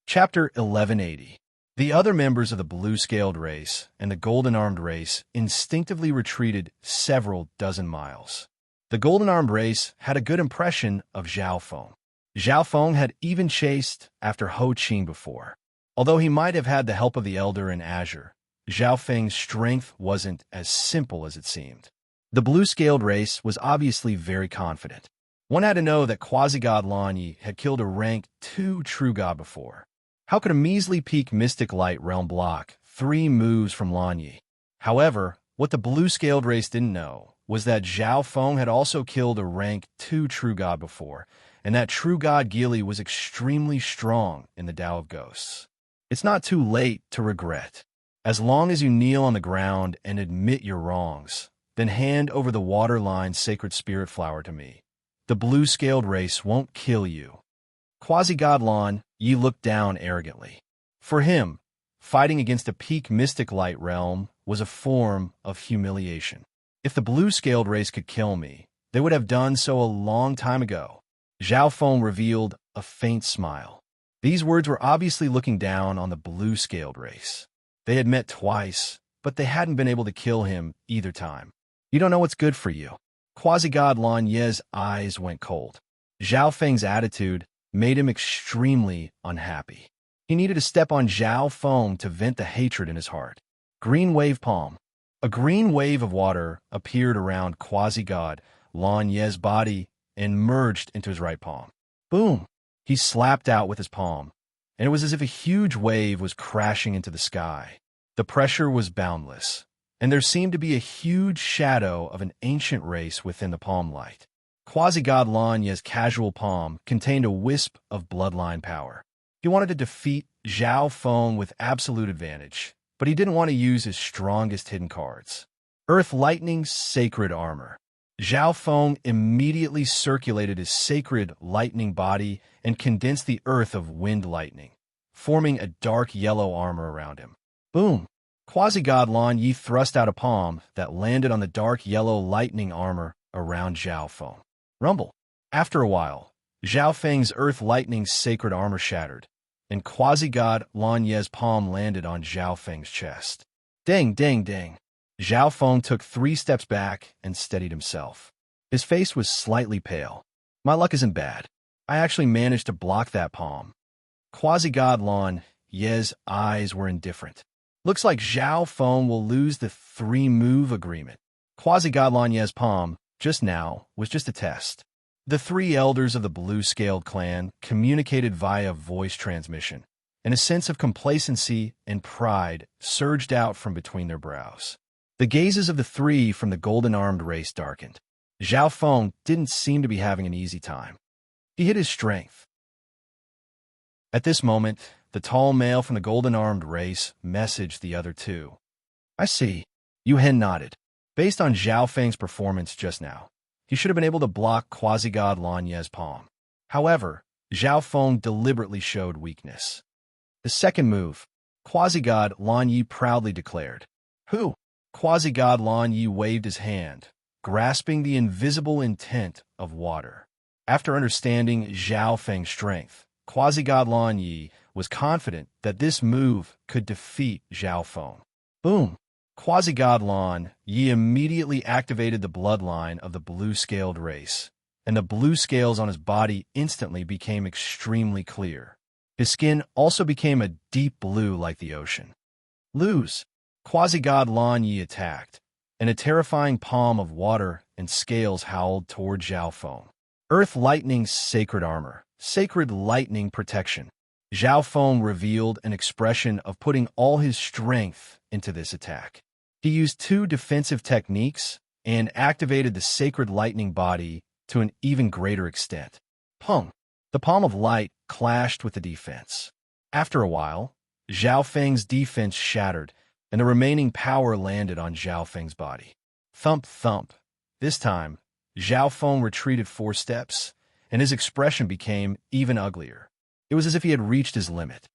Chapter 1180. The other members of the blue-scaled race and the golden-armed race instinctively retreated several dozen miles. The golden-armed race had a good impression of Zhao Feng. Zhao Feng had even chased after Ho Qing before. Although he might have had the help of the Elder in Azure, Zhao Feng's strength wasn't as simple as it seemed. The blue-scaled race was obviously very confident. One had to know that quasi-god Lan Yi had killed a rank 2 true god before. How could a measly peak mystic light realm block 3 moves from Lan Yi? However, what the blue-scaled race didn't know was that Zhao Feng had also killed a rank 2 true god before, and that true god Gili was extremely strong in the Tao of Ghosts. It's not too late to regret. As long as you kneel on the ground and admit your wrongs, then hand over the Water Line's Sacred Spirit Flower to me. The blue-scaled race won't kill you. Quasi-god Lan Yi looked down arrogantly. For him, fighting against a peak mystic light realm was a form of humiliation. If the blue-scaled race could kill me, they would have done so a long time ago. Zhao Feng revealed a faint smile. These words were obviously looking down on the blue-scaled race. They had met twice, but they hadn't been able to kill him either time. You don't know what's good for you. Quasi-god Lan Yi's eyes went cold. Zhao Feng's attitude made him extremely unhappy. He needed to step on Zhao Feng to vent the hatred in his heart. Green wave palm. A green wave of water appeared around quasi-god Lan Yi's body and merged into his right palm. Boom! He slapped out with his palm, and it was as if a huge wave was crashing into the sky. The pressure was boundless, and there seemed to be a huge shadow of an ancient race within the palm light. Quasi-god Lan Yi's casual palm contained a wisp of bloodline power. He wanted to defeat Zhao Feng with absolute advantage, but he didn't want to use his strongest hidden cards. Earth Lightning's Sacred Armor. Zhao Feng immediately circulated his sacred lightning body and condensed the earth of wind lightning, forming a dark yellow armor around him. Boom! Quasi-god Lan Yi thrust out a palm that landed on the dark yellow lightning armor around Zhao Feng. Rumble. After a while, Zhao Feng's Earth Lightning's sacred armor shattered, and quasi-god Lan Yi's palm landed on Zhao Feng's chest. Dang, dang, dang. Zhao Feng took 3 steps back and steadied himself. His face was slightly pale. My luck isn't bad. I actually managed to block that palm. Quasi-god Lan Yi's eyes were indifferent. Looks like Zhao Feng will lose the 3-move agreement. Quasi-god Lan Yi's palm, just now, was just a test. The 3 elders of the blue-scaled clan communicated via voice transmission, and a sense of complacency and pride surged out from between their brows. The gazes of the 3 from the golden-armed race darkened. Zhao Feng didn't seem to be having an easy time. He hid his strength. At this moment, the tall male from the golden-armed race messaged the other 2. I see. Yu Hen nodded. Based on Zhao Feng's performance just now, he should have been able to block quasi-god Lan Yi's palm. However, Zhao Feng deliberately showed weakness. The second move, quasi-god Lan Yi proudly declared. Who? Quasi-god Lan Yi waved his hand, grasping the invisible intent of water. After understanding Zhao Feng's strength, quasi-god Lan Yi was confident that this move could defeat Zhao Feng. Boom! Quasi-god Lan Yi immediately activated the bloodline of the blue-scaled race, and the blue scales on his body instantly became extremely clear. His skin also became a deep blue like the ocean. Lose. Quasi-god Lan Yi attacked, and a terrifying palm of water and scales howled toward Zhao Feng. Earth Lightning's sacred armor. Sacred lightning protection. Zhao Feng revealed an expression of putting all his strength into this attack. He used 2 defensive techniques and activated the sacred lightning body to an even greater extent. Pung! The palm of light clashed with the defense. After a while, Zhao Feng's defense shattered, and the remaining power landed on Zhao Feng's body. Thump, thump. This time, Zhao Feng retreated 4 steps, and his expression became even uglier. It was as if he had reached his limit.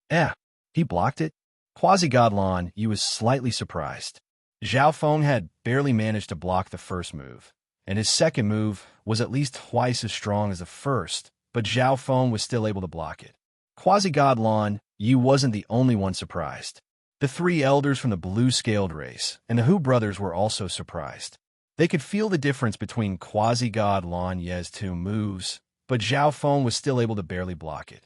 He blocked it? Quasi-god Lan Yi was slightly surprised. Zhao Feng had barely managed to block the first move, and his second move was at least twice as strong as the first, but Zhao Feng was still able to block it. Quasi-god Lan Yi wasn't the only one surprised. The 3 elders from the blue-scaled race and the Hu brothers were also surprised. They could feel the difference between Quasi-god Lan Yi's 2 moves, but Zhao Feng was still able to barely block it.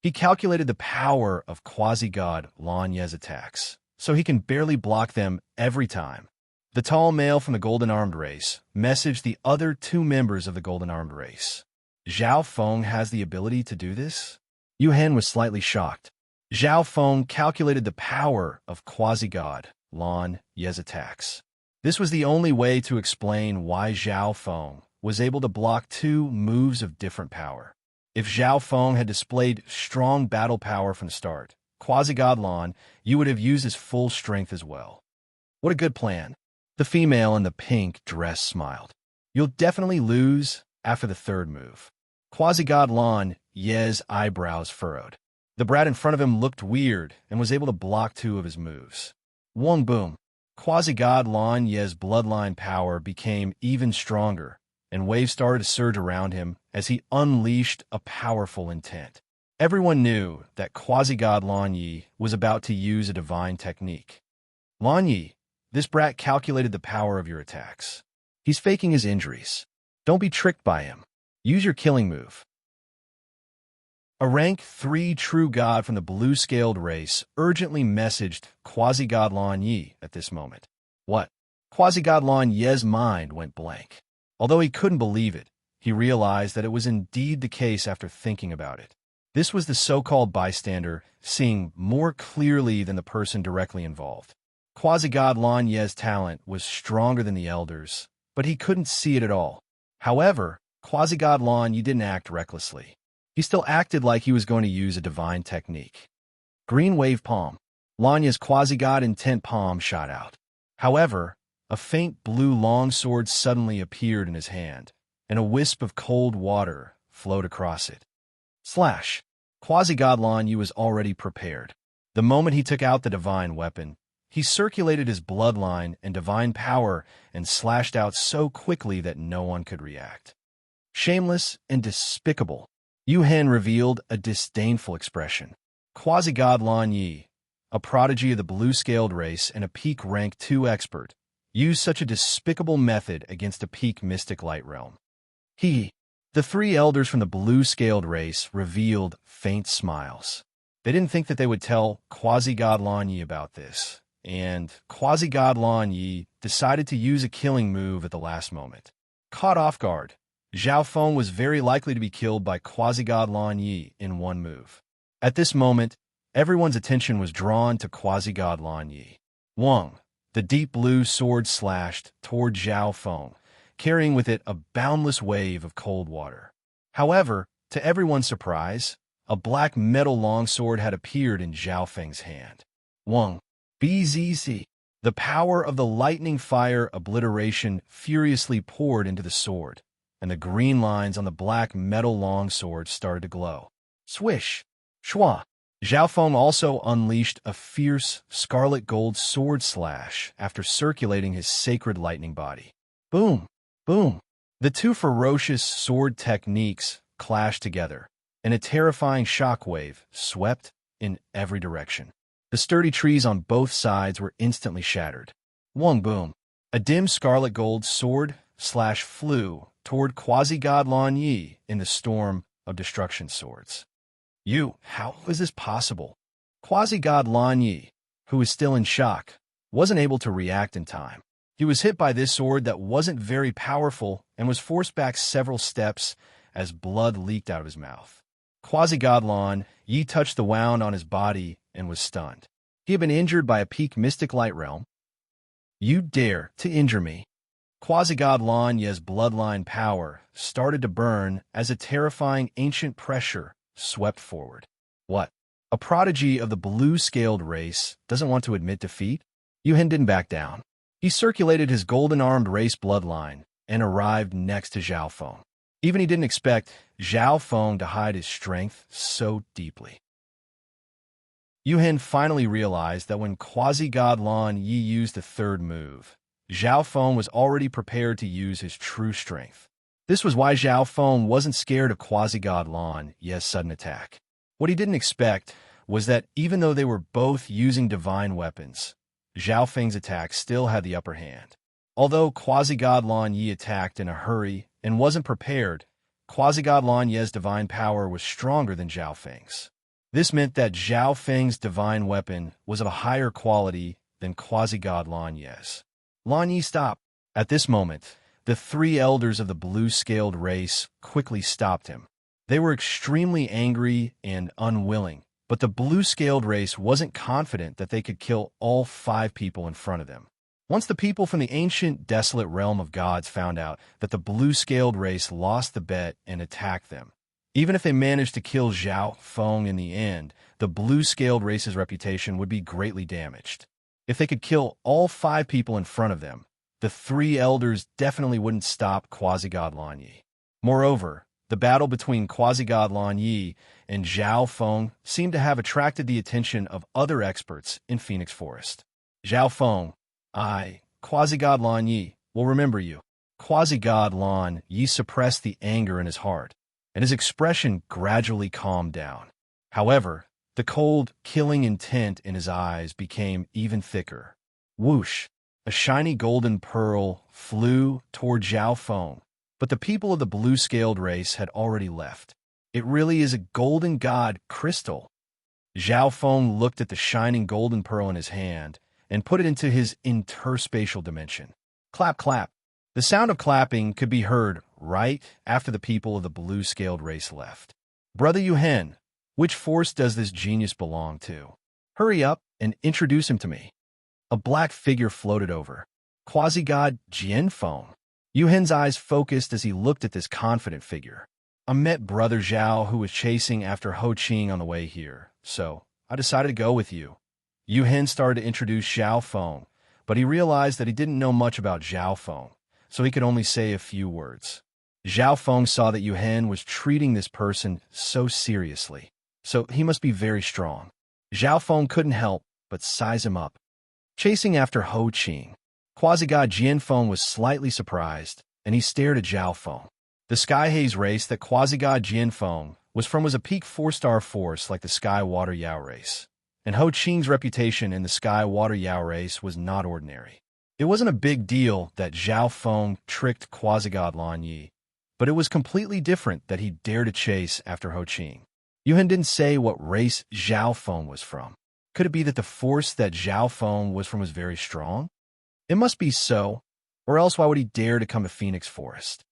He calculated the power of Quasi-god Lan Yi's attacks, so he can barely block them every time. The tall male from the golden-armed race messaged the other 2 members of the golden-armed race. Zhao Feng has the ability to do this? Yu Hen was slightly shocked. Zhao Feng calculated the power of Quasi-god Lan Yi's attacks. This was the only way to explain why Zhao Feng was able to block 2 moves of different power. If Zhao Feng had displayed strong battle power from the start, Quasi-god Lan Yi would have used his full strength as well. What a good plan. The female in the pink dress smiled. You'll definitely lose after the 3rd move. Quasi-god Lan Yi's eyebrows furrowed. The brat in front of him looked weird and was able to block 2 of his moves. Wong boom. Quasi-god Lan Yi's bloodline power became even stronger, and waves started to surge around him as he unleashed a powerful intent. Everyone knew that Quasi-god Lan Yi was about to use a divine technique. Lan Yi, this brat calculated the power of your attacks. He's faking his injuries. Don't be tricked by him. Use your killing move. A rank 3 true god from the blue-scaled race urgently messaged Quasi-god Lan Yi at this moment. What? Quasi-god Lan Yi's mind went blank. Although he couldn't believe it, he realized that it was indeed the case after thinking about it. This was the so-called bystander seeing more clearly than the person directly involved. Quasi-god Lan Yi's talent was stronger than the elders, but he couldn't see it at all. However, Quasi-god Lan Yi didn't act recklessly. He still acted like he was going to use a divine technique. Green wave palm. Lan Yi's quasi-god intent palm shot out. However, a faint blue longsword suddenly appeared in his hand, and a wisp of cold water flowed across it. Slash. Quasi-god Lan Yi was already prepared. The moment he took out the divine weapon, he circulated his bloodline and divine power and slashed out so quickly that no one could react. Shameless and despicable. Yu Hen revealed a disdainful expression. Quasi-god Lan Yi, a prodigy of the blue-scaled race and a peak rank 2 expert, used such a despicable method against a peak mystic light realm. The 3 elders from the blue-scaled race revealed faint smiles. They didn't think that they would tell Quasi-god Lan Yi about this, and Quasi-god Lan Yi decided to use a killing move at the last moment. Caught off guard, Zhao Feng was very likely to be killed by Quasi-god Lan Yi in one move. At this moment, everyone's attention was drawn to Quasi-god Lan Yi. Wang, the deep blue sword slashed toward Zhao Feng, carrying with it a boundless wave of cold water. However, to everyone's surprise, a black metal longsword had appeared in Zhao Feng's hand. Wang, BZC. The power of the lightning fire obliteration furiously poured into the sword, and the green lines on the black metal longsword started to glow. Swish! Shwa! Zhao Feng also unleashed a fierce scarlet gold sword slash after circulating his sacred lightning body. Boom! Boom! The 2 ferocious sword techniques clashed together, and a terrifying shockwave swept in every direction. The sturdy trees on both sides were instantly shattered. Wong boom! A dim scarlet gold sword slash flew toward quasi-god Lan Yi in the storm of destruction swords. How is this possible? Quasi-god Lan Yi, who was still in shock, wasn't able to react in time. He was hit by this sword that wasn't very powerful and was forced back several steps as blood leaked out of his mouth. Quasi-god Lan Yi touched the wound on his body and was stunned. He had been injured by a peak mystic light realm. You dare to injure me? Quasi-god Lan Yi's bloodline power started to burn as a terrifying ancient pressure swept forward. What? A prodigy of the blue-scaled race doesn't want to admit defeat? Yuhen didn't back down. He circulated his golden-armed race bloodline and arrived next to Zhao Feng. Even he didn't expect Zhao Feng to hide his strength so deeply. Yuhen finally realized that when quasi-god Lan Yi used the third move, Zhao Feng was already prepared to use his true strength. This was why Zhao Feng wasn't scared of quasi-god Lan Yi's sudden attack. What he didn't expect was that even though they were both using divine weapons, Zhao Feng's attack still had the upper hand. Although quasi-god Lan Yi attacked in a hurry and wasn't prepared, quasi-god Lan Yi's divine power was stronger than Zhao Feng's. This meant that Zhao Feng's divine weapon was of a higher quality than quasi-god Lan Yi's. Lan Yi stopped. At this moment, the three elders of the blue-scaled race quickly stopped him. They were extremely angry and unwilling, but the blue-scaled race wasn't confident that they could kill all 5 people in front of them. Once the people from the ancient, desolate realm of gods found out that the blue-scaled race lost the bet and attacked them, even if they managed to kill Zhao Feng in the end, the blue-scaled race's reputation would be greatly damaged. If they could kill all 5 people in front of them, the 3 elders definitely wouldn't stop quasi-god Lan Yi. Moreover, the battle between quasi-god Lan Yi and Zhao Feng seemed to have attracted the attention of other experts in Phoenix Forest. Zhao Feng, quasi-god Lan Yi, will remember you. Quasi-god Lan Yi suppressed the anger in his heart, and his expression gradually calmed down. However, the cold, killing intent in his eyes became even thicker. Whoosh! A shiny golden pearl flew toward Zhao Feng, but the people of the blue-scaled race had already left. It really is a golden god crystal. Zhao Feng looked at the shining golden pearl in his hand and put it into his interspatial dimension. Clap, clap. The sound of clapping could be heard right after the people of the blue-scaled race left. Brother Yuhen, which force does this genius belong to? Hurry up and introduce him to me. A black figure floated over. Quasi-god Jianfeng. Yuhen's eyes focused as he looked at this confident figure. I met Brother Zhao who was chasing after Ho Qing on the way here, so I decided to go with you. Yuhen started to introduce Zhao Feng, but he realized that he didn't know much about Zhao Feng, so he could only say a few words. Zhao Feng saw that Yuhen was treating this person so seriously, so he must be very strong. Zhao Feng couldn't help but size him up. Chasing after Ho Qing, quasi-god Jianfeng was slightly surprised, and he stared at Zhao Feng. The Sky Haze race that quasi-god Jianfeng was from was a peak 4-star force like the Sky Water Yao race, and Ho Qing's reputation in the Sky Water Yao race was not ordinary. It wasn't a big deal that Zhao Feng tricked quasi-god Lan Yi, but it was completely different that he dared to chase after Ho Qing. Yuhen didn't say what race Zhao Feng was from. Could it be that the force that Zhao Feng was from was very strong? It must be so, or else why would he dare to come to Phoenix Forest?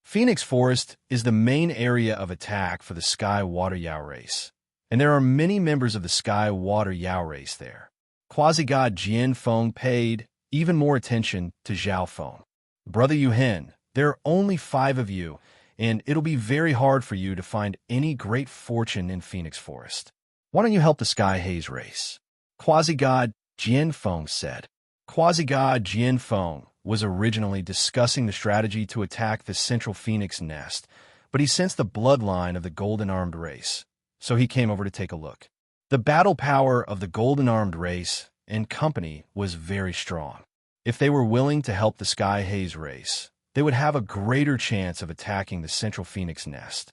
Phoenix Forest is the main area of attack for the Sky Water Yao race, and there are many members of the Sky Water Yao race there. Quasi-god Jianfeng paid even more attention to Zhao Feng. Brother Yuhen, there are only 5 of you, and it'll be very hard for you to find any great fortune in Phoenix Forest. Why don't you help the Sky Haze race? Quasi-god Jianfeng said. Quasi-god Jianfeng was originally discussing the strategy to attack the Central Phoenix Nest, but he sensed the bloodline of the Golden-Armed race, so he came over to take a look. The battle power of the Golden-Armed race and company was very strong. If they were willing to help the Sky Haze race, they would have a greater chance of attacking the Central Phoenix Nest.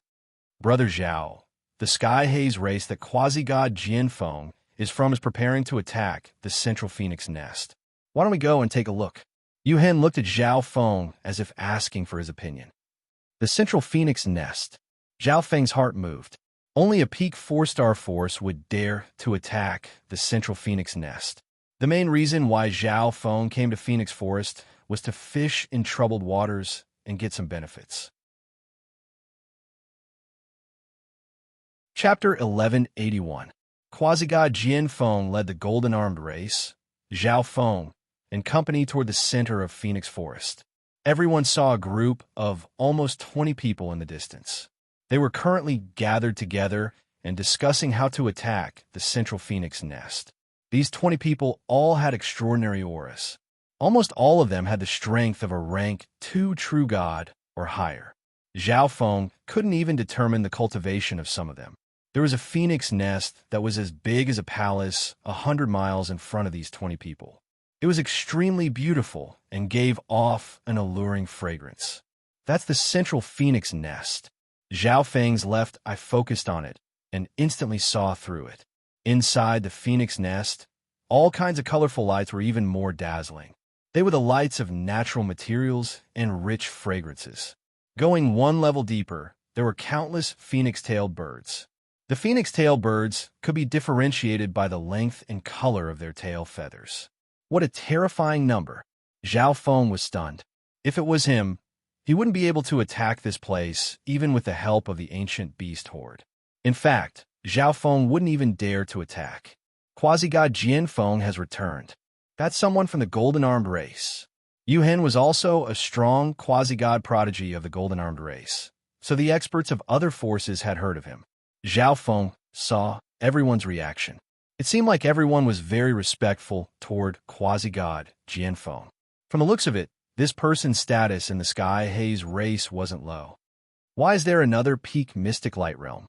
Brother Zhao, the Sky Haze race that quasi-god Jianfeng is from is preparing to attack the Central Phoenix Nest. Why don't we go and take a look? Yuhen looked at Zhao Feng as if asking for his opinion. The central phoenix nest. Zhao Feng's heart moved. Only a peak 4-star force would dare to attack the central phoenix nest. The main reason why Zhao Feng came to Phoenix Forest was to fish in troubled waters and get some benefits. Chapter 1181. Quasi-god Jian Feng led the golden-armed race, Zhao Feng, and company toward the center of Phoenix Forest. Everyone saw a group of almost 20 people in the distance. They were currently gathered together and discussing how to attack the central phoenix nest. These 20 people all had extraordinary auras. Almost all of them had the strength of a rank 2 true god or higher. Zhao Feng couldn't even determine the cultivation of some of them. There was a phoenix nest that was as big as a palace 100 miles in front of these 20 people. It was extremely beautiful and gave off an alluring fragrance. That's the central phoenix nest. Zhao Feng's left eye focused on it and instantly saw through it. Inside the phoenix nest, all kinds of colorful lights were even more dazzling. They were the lights of natural materials and rich fragrances. Going one level deeper, there were countless phoenix-tailed birds. The phoenix-tailed birds could be differentiated by the length and color of their tail feathers. What a terrifying number! Zhao Feng was stunned. If it was him, he wouldn't be able to attack this place even with the help of the ancient beast horde. In fact, Zhao Feng wouldn't even dare to attack. Quasi-god Jian Feng has returned. That's someone from the golden-armed race. Yuhen was also a strong quasi-god prodigy of the golden-armed race, so the experts of other forces had heard of him. Zhao Feng saw everyone's reaction. It seemed like everyone was very respectful toward quasi-god Jian Feng. From the looks of it, this person's status in the Sky Haze race wasn't low. Why is there another peak mystic light realm?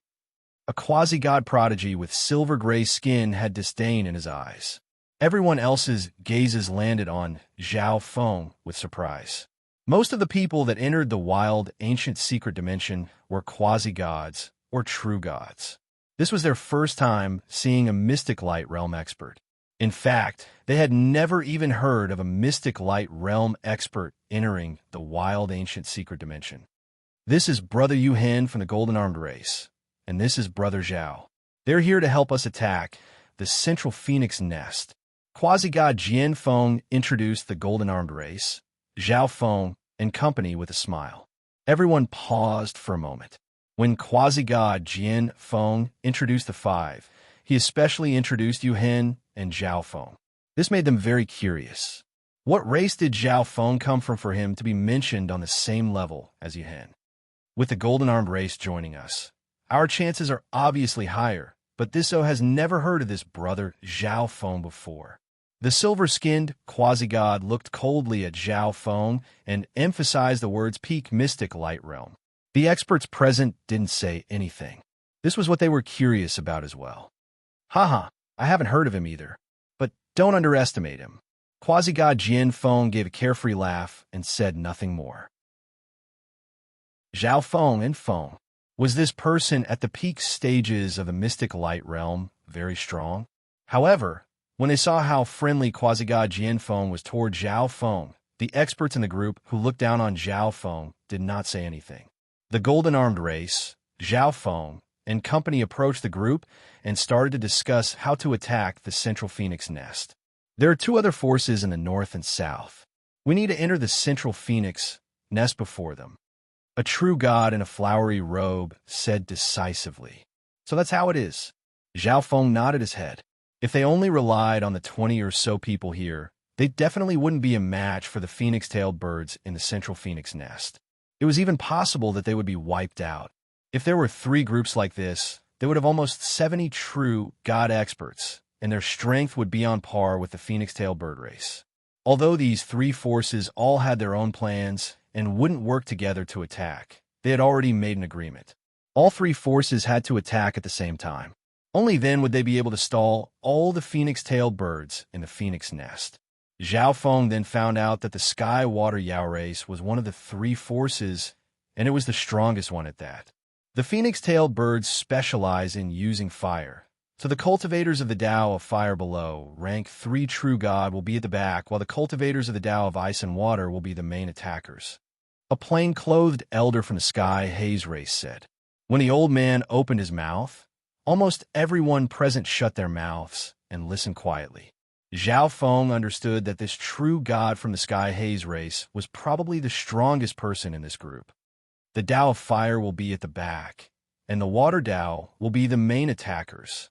A quasi-god prodigy with silver-gray skin had disdain in his eyes. Everyone else's gazes landed on Zhao Feng with surprise. Most of the people that entered the wild, ancient secret dimension were quasi-gods or true gods. This was their first time seeing a mystic light realm expert. In fact, they had never even heard of a mystic light realm expert entering the wild, ancient secret dimension. This is Brother Yuhen from the golden-armed race. And this is Brother Zhao. They're here to help us attack the central phoenix nest. Quasi-god Jian Feng introduced the golden-armed race, Zhao Feng, and company with a smile. Everyone paused for a moment. When quasi-god Jian Feng introduced the 5, he especially introduced Yuhen and Zhao Feng. This made them very curious. What race did Zhao Feng come from for him to be mentioned on the same level as Yuhen? With the golden-armed race joining us, our chances are obviously higher, but Disso has never heard of this brother Zhao Feng before. The silver-skinned quasi-god looked coldly at Zhao Feng and emphasized the words peak mystic light realm. The experts present didn't say anything. This was what they were curious about as well. Haha, I haven't heard of him either, but don't underestimate him. Quasi-god Jian Feng gave a carefree laugh and said nothing more. Zhao Feng and Feng. Was this person at the peak stages of the mystic light realm very strong? However, when they saw how friendly quasi-god Jian Feng was toward Zhao Feng, the experts in the group who looked down on Zhao Feng did not say anything. The golden-armed race, Zhao Feng, and company approached the group and started to discuss how to attack the central phoenix nest. There are 2 other forces in the north and south. We need to enter the central phoenix nest before them. A true god in a flowery robe said decisively. So that's how it is. Zhao Feng nodded his head. If they only relied on the 20 or so people here, they definitely wouldn't be a match for the phoenix-tailed birds in the central phoenix nest. It was even possible that they would be wiped out. If there were 3 groups like this, they would have almost 70 true god experts, and their strength would be on par with the phoenix-tailed bird race. Although these 3 forces all had their own plans and wouldn't work together to attack, they had already made an agreement. All 3 forces had to attack at the same time. Only then would they be able to stall all the phoenix-tailed birds in the phoenix nest. Zhao Feng then found out that the Sky Water Yao race was one of the 3 forces, and it was the strongest one at that. The phoenix-tailed birds specialize in using fire, So the cultivators of the Tao of Fire below, rank 3 True God, will be at the back, while the cultivators of the Tao of Ice and Water will be the main attackers. A plain-clothed elder from the sky haze race said. When the old man opened his mouth, almost everyone present shut their mouths and listened quietly. Zhao Feng understood that this true god from the sky haze race was probably the strongest person in this group. The Tao of Fire will be at the back, and the Water Tao will be the main attackers.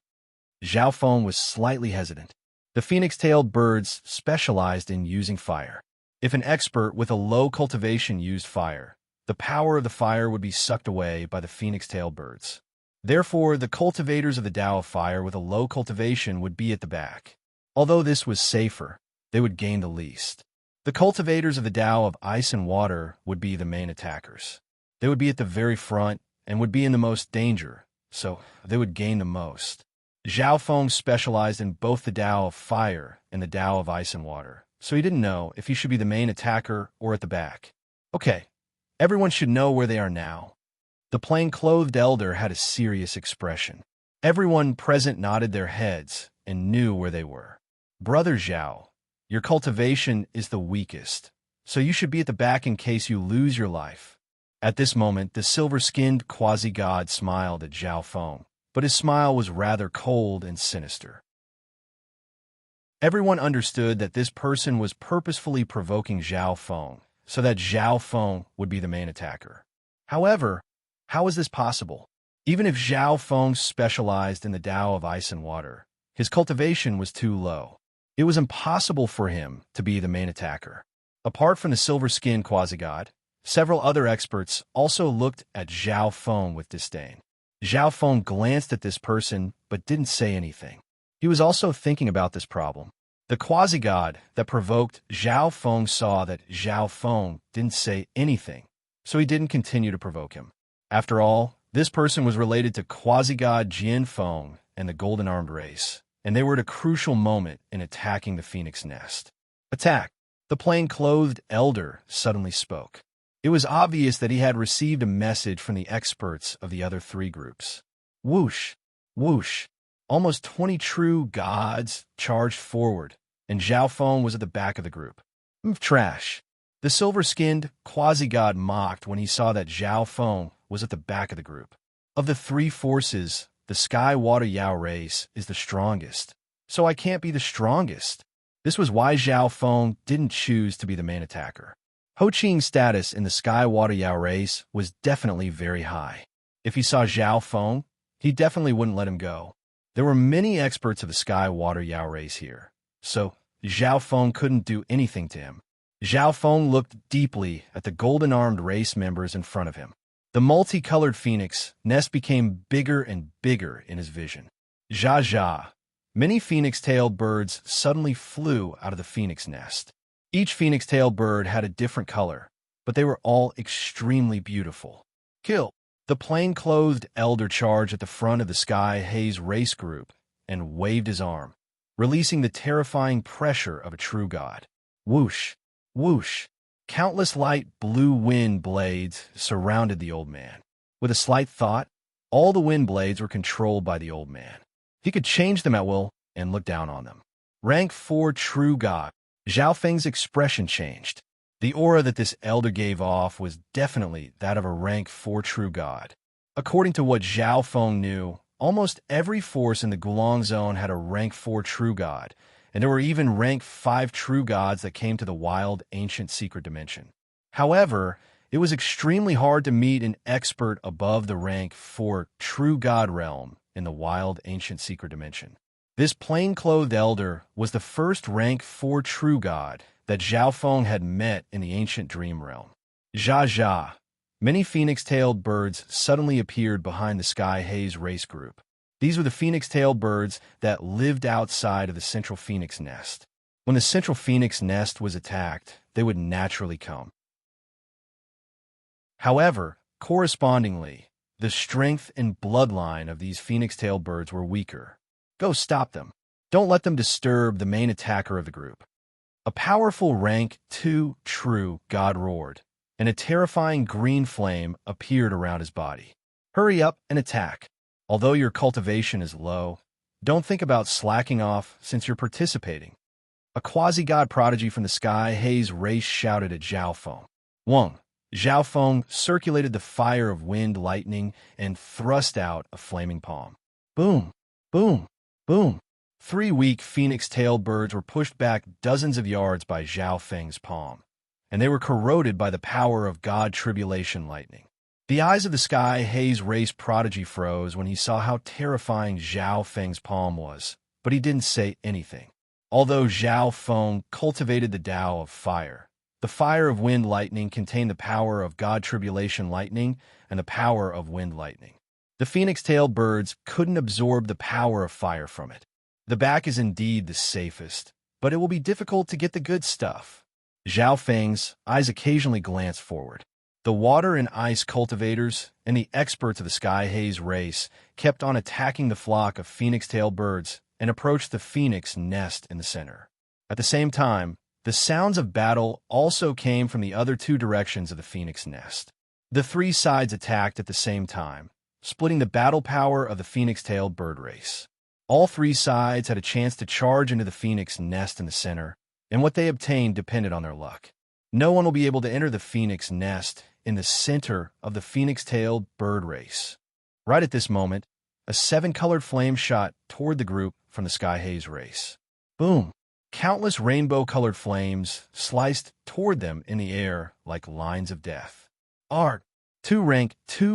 Zhao Feng was slightly hesitant. The phoenix-tailed birds specialized in using fire. If an expert with a low cultivation used fire, the power of the fire would be sucked away by the phoenix-tailed birds. Therefore, the cultivators of the Tao of Fire with a low cultivation would be at the back. Although this was safer, they would gain the least. The cultivators of the Tao of Ice and Water would be the main attackers. They would be at the very front and would be in the most danger, so they would gain the most. Zhao Feng specialized in both the Tao of Fire and the Tao of Ice and Water, so he didn't know if he should be the main attacker or at the back. Okay, everyone should know where they are now. The plain-clothed elder had a serious expression. Everyone present nodded their heads and knew where they were. Brother Zhao, your cultivation is the weakest, so you should be at the back in case you lose your life. At this moment, the silver-skinned quasi-god smiled at Zhao Feng, but his smile was rather cold and sinister. Everyone understood that this person was purposefully provoking Zhao Feng, so that Zhao Feng would be the main attacker. However, how is this possible? Even if Zhao Feng specialized in the Tao of Ice and Water, his cultivation was too low. It was impossible for him to be the main attacker. Apart from the silver-skinned quasi-god, several other experts also looked at Zhao Feng with disdain. Zhao Feng glanced at this person but didn't say anything. He was also thinking about this problem. The quasi-god that provoked Zhao Feng saw that Zhao Feng didn't say anything, so he didn't continue to provoke him. After all, this person was related to quasi-god Jian Feng and the golden-armed race, and they were at a crucial moment in attacking the phoenix nest. Attack! The plain-clothed elder suddenly spoke. It was obvious that he had received a message from the experts of the other 3 groups. Whoosh! Whoosh! Almost 20 true gods charged forward, and Zhao Feng was at the back of the group. Trash! The silver-skinned quasi-god mocked when he saw that Zhao Feng was at the back of the group. Of the 3 forces, the Sky-Water-Yao race is the strongest, so I can't be the strongest. This was why Zhao Feng didn't choose to be the main attacker. Ho Qing's status in the Sky-Water-Yao race was definitely very high. If he saw Zhao Feng, he definitely wouldn't let him go. There were many experts of the Sky-Water-Yao race here, so Zhao Feng couldn't do anything to him. Zhao Feng looked deeply at the golden-armed race members in front of him. The multicolored phoenix nest became bigger and bigger in his vision. Zha zha! Many phoenix-tailed birds suddenly flew out of the phoenix nest. Each phoenix-tailed bird had a different color, but they were all extremely beautiful. Kill! The plain-clothed elder charged at the front of the Sky Haze race group and waved his arm, releasing the terrifying pressure of a true god. Whoosh! Whoosh! Countless light blue wind blades surrounded the old man. With a slight thought, all the wind blades were controlled by the old man. He could change them at will and look down on them. Rank 4 True God. Zhao Feng's expression changed. The aura that this elder gave off was definitely that of a rank 4 True God. According to what Zhao Feng knew, almost every force in the Gulong Zone had a rank 4 True God, and there were even rank 5 True Gods that came to the wild, ancient secret dimension. However, it was extremely hard to meet an expert above the rank 4 True God realm in the wild, ancient secret dimension. This plain-clothed elder was the first rank 4 True God that Zhao Feng had met in the ancient dream realm. Zha zha! Many phoenix-tailed birds suddenly appeared behind the Sky Haze race group. These were the phoenix-tailed birds that lived outside of the central phoenix nest. When the central phoenix nest was attacked, they would naturally come. However, correspondingly, the strength and bloodline of these phoenix-tailed birds were weaker. Go stop them. Don't let them disturb the main attacker of the group. A powerful rank 2 True God roared, and a terrifying green flame appeared around his body. Hurry up and attack. Although your cultivation is low, Don't think about slacking off since you're participating. A quasi-god prodigy from the sky haze race shouted at Zhao Feng. Wang. Zhao Feng circulated the fire of wind lightning and thrust out a flaming palm. Boom, boom, boom. 3 weak phoenix-tailed birds were pushed back dozens of yards by Zhao Feng's palm, and they were corroded by the power of god tribulation lightning. The eyes of the sky haze race prodigy froze when he saw how terrifying Zhao Feng's palm was, but he didn't say anything. Although Zhao Feng cultivated the Tao of fire, the fire of wind lightning contained the power of god tribulation lightning and the power of wind lightning. The phoenix-tailed birds couldn't absorb the power of fire from it. The back is indeed the safest, but it will be difficult to get the good stuff. Zhao Feng's eyes occasionally glanced forward. The water and ice cultivators and the experts of the sky haze race kept on attacking the flock of phoenix-tailed birds and approached the phoenix nest in the center. At the same time, the sounds of battle also came from the other 2 directions of the phoenix nest. The 3 sides attacked at the same time, splitting the battle power of the phoenix-tailed bird race. All 3 sides had a chance to charge into the phoenix nest in the center, and what they obtained depended on their luck. No one will be able to enter the phoenix nest in the center of the phoenix-tailed bird race. Right at this moment, a 7-colored flame shot toward the group from the sky haze race. Boom! Countless rainbow-colored flames sliced toward them in the air like lines of death. Art! 2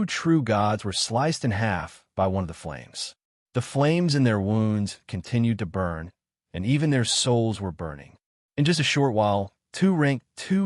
true gods were sliced in half by one of the flames. The flames in their wounds continued to burn, and even their souls were burning. In just a short while, 2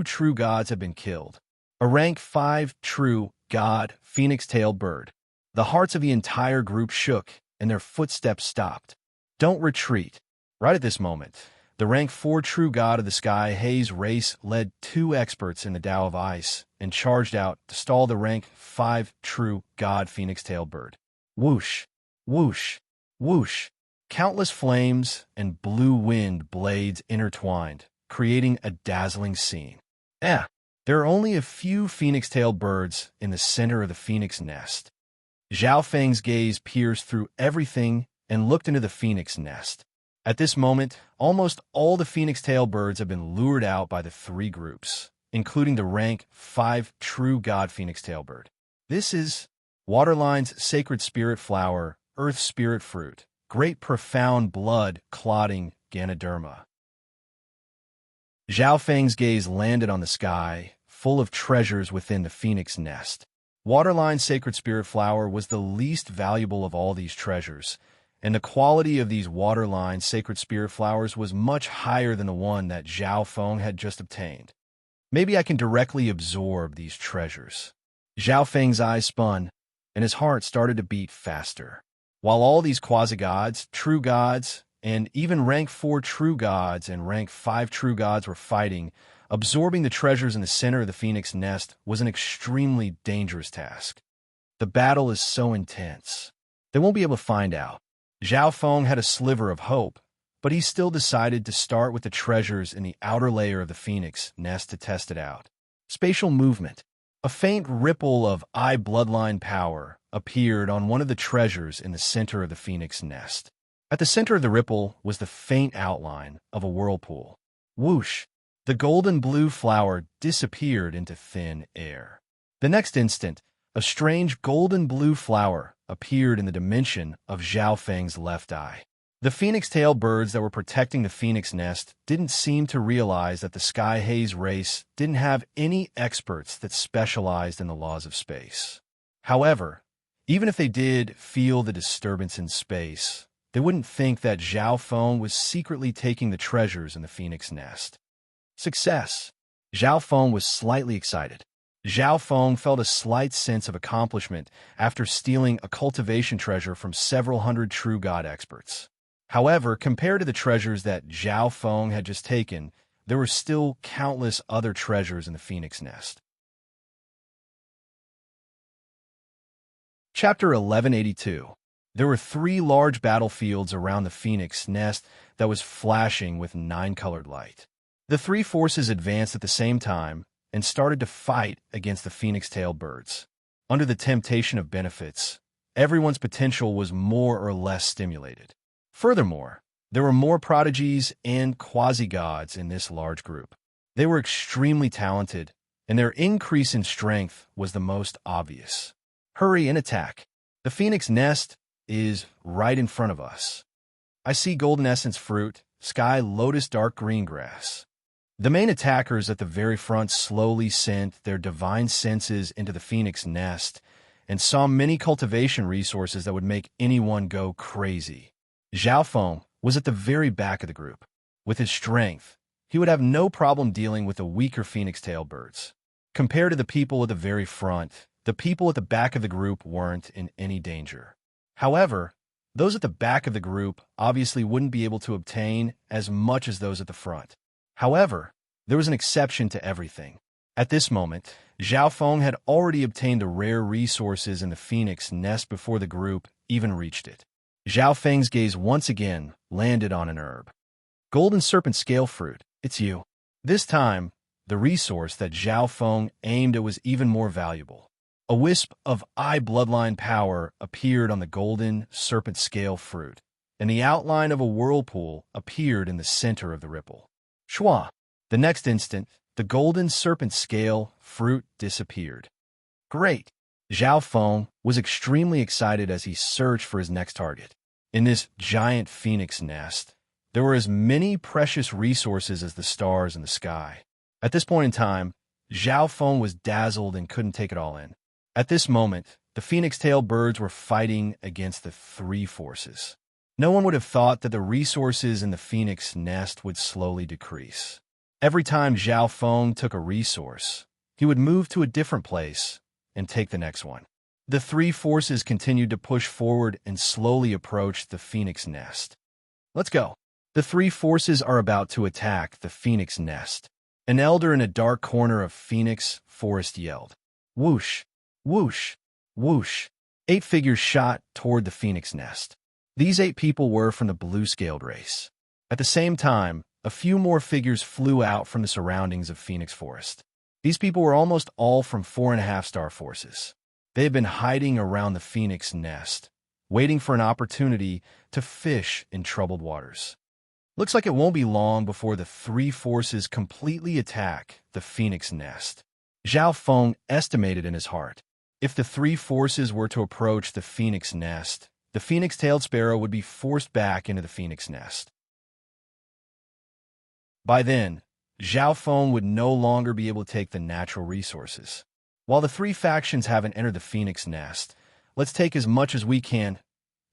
true gods had been killed. A rank 5 true god phoenix-tailed bird. The hearts of the entire group shook, and their footsteps stopped. Don't retreat. Right at this moment, the rank 4 true god of the sky haze race led 2 experts in the Tao of ice and charged out to stall the rank 5 true god phoenix-tailed bird. Whoosh, whoosh, whoosh. Countless flames and blue wind blades intertwined, creating a dazzling scene. There are only a few phoenix-tailed birds in the center of the phoenix nest. Zhao Feng's gaze pierced through everything and looked into the phoenix nest. At this moment, almost all the phoenix-tailed birds have been lured out by the 3 groups, including the rank 5 true god phoenix-tailed bird. This is Waterline's sacred spirit flower, earth spirit fruit, great profound blood clotting Ganoderma. Zhao Feng's gaze landed on the sky, full of treasures within the phoenix nest. Waterline's sacred spirit flower was the least valuable of all these treasures, and the quality of these Waterline sacred spirit flowers was much higher than the one that Zhao Feng had just obtained. Maybe I can directly absorb these treasures. Zhao Feng's eyes spun, and his heart started to beat faster. While all these quasi-gods, true gods, and even rank 4 true gods and rank 5 true gods were fighting, absorbing the treasures in the center of the phoenix nest was an extremely dangerous task. The battle is so intense. They won't be able to find out. Zhao Feng had a sliver of hope, but he still decided to start with the treasures in the outer layer of the phoenix nest to test it out. Spatial movement. A faint ripple of eye bloodline power appeared on one of the treasures in the center of the phoenix nest. At the center of the ripple was the faint outline of a whirlpool. Whoosh! The golden blue flower disappeared into thin air. The next instant, a strange golden blue flower appeared in the dimension of Zhao Feng's left eye. The phoenix-tailed birds that were protecting the phoenix nest didn't seem to realize that the sky haze race didn't have any experts that specialized in the laws of space. However, even if they did feel the disturbance in space, they wouldn't think that Zhao Feng was secretly taking the treasures in the phoenix nest. Success! Zhao Feng was slightly excited. Zhao Feng felt a slight sense of accomplishment after stealing a cultivation treasure from several hundred true god experts. However, compared to the treasures that Zhao Feng had just taken, there were still countless other treasures in the phoenix nest. Chapter 1182. There were 3 large battlefields around the phoenix nest that was flashing with 9-colored light. The 3 forces advanced at the same time and started to fight against the phoenix-tailed birds. Under the temptation of benefits, everyone's potential was more or less stimulated. Furthermore, there were more prodigies and quasi-gods in this large group. They were extremely talented, and their increase in strength was the most obvious. Hurry and attack. The phoenix nest is right in front of us. I see golden essence fruit, sky lotus dark green grass. The main attackers at the very front slowly sent their divine senses into the phoenix nest and saw many cultivation resources that would make anyone go crazy. Zhao Feng was at the very back of the group. With his strength, he would have no problem dealing with the weaker phoenix-tailed birds. Compared to the people at the very front, the people at the back of the group weren't in any danger. However, those at the back of the group obviously wouldn't be able to obtain as much as those at the front. However, there was an exception to everything. At this moment, Zhao Feng had already obtained the rare resources in the phoenix nest before the group even reached it. Zhao Feng's gaze once again landed on an herb. Golden serpent scale fruit, it's you. This time, the resource that Zhao Feng aimed at was even more valuable. A wisp of eye bloodline power appeared on the golden serpent scale fruit, and the outline of a whirlpool appeared in the center of the ripple. Shwa! The next instant, the golden serpent scale fruit disappeared. Great! Zhao Feng was extremely excited as he searched for his next target. In this giant phoenix nest, there were as many precious resources as the stars in the sky. At this point in time, Zhao Feng was dazzled and couldn't take it all in. At this moment, the phoenix-tailed birds were fighting against the three forces. No one would have thought that the resources in the phoenix nest would slowly decrease. Every time Zhao Feng took a resource, he would move to a different place and take the next one. The three forces continued to push forward and slowly approached the phoenix nest. Let's go. The three forces are about to attack the phoenix nest. An elder in a dark corner of Phoenix Forest yelled. Whoosh, whoosh, whoosh. 8 figures shot toward the phoenix nest. These 8 people were from the blue-scaled race. At the same time, a few more figures flew out from the surroundings of Phoenix Forest. These people were almost all from 4.5-star forces. They had been hiding around the phoenix nest, waiting for an opportunity to fish in troubled waters. Looks like it won't be long before the three forces completely attack the phoenix nest. Zhao Feng estimated in his heart. If the three forces were to approach the phoenix nest, the phoenix-tailed sparrow would be forced back into the phoenix nest. By then, Zhao Feng would no longer be able to take the natural resources. While the three factions haven't entered the phoenix nest, let's take as much as we can.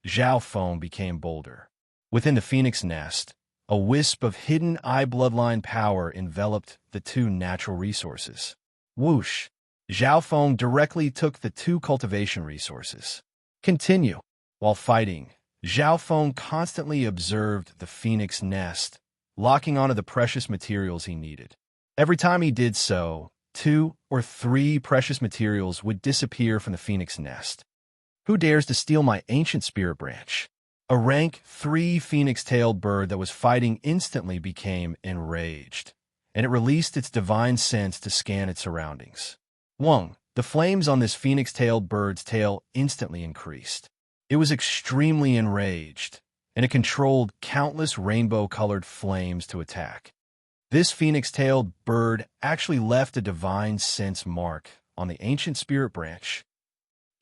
Zhao Feng became bolder. Within the phoenix nest, a wisp of hidden eye bloodline power enveloped the 2 natural resources. Whoosh! Zhao Feng directly took the 2 cultivation resources. Continue. While fighting, Zhao Feng constantly observed the phoenix nest, locking onto the precious materials he needed. Every time he did so, 2 or 3 precious materials would disappear from the phoenix nest. Who dares to steal my ancient spirit branch? A rank 3 phoenix-tailed bird that was fighting instantly became enraged, and it released its divine sense to scan its surroundings. Wong, the flames on this phoenix-tailed bird's tail instantly increased. It was extremely enraged, and it controlled countless rainbow-colored flames to attack. This phoenix-tailed bird actually left a divine sense mark on the ancient spirit branch.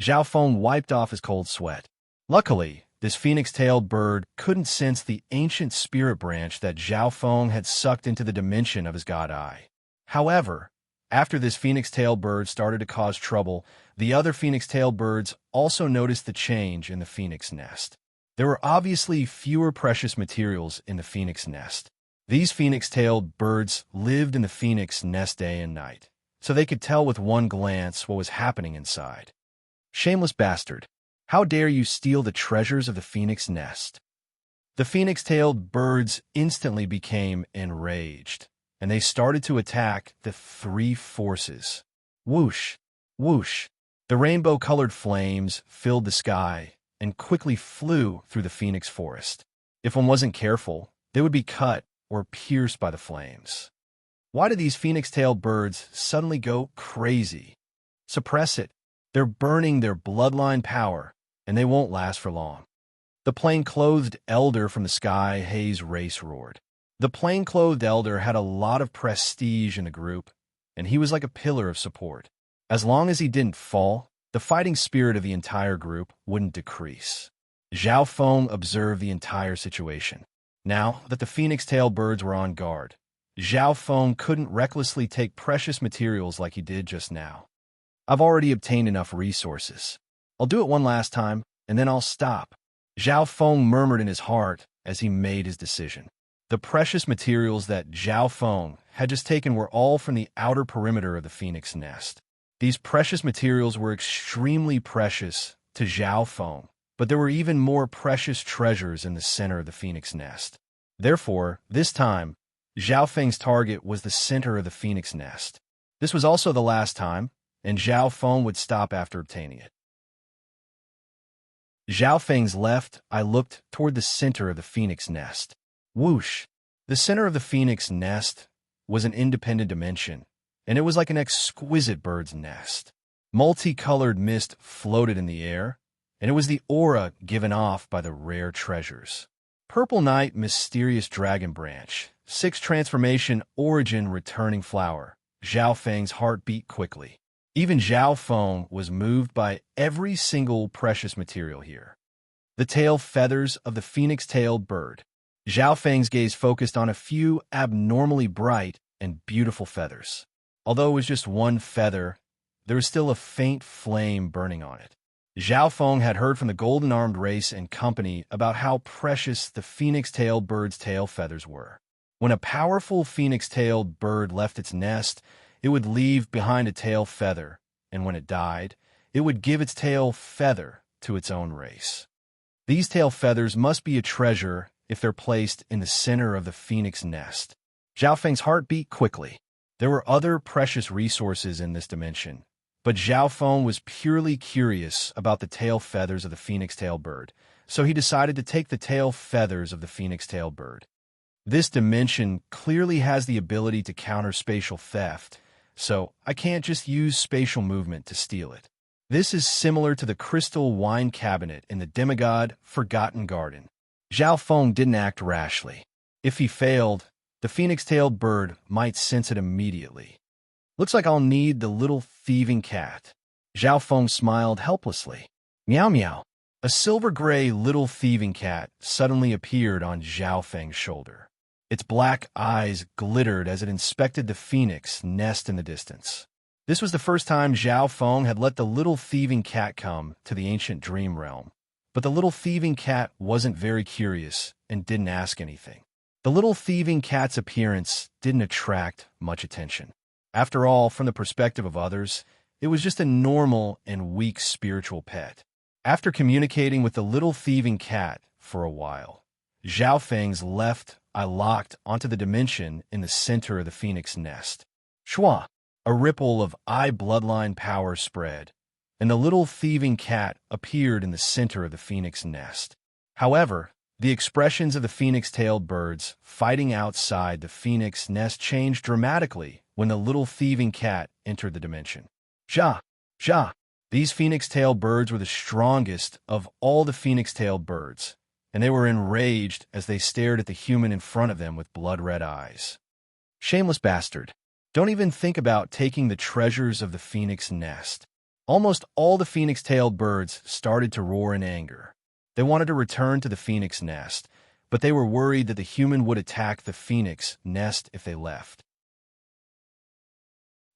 Zhao Feng wiped off his cold sweat. Luckily, this phoenix-tailed bird couldn't sense the ancient spirit branch that Zhao Feng had sucked into the dimension of his god eye. However, after this phoenix-tailed bird started to cause trouble, the other phoenix-tailed birds also noticed the change in the phoenix nest. There were obviously fewer precious materials in the phoenix nest. These phoenix-tailed birds lived in the phoenix nest day and night, so they could tell with one glance what was happening inside. Shameless bastard! How dare you steal the treasures of the phoenix nest? The phoenix-tailed birds instantly became enraged, and they started to attack the three forces. Whoosh! Whoosh! The rainbow-colored flames filled the sky and quickly flew through the phoenix forest. If one wasn't careful, they would be cut or pierced by the flames. Why do these phoenix-tailed birds suddenly go crazy? Suppress it. They're burning their bloodline power, and they won't last for long. The plain-clothed elder from the sky haze race roared. The plain-clothed elder had a lot of prestige in the group, and he was like a pillar of support. As long as he didn't fall, the fighting spirit of the entire group wouldn't decrease. Zhao Feng observed the entire situation. Now that the phoenix-tailed birds were on guard, Zhao Feng couldn't recklessly take precious materials like he did just now. I've already obtained enough resources. I'll do it one last time, and then I'll stop. Zhao Feng murmured in his heart as he made his decision. The precious materials that Zhao Feng had just taken were all from the outer perimeter of the phoenix nest. These precious materials were extremely precious to Zhao Feng, but there were even more precious treasures in the center of the phoenix nest. Therefore, this time, Zhao Feng's target was the center of the phoenix nest. This was also the last time, and Zhao Feng would stop after obtaining it. Zhao Feng's left eye looked toward the center of the phoenix nest. Whoosh! The center of the phoenix nest was an independent dimension, and it was like an exquisite bird's nest. Multicolored mist floated in the air, and it was the aura given off by the rare treasures. Purple night, mysterious dragon branch, 6 transformation origin returning flower. Zhao Feng's heart beat quickly. Even Zhao Feng was moved by every single precious material here. The tail feathers of the phoenix-tailed bird. Zhao Feng's gaze focused on a few abnormally bright and beautiful feathers. Although it was just one feather, there was still a faint flame burning on it. Zhao Feng had heard from the golden-armed race and company about how precious the phoenix-tailed bird's tail feathers were. When a powerful phoenix-tailed bird left its nest, it would leave behind a tail feather, and when it died, it would give its tail feather to its own race. These tail feathers must be a treasure if they're placed in the center of the phoenix nest. Zhao Feng's heart beat quickly. There were other precious resources in this dimension, but Zhao Feng was purely curious about the tail feathers of the phoenix-tailed bird, so he decided to take the tail feathers of the phoenix-tailed bird. This dimension clearly has the ability to counter spatial theft, so I can't just use spatial movement to steal it. This is similar to the crystal wine cabinet in the demigod Forgotten Garden. Zhao Feng didn't act rashly. If he failed, the phoenix-tailed bird might sense it immediately. Looks like I'll need the little thieving cat. Zhao Feng smiled helplessly. Meow meow. A silver-gray little thieving cat suddenly appeared on Zhao Feng's shoulder. Its black eyes glittered as it inspected the phoenix nest in the distance. This was the first time Zhao Feng had let the little thieving cat come to the ancient dream realm. But the little thieving cat wasn't very curious and didn't ask anything. The little thieving cat's appearance didn't attract much attention. After all, from the perspective of others, it was just a normal and weak spiritual pet. After communicating with the little thieving cat for a while, Zhao Feng's left eye locked onto the dimension in the center of the phoenix nest. Shua! A ripple of eye bloodline power spread, and the little thieving cat appeared in the center of the phoenix nest. However, the expressions of the phoenix-tailed birds fighting outside the phoenix nest changed dramatically when the little thieving cat entered the dimension. Ja! Ja! These phoenix-tailed birds were the strongest of all the phoenix-tailed birds, and they were enraged as they stared at the human in front of them with blood-red eyes. Shameless bastard. Don't even think about taking the treasures of the phoenix nest. Almost all the phoenix-tailed birds started to roar in anger. They wanted to return to the phoenix nest, but they were worried that the human would attack the phoenix nest if they left.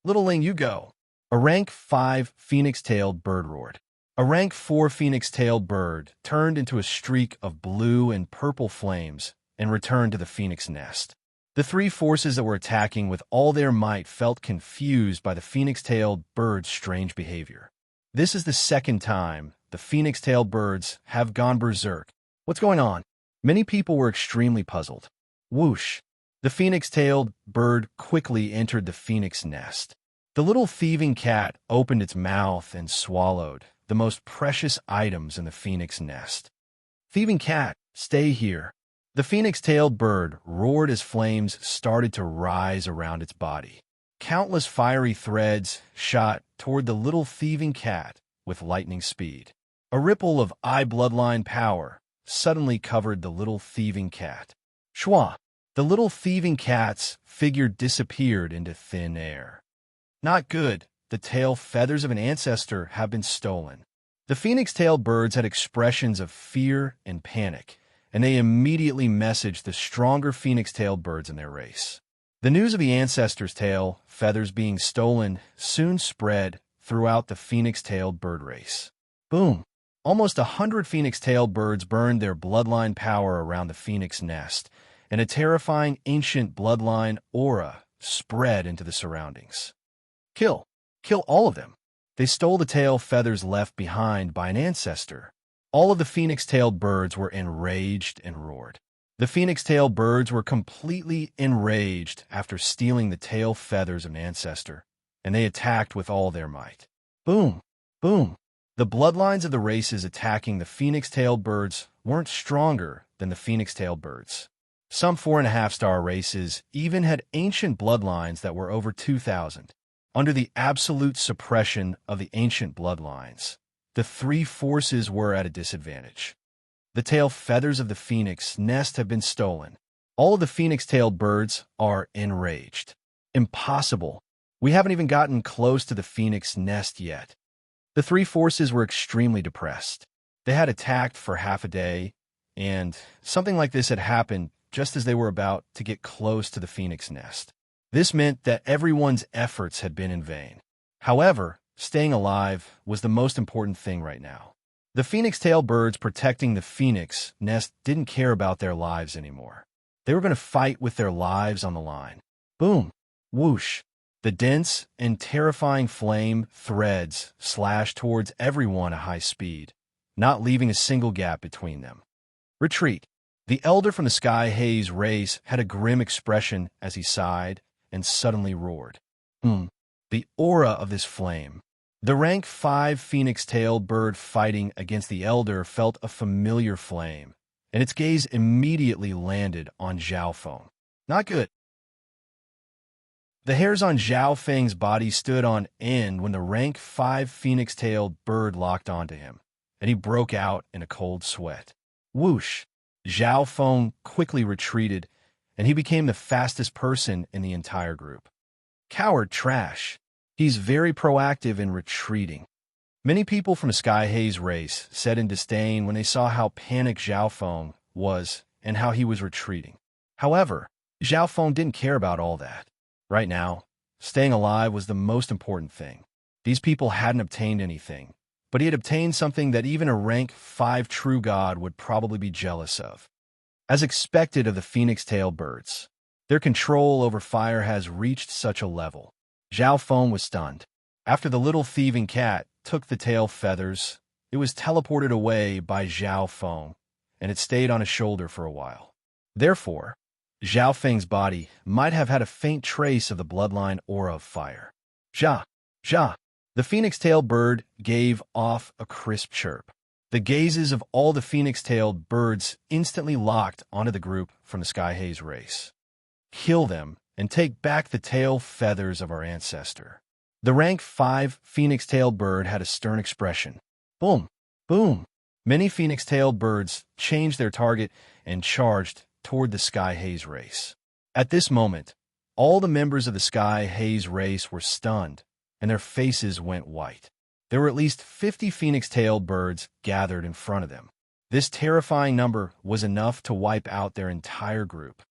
Littling, you go. A rank 5 phoenix-tailed bird roared. A rank 4 phoenix-tailed bird turned into a streak of blue and purple flames and returned to the phoenix nest. The 3 forces that were attacking with all their might felt confused by the phoenix-tailed bird's strange behavior. This is the second time the phoenix-tailed birds have gone berserk. What's going on? Many people were extremely puzzled. Whoosh! The phoenix-tailed bird quickly entered the phoenix nest. The little thieving cat opened its mouth and swallowed the most precious items in the phoenix nest. Thieving cat, stay here. The phoenix-tailed bird roared as flames started to rise around its body. Countless fiery threads shot toward the little thieving cat with lightning speed. A ripple of eye bloodline power suddenly covered the little thieving cat. Schwa! The little thieving cat's figure disappeared into thin air. Not good. The tail feathers of an ancestor have been stolen. The phoenix-tailed birds had expressions of fear and panic, and they immediately messaged the stronger phoenix-tailed birds in their race. The news of the ancestor's tail feathers being stolen soon spread throughout the phoenix-tailed bird race. Boom! Almost 100 phoenix-tailed birds burned their bloodline power around the phoenix nest, and a terrifying ancient bloodline aura spread into the surroundings. Kill! Kill all of them! They stole the tail feathers left behind by an ancestor. All of the phoenix-tailed birds were enraged and roared. The phoenix-tailed birds were completely enraged after stealing the tail feathers of an ancestor, and they attacked with all their might. Boom! Boom! The bloodlines of the races attacking the phoenix-tailed birds weren't stronger than the phoenix-tailed birds. Some 4.5-star races even had ancient bloodlines that were over 2,000. Under the absolute suppression of the ancient bloodlines, the three forces were at a disadvantage. The tail feathers of the phoenix nest have been stolen. All of the phoenix-tailed birds are enraged. Impossible. We haven't even gotten close to the phoenix nest yet. The three forces were extremely depressed. They had attacked for half a day, and something like this had happened just as they were about to get close to the phoenix nest. This meant that everyone's efforts had been in vain. However, staying alive was the most important thing right now. The phoenix-tailed birds protecting the phoenix nest didn't care about their lives anymore. They were going to fight with their lives on the line. Boom! Whoosh! The dense and terrifying flame threads slashed towards everyone at high speed, not leaving a single gap between them. Retreat! The elder from the Sky Haze race had a grim expression as he sighed and suddenly roared. The aura of this flame. The rank 5 phoenix-tailed bird fighting against the elder felt a familiar flame, and its gaze immediately landed on Zhao Feng. Not good. The hairs on Zhao Feng's body stood on end when the rank 5 phoenix-tailed bird locked onto him, and he broke out in a cold sweat. Whoosh! Zhao Feng quickly retreated, and he became the fastest person in the entire group. Coward trash. He's very proactive in retreating. Many people from the Sky Haze race said in disdain when they saw how panicked Zhao Feng was and how he was retreating. However, Zhao Feng didn't care about all that. Right now, staying alive was the most important thing. These people hadn't obtained anything, but he had obtained something that even a rank 5 true god would probably be jealous of. As expected of the phoenix-tailed birds, their control over fire has reached such a level. Zhao Feng was stunned. After the little thieving cat took the tail feathers, it was teleported away by Zhao Feng, and it stayed on his shoulder for a while. Therefore, Zhao Feng's body might have had a faint trace of the bloodline aura of fire. Zha! Zha! The phoenix-tailed bird gave off a crisp chirp. The gazes of all the phoenix-tailed birds instantly locked onto the group from the Sky Haze race. Kill them and take back the tail feathers of our ancestor. The rank 5 phoenix-tailed bird had a stern expression. Boom! Boom! Many phoenix-tailed birds changed their target and charged toward the Sky Haze race. At this moment, all the members of the Sky Haze race were stunned, and their faces went white. There were at least 50 phoenix-tailed birds gathered in front of them. This terrifying number was enough to wipe out their entire group.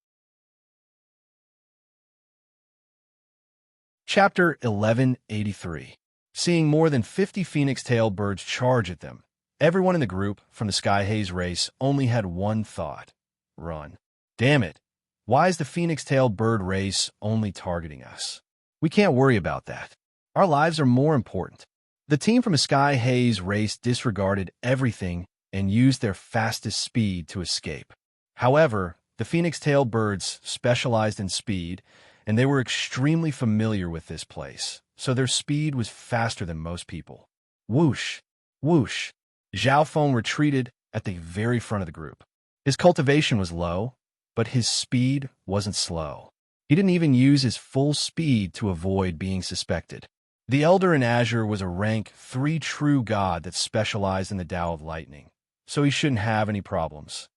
Chapter 1183. Seeing more than 50 phoenix-tailed birds charge at them, everyone in the group from the Sky Haze race only had one thought. Run. Damn it. Why is the phoenix-tailed bird race only targeting us? We can't worry about that. Our lives are more important. The team from the Sky Haze race disregarded everything and used their fastest speed to escape. However, the phoenix-tailed birds specialized in speed, and they were extremely familiar with this place, so their speed was faster than most people. Whoosh! Whoosh! Zhao Feng retreated at the very front of the group. His cultivation was low, but his speed wasn't slow. He didn't even use his full speed to avoid being suspected. The Elder in Azure was a rank 3 true god that specialized in the Tao of Lightning, so he shouldn't have any problems.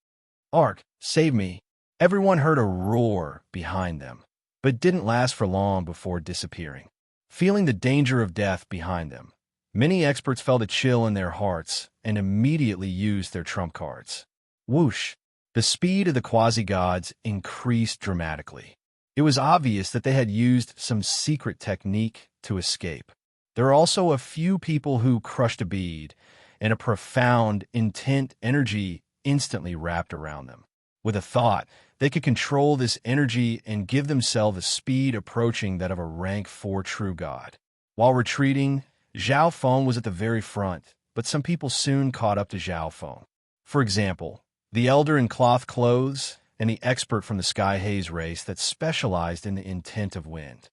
Ark, save me. Everyone heard a roar behind them, but didn't last for long before disappearing. Feeling the danger of death behind them, many experts felt a chill in their hearts and immediately used their trump cards. Whoosh! The speed of the quasi-gods increased dramatically. It was obvious that they had used some secret technique to escape. There are also a few people who crushed a bead, and a profound, intent energy instantly wrapped around them. With a thought, they could control this energy and give themselves a speed approaching that of a rank 4 true god. While retreating, Zhao Feng was at the very front, but some people soon caught up to Zhao Feng. For example, the elder in cloth clothes and the expert from the Sky Haze race that specialized in the intent of wind.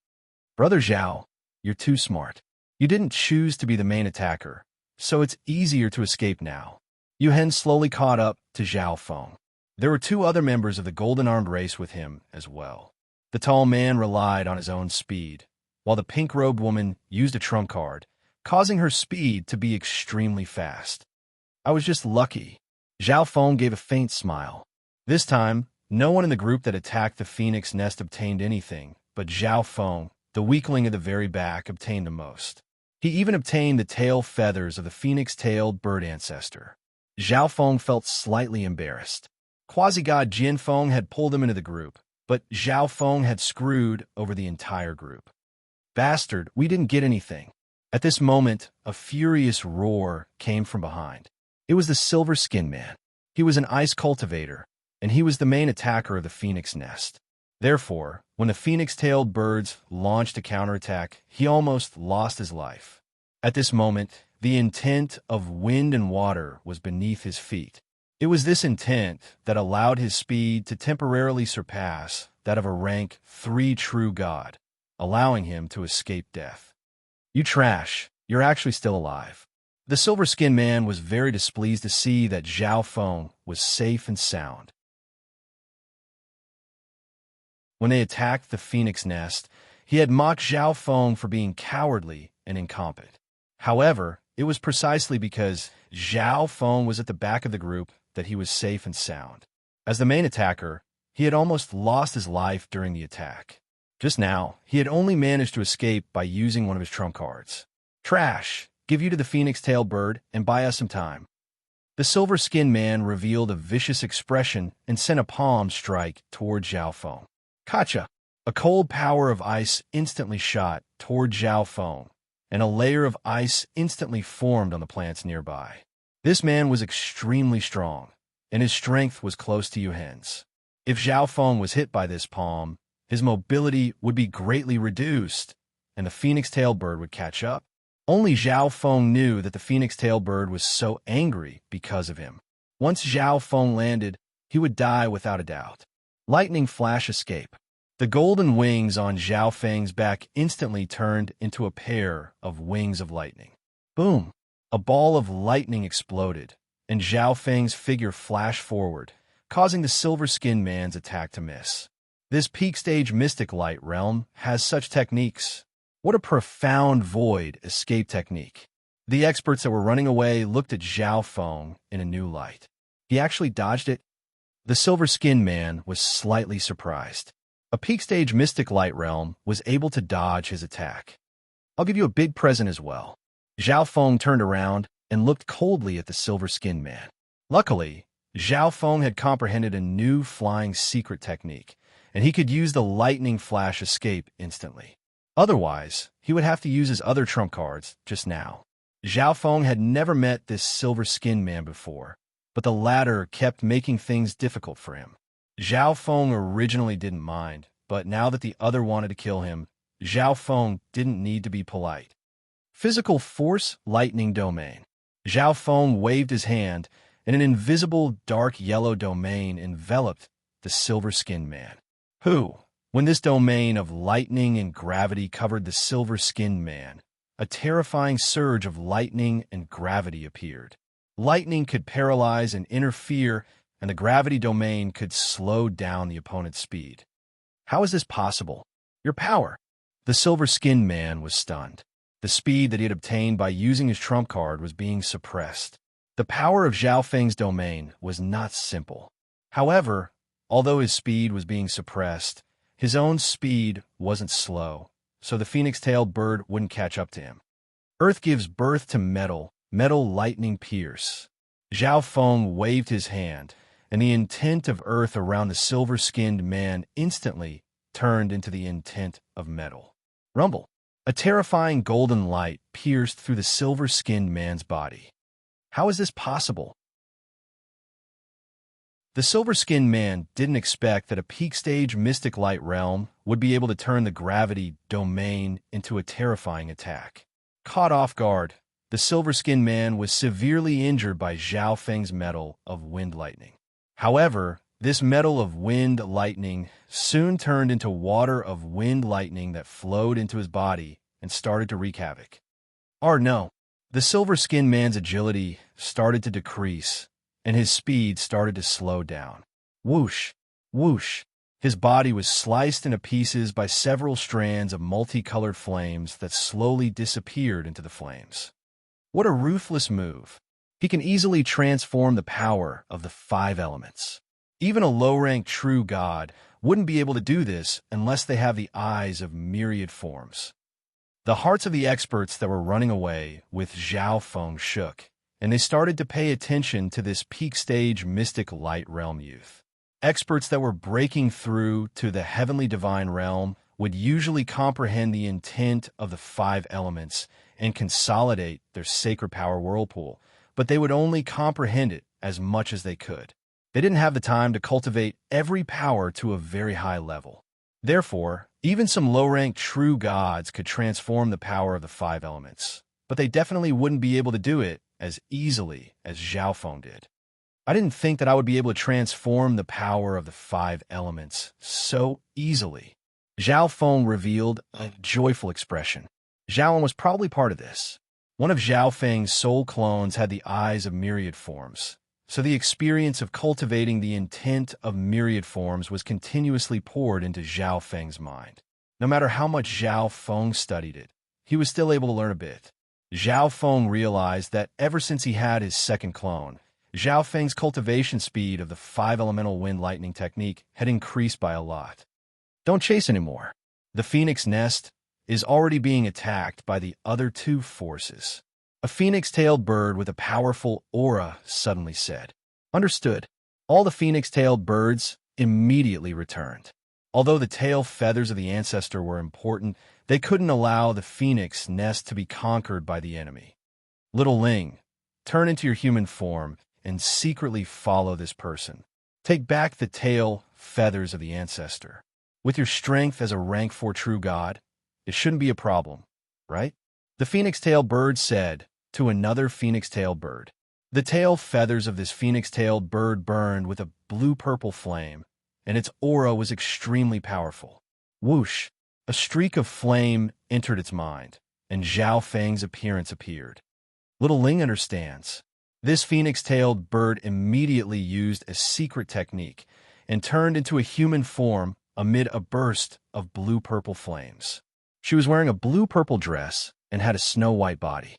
Brother Zhao, you're too smart. You didn't choose to be the main attacker, so it's easier to escape now. Yu Hen slowly caught up to Zhao Feng. There were 2 other members of the golden-armed race with him as well. The tall man relied on his own speed, while the pink-robed woman used a trump card, causing her speed to be extremely fast. I was just lucky. Zhao Feng gave a faint smile. This time, no one in the group that attacked the phoenix nest obtained anything, but Zhao Feng, the weakling at the very back, obtained the most. He even obtained the tail feathers of the phoenix-tailed bird ancestor. Zhao Feng felt slightly embarrassed. Quasi-god Jin Feng had pulled him into the group, but Zhao Feng had screwed over the entire group. Bastard, we didn't get anything. At this moment, a furious roar came from behind. It was the Silver Skin Man. He was an ice cultivator, and he was the main attacker of the phoenix nest. Therefore, when the phoenix-tailed birds launched a counterattack, he almost lost his life. At this moment, the intent of wind and water was beneath his feet. It was this intent that allowed his speed to temporarily surpass that of a rank 3 true god, allowing him to escape death. You trash, you're actually still alive. The Silver Skin Man was very displeased to see that Zhao Feng was safe and sound. When they attacked the phoenix nest, he had mocked Zhao Feng for being cowardly and incompetent. However, it was precisely because Zhao Feng was at the back of the group that he was safe and sound. As the main attacker, he had almost lost his life during the attack. Just now, he had only managed to escape by using one of his trump cards. Trash! Give you to the phoenix-tailed bird and buy us some time. The silver-skinned man revealed a vicious expression and sent a palm strike toward Zhao Feng. Kacha! A cold power of ice instantly shot toward Zhao Feng, and a layer of ice instantly formed on the plants nearby. This man was extremely strong, and his strength was close to Yu Hen's. If Zhao Feng was hit by this palm, his mobility would be greatly reduced, and the phoenix-tailed bird would catch up. Only Zhao Feng knew that the phoenix-tailed bird was so angry because of him. Once Zhao Feng landed, he would die without a doubt. Lightning flash escape. The golden wings on Zhao Feng's back instantly turned into a pair of wings of lightning. Boom! A ball of lightning exploded, and Zhao Feng's figure flashed forward, causing the silver-skinned man's attack to miss. This peak-stage mystic light realm has such techniques. What a profound void escape technique. The experts that were running away looked at Zhao Feng in a new light. He actually dodged it. The silver-skinned man was slightly surprised. A peak-stage mystic light realm was able to dodge his attack. I'll give you a big present as well. Zhao Feng turned around and looked coldly at the silver-skinned man. Luckily, Zhao Feng had comprehended a new flying secret technique, and he could use the lightning flash escape instantly. Otherwise, he would have to use his other trump cards just now. Zhao Feng had never met this silver-skinned man before, but the latter kept making things difficult for him. Zhao Feng originally didn't mind, but now that the other wanted to kill him, Zhao Feng didn't need to be polite. Physical force lightning domain. Zhao Feng waved his hand, and an invisible dark yellow domain enveloped the silver-skinned man. When this domain of lightning and gravity covered the silver-skinned man, a terrifying surge of lightning and gravity appeared. Lightning could paralyze and interfere, and the gravity domain could slow down the opponent's speed. How is this possible? Your power. The silver-skinned man was stunned. The speed that he had obtained by using his trump card was being suppressed. The power of Zhao Feng's domain was not simple. However, although his speed was being suppressed, his own speed wasn't slow, so the phoenix-tailed bird wouldn't catch up to him. Earth gives birth to metal, metal lightning pierce. Zhao Feng waved his hand, and the intent of earth around the silver-skinned man instantly turned into the intent of metal. Rumble. A terrifying golden light pierced through the silver-skinned man's body. How is this possible? The silver-skinned man didn't expect that a peak-stage mystic light realm would be able to turn the gravity domain into a terrifying attack. Caught off guard, the silver-skinned man was severely injured by Zhao Feng's metal of wind lightning. However, this metal of wind lightning soon turned into water of wind lightning that flowed into his body and started to wreak havoc. Or no, the silver-skinned man's agility started to decrease, and his speed started to slow down. Whoosh, whoosh. His body was sliced into pieces by several strands of multicolored flames that slowly disappeared into the flames. What a ruthless move. He can easily transform the power of the 5 elements. Even a low-ranked true god wouldn't be able to do this unless they have the eyes of myriad forms. The hearts of the experts that were running away with Zhao Feng shook, and they started to pay attention to this peak-stage mystic light realm youth. Experts that were breaking through to the heavenly divine realm would usually comprehend the intent of the 5 elements and consolidate their sacred power whirlpool, but they would only comprehend it as much as they could. They didn't have the time to cultivate every power to a very high level. Therefore, even some low-ranked true gods could transform the power of the 5 elements, but they definitely wouldn't be able to do it as easily as Zhao Feng did. I didn't think that I would be able to transform the power of the 5 elements so easily. Zhao Feng revealed a joyful expression. Zhaoan was probably part of this. One of Zhao Feng's soul clones had the eyes of myriad forms, so the experience of cultivating the intent of myriad forms was continuously poured into Zhao Feng's mind. No matter how much Zhao Feng studied it, he was still able to learn a bit. Zhao Feng realized that ever since he had his second clone, Zhao Feng's cultivation speed of the 5-elemental wind lightning technique had increased by a lot. Don't chase anymore. The phoenix nest is already being attacked by the other 2 forces. A phoenix-tailed bird with a powerful aura suddenly said. Understood. All the phoenix-tailed birds immediately returned. Although the tail feathers of the ancestor were important, they couldn't allow the phoenix nest to be conquered by the enemy. Little Ling, turn into your human form and secretly follow this person. Take back the tail feathers of the ancestor. With your strength as a rank 4 true god, it shouldn't be a problem, right? The phoenix-tailed bird said to another phoenix-tailed bird. The tail feathers of this phoenix-tailed bird burned with a blue-purple flame, and its aura was extremely powerful. Whoosh! A streak of flame entered its mind, and Zhao Feng's appearance appeared. Little Ling understands. This phoenix-tailed bird immediately used a secret technique and turned into a human form amid a burst of blue-purple flames. She was wearing a blue-purple dress and had a snow-white body.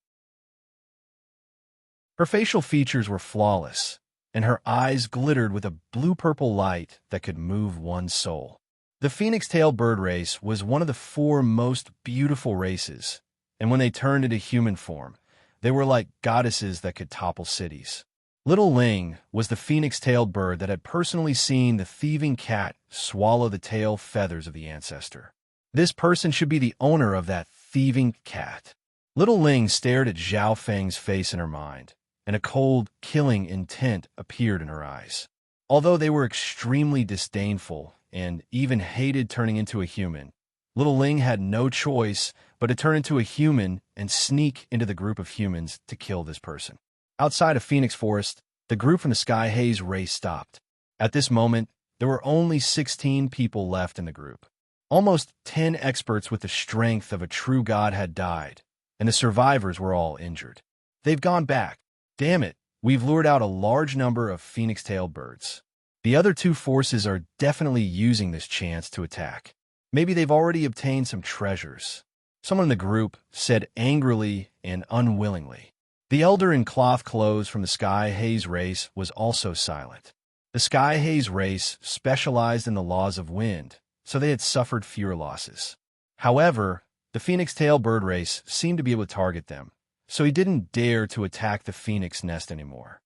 Her facial features were flawless, and her eyes glittered with a blue-purple light that could move one's soul. The phoenix-tailed bird race was one of the 4 most beautiful races, and when they turned into human form, they were like goddesses that could topple cities. Little Ling was the phoenix-tailed bird that had personally seen the thieving cat swallow the tail feathers of the ancestor. This person should be the owner of that thieving cat. Little Ling stared at Zhao Feng's face in her mind, and a cold, killing intent appeared in her eyes. Although they were extremely disdainful and even hated turning into a human, Little Ling had no choice but to turn into a human and sneak into the group of humans to kill this person. Outside of Phoenix Forest, the group from the Sky Haze race stopped. At this moment, there were only 16 people left in the group. Almost 10 experts with the strength of a true god had died, and the survivors were all injured. They've gone back. Damn it, we've lured out a large number of phoenix-tailed birds. The other 2 forces are definitely using this chance to attack. Maybe they've already obtained some treasures. Someone in the group said angrily and unwillingly. The elder in cloth clothes from the Sky Haze race was also silent. The Sky Haze race specialized in the laws of wind, so they had suffered fewer losses. However, the Phoenix Tail bird race seemed to be able to target them, so he didn't dare to attack the phoenix nest anymore.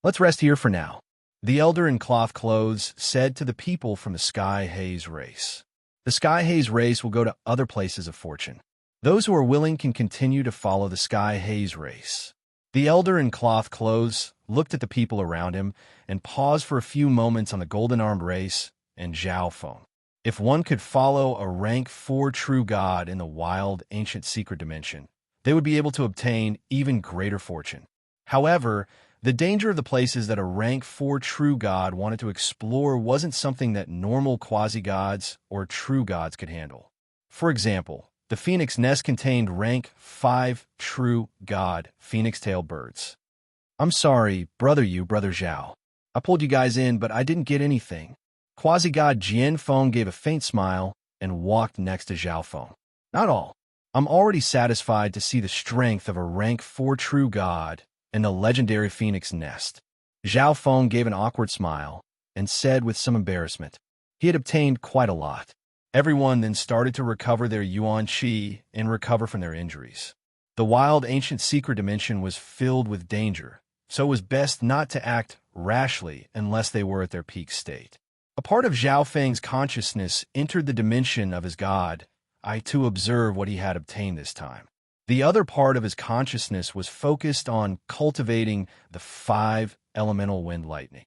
Let's rest here for now, the elder in cloth clothes said to the people from the Sky Haze race. The Sky Haze race will go to other places of fortune. Those who are willing can continue to follow the Sky Haze race. The elder in cloth clothes looked at the people around him and paused for a few moments on the golden-armed race and Zhao Feng. If one could follow a rank 4 true god in the wild, ancient secret dimension, they would be able to obtain even greater fortune. However, the danger of the places that a rank 4 true god wanted to explore wasn't something that normal quasi-gods or true gods could handle. For example, the phoenix nest contained rank 5 true god phoenix-tailed birds. I'm sorry, brother Zhao. I pulled you guys in, but I didn't get anything. Quasi-god Jian Feng gave a faint smile and walked next to Zhao Feng. Not all. I'm already satisfied to see the strength of a rank 4 true god in the legendary phoenix nest. Zhao Feng gave an awkward smile and said with some embarrassment, he had obtained quite a lot. Everyone then started to recover their yuan qi and recover from their injuries. The wild ancient secret dimension was filled with danger, so it was best not to act rashly unless they were at their peak state. A part of Zhao Feng's consciousness entered the dimension of his god, to observe what he had obtained this time. The other part of his consciousness was focused on cultivating the 5 elemental wind lightning.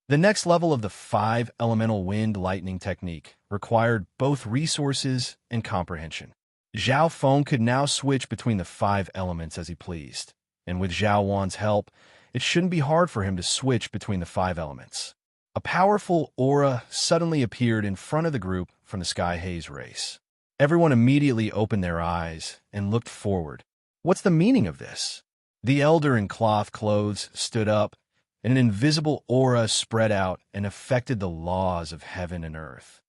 The next level of the 5 elemental wind lightning technique required both resources and comprehension. Zhao Feng could now switch between the 5 elements as he pleased, and with Zhao Wan's help, it shouldn't be hard for him to switch between the 5 elements. A powerful aura suddenly appeared in front of the group from the Sky Haze race. Everyone immediately opened their eyes and looked forward. What's the meaning of this? The elder in cloth clothes stood up, and an invisible aura spread out and affected the laws of heaven and earth.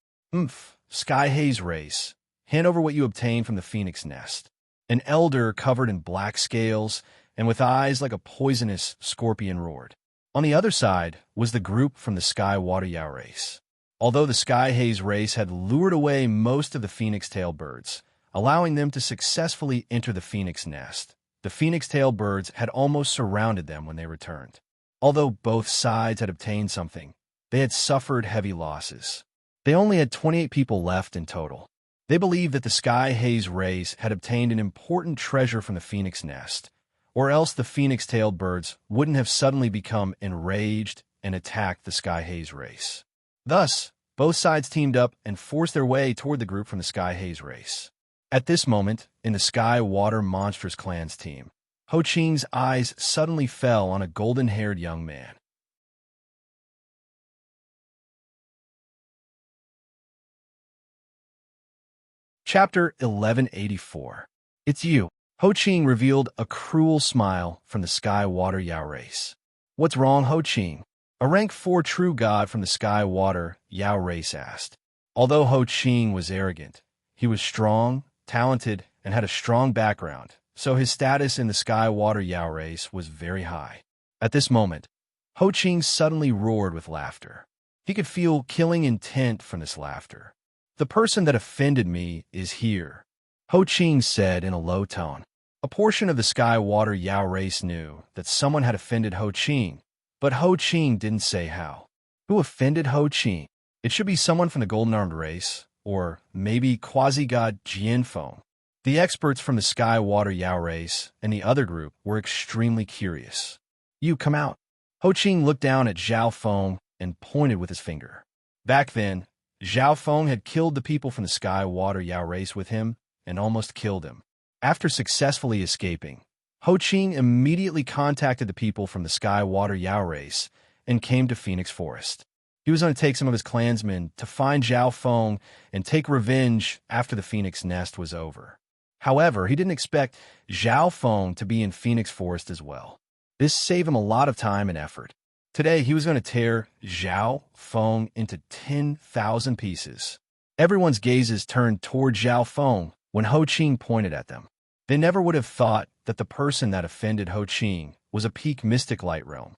Sky Haze race. Hand over what you obtained from the phoenix nest. An elder covered in black scales and with eyes like a poisonous scorpion roared. On the other side was the group from the Sky Water Yao race. Although the Sky Haze race had lured away most of the phoenix-tailed birds, allowing them to successfully enter the phoenix nest, the phoenix-tailed birds had almost surrounded them when they returned. Although both sides had obtained something, they had suffered heavy losses. They only had 28 people left in total. They believed that the Sky Haze race had obtained an important treasure from the phoenix nest, or else the phoenix-tailed birds wouldn't have suddenly become enraged and attacked the Sky Haze race. Thus, both sides teamed up and forced their way toward the group from the Sky Haze race. At this moment, in the Sky Water Monstrous Clan's team, Ho Qing's eyes suddenly fell on a golden-haired young man. Chapter 1184. It's you. Ho Qing revealed a cruel smile from the Sky Water Yao race. What's wrong, Ho Qing? A rank 4 true god from the Sky Water Yao race asked. Although Ho Qing was arrogant, he was strong, talented, and had a strong background, so his status in the Sky Water Yao race was very high. At this moment, Ho Qing suddenly roared with laughter. He could feel killing intent from this laughter. The person that offended me is here, Ho Qing said in a low tone. A portion of the Sky Water Yao race knew that someone had offended Ho Qing, but Ho Qing didn't say how. Who offended Ho Qing? It should be someone from the Golden-Armed race, or maybe quasi-god Jian Feng. The experts from the Sky Water Yao race and the other group were extremely curious. You come out. Ho Qing looked down at Zhao Feng and pointed with his finger. Back then, Zhao Feng had killed the people from the Sky Water Yao race with him and almost killed him. After successfully escaping, Ho Qing immediately contacted the people from the Sky Water Yao race and came to Phoenix Forest. He was going to take some of his clansmen to find Zhao Feng and take revenge after the Phoenix Nest was over. However, he didn't expect Zhao Feng to be in Phoenix Forest as well. This saved him a lot of time and effort. Today, he was going to tear Zhao Feng into 10,000 pieces. Everyone's gazes turned toward Zhao Feng when Ho Qing pointed at them. They never would have thought that the person that offended Ho Ching was a peak mystic light realm.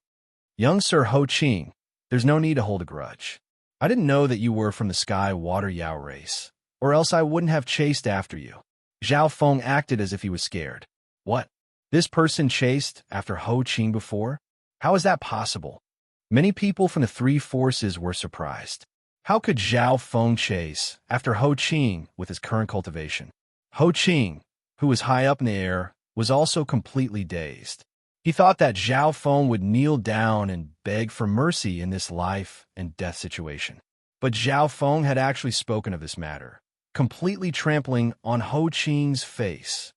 Young Sir Ho Ching, there's no need to hold a grudge. I didn't know that you were from the Sky Water Yao race, or else I wouldn't have chased after you. Zhao Feng acted as if he was scared. What? This person chased after Ho Ching before? How is that possible? Many people from the three forces were surprised. How could Zhao Feng chase after Ho Ching with his current cultivation? Ho Ching, who was high up in the air, was also completely dazed. He thought that Zhao Feng would kneel down and beg for mercy in this life and death situation. But Zhao Feng had actually spoken of this matter, completely trampling on Ho Ching's face.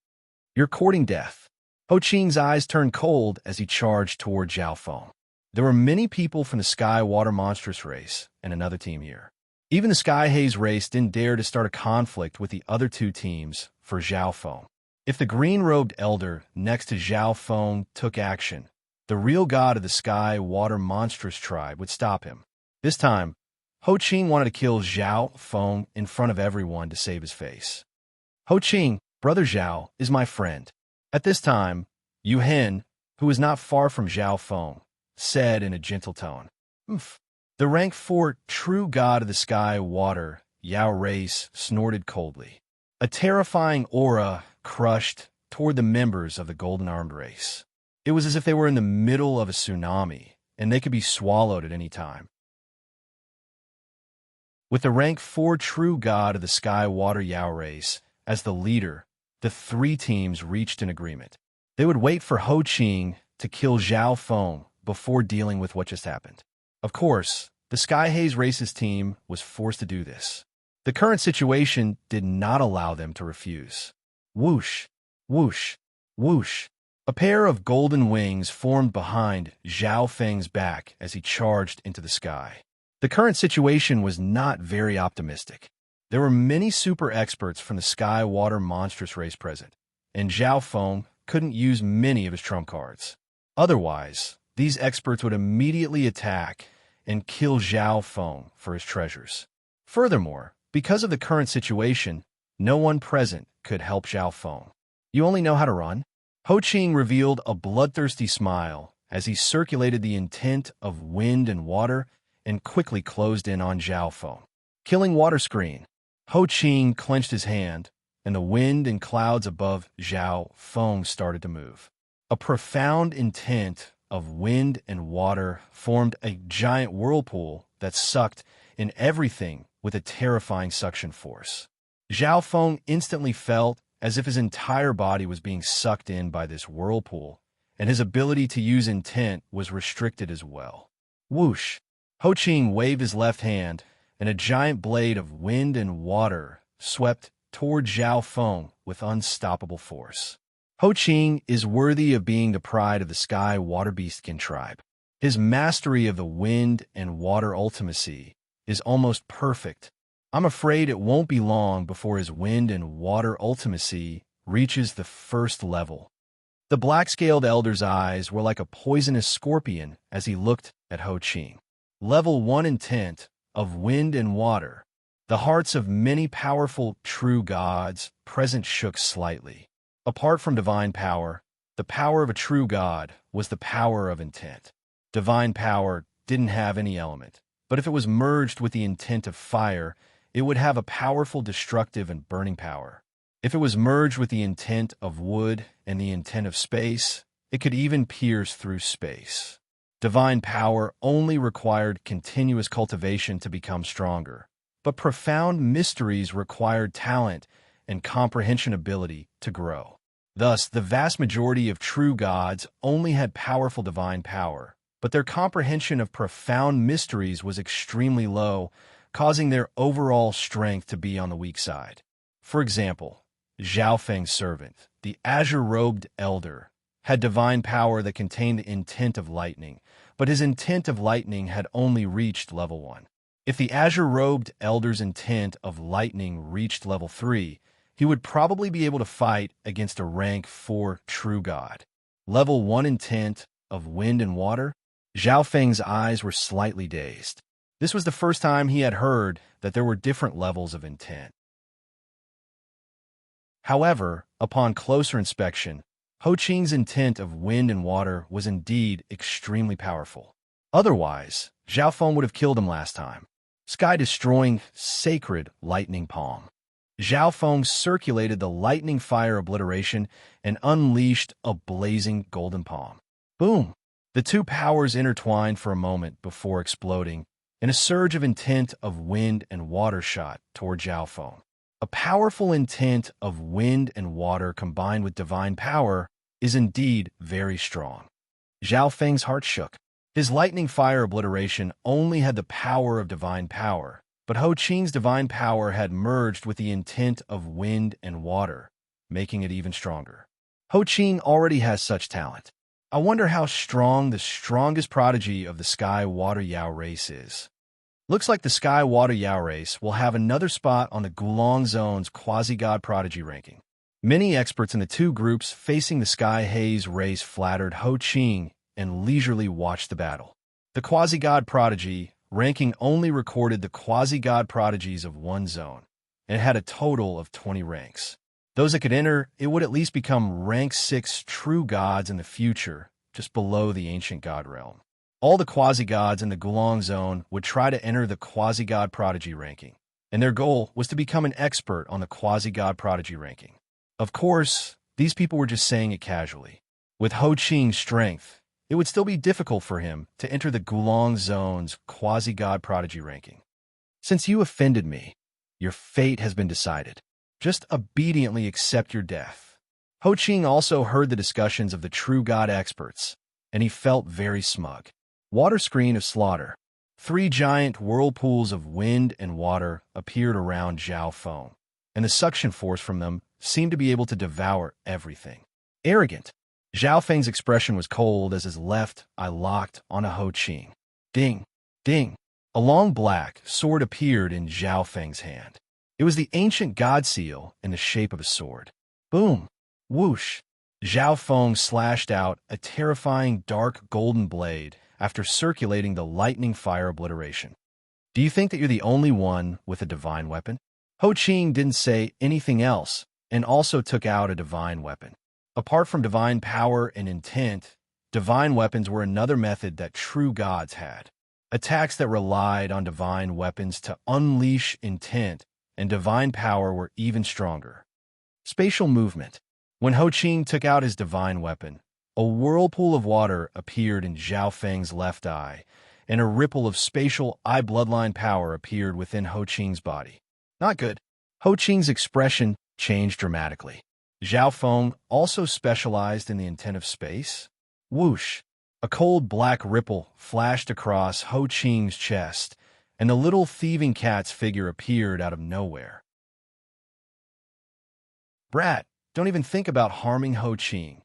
You're courting death. Ho Ching's eyes turned cold as he charged toward Zhao Feng. There were many people from the Sky Water Monstrous race and another team here. Even the Sky Haze race didn't dare to start a conflict with the other two teams for Zhao Feng. If the green-robed elder next to Zhao Feng took action, the real god of the Sky Water Monstrous tribe would stop him. This time, Ho Ching wanted to kill Zhao Feng in front of everyone to save his face. Ho Ching, brother Zhao, is my friend. At this time, Yu Hen, who was not far from Zhao Feng, said in a gentle tone, "Oof." The rank 4 true god of the Sky Water Yao race snorted coldly. A terrifying aura crushed toward the members of the golden-armed race. It was as if they were in the middle of a tsunami, and they could be swallowed at any time. With the rank 4 true god of the Sky Water Yao race as the leader, the three teams reached an agreement. They would wait for Ho Ching to kill Zhao Feng before dealing with what just happened. Of course, the Sky Haze Races team was forced to do this. The current situation did not allow them to refuse. Whoosh, whoosh, whoosh. A pair of golden wings formed behind Zhao Feng's back as he charged into the sky. The current situation was not very optimistic. There were many super experts from the Sky Water Monstrous race present, and Zhao Feng couldn't use many of his trump cards. Otherwise, these experts would immediately attack and kill Zhao Feng for his treasures. Furthermore, because of the current situation, no one present could help Zhao Feng. You only know how to run? Ho Ching revealed a bloodthirsty smile as he circulated the intent of wind and water and quickly closed in on Zhao Feng. Killing water screen. Ho Ching clenched his hand, and the wind and clouds above Zhao Feng started to move. A profound intent of wind and water formed a giant whirlpool that sucked in everything with a terrifying suction force. Zhao Feng instantly felt as if his entire body was being sucked in by this whirlpool, and his ability to use intent was restricted as well. Whoosh! Ho Ching waved his left hand, and a giant blade of wind and water swept toward Zhao Feng with unstoppable force. Ho Ching is worthy of being the pride of the Sky Water Beastkin tribe. His mastery of the wind and water ultimacy is almost perfect. I'm afraid it won't be long before his wind and water ultimacy reaches the first level. The black-scaled elder's eyes were like a poisonous scorpion as he looked at Ho Ching. Level 1 intent of wind and water. The hearts of many powerful true gods present shook slightly. Apart from divine power, the power of a true god was the power of intent. Divine power didn't have any element, but if it was merged with the intent of fire, it would have a powerful destructive and burning power. If it was merged with the intent of wood and the intent of space, it could even pierce through space. Divine power only required continuous cultivation to become stronger, but profound mysteries required talent and comprehension ability to grow. Thus, the vast majority of true gods only had powerful divine power, but their comprehension of profound mysteries was extremely low, causing their overall strength to be on the weak side. For example, Zhao Feng's servant, the azure-robed elder, had divine power that contained the intent of lightning, but his intent of lightning had only reached level 1. If the azure-robed elder's intent of lightning reached level 3, he would probably be able to fight against a rank 4 true god. Level 1 intent of wind and water? Zhao Feng's eyes were slightly dazed. This was the first time he had heard that there were different levels of intent. However, upon closer inspection, Ho Qing's intent of wind and water was indeed extremely powerful. Otherwise, Zhao Feng would have killed him last time. Sky-destroying sacred lightning palm. Zhao Feng circulated the lightning fire obliteration and unleashed a blazing golden palm. Boom! The two powers intertwined for a moment before exploding, and a surge of intent of wind and water shot toward Zhao Feng. A powerful intent of wind and water combined with divine power is indeed very strong. Zhao Feng's heart shook. His lightning fire obliteration only had the power of divine power, but Ho Qing's divine power had merged with the intent of wind and water, making it even stronger. Ho Qing already has such talent. I wonder how strong the strongest prodigy of the Sky Water Yao race is. Looks like the Sky Water Yao race will have another spot on the Gulong Zone's quasi-god prodigy ranking. Many experts in the two groups facing the Sky Haze race flattered Ho Qing and leisurely watched the battle. The quasi-god prodigy ranking only recorded the quasi-god prodigies of one zone, and it had a total of 20 ranks. Those that could enter, it would at least become rank 6 true gods in the future, just below the ancient god realm. All the quasi-gods in the Gulong Zone would try to enter the quasi-god prodigy ranking, and their goal was to become an expert on the quasi-god prodigy ranking. Of course, these people were just saying it casually. With Ho Qing's strength, it would still be difficult for him to enter the Gulong Zone's quasi-god prodigy ranking. Since you offended me, your fate has been decided. Just obediently accept your death. Ho Qing also heard the discussions of the true god experts, and he felt very smug. Water screen of slaughter. 3 giant whirlpools of wind and water appeared around Zhao Feng, and the suction force from them seemed to be able to devour everything. Arrogant. Zhao Feng's expression was cold as his left eye locked on a Ho Qing. Ding! Ding! A long black sword appeared in Zhao Feng's hand. It was the ancient god seal in the shape of a sword. Boom! Whoosh! Zhao Feng slashed out a terrifying dark golden blade after circulating the lightning fire obliteration. Do you think that you're the only one with a divine weapon? Ho Qing didn't say anything else and also took out a divine weapon. Apart from divine power and intent, divine weapons were another method that true gods had. Attacks that relied on divine weapons to unleash intent and divine power were even stronger. Spatial movement. When Ho Qing took out his divine weapon, a whirlpool of water appeared in Zhao Feng's left eye, and a ripple of spatial eye bloodline power appeared within Ho Qing's body. Not good. Ho Qing's expression changed dramatically. Zhao Feng also specialized in the intent of space. Whoosh! A cold black ripple flashed across Ho Qing's chest, and the little thieving cat's figure appeared out of nowhere. Brat, don't even think about harming Ho Qing.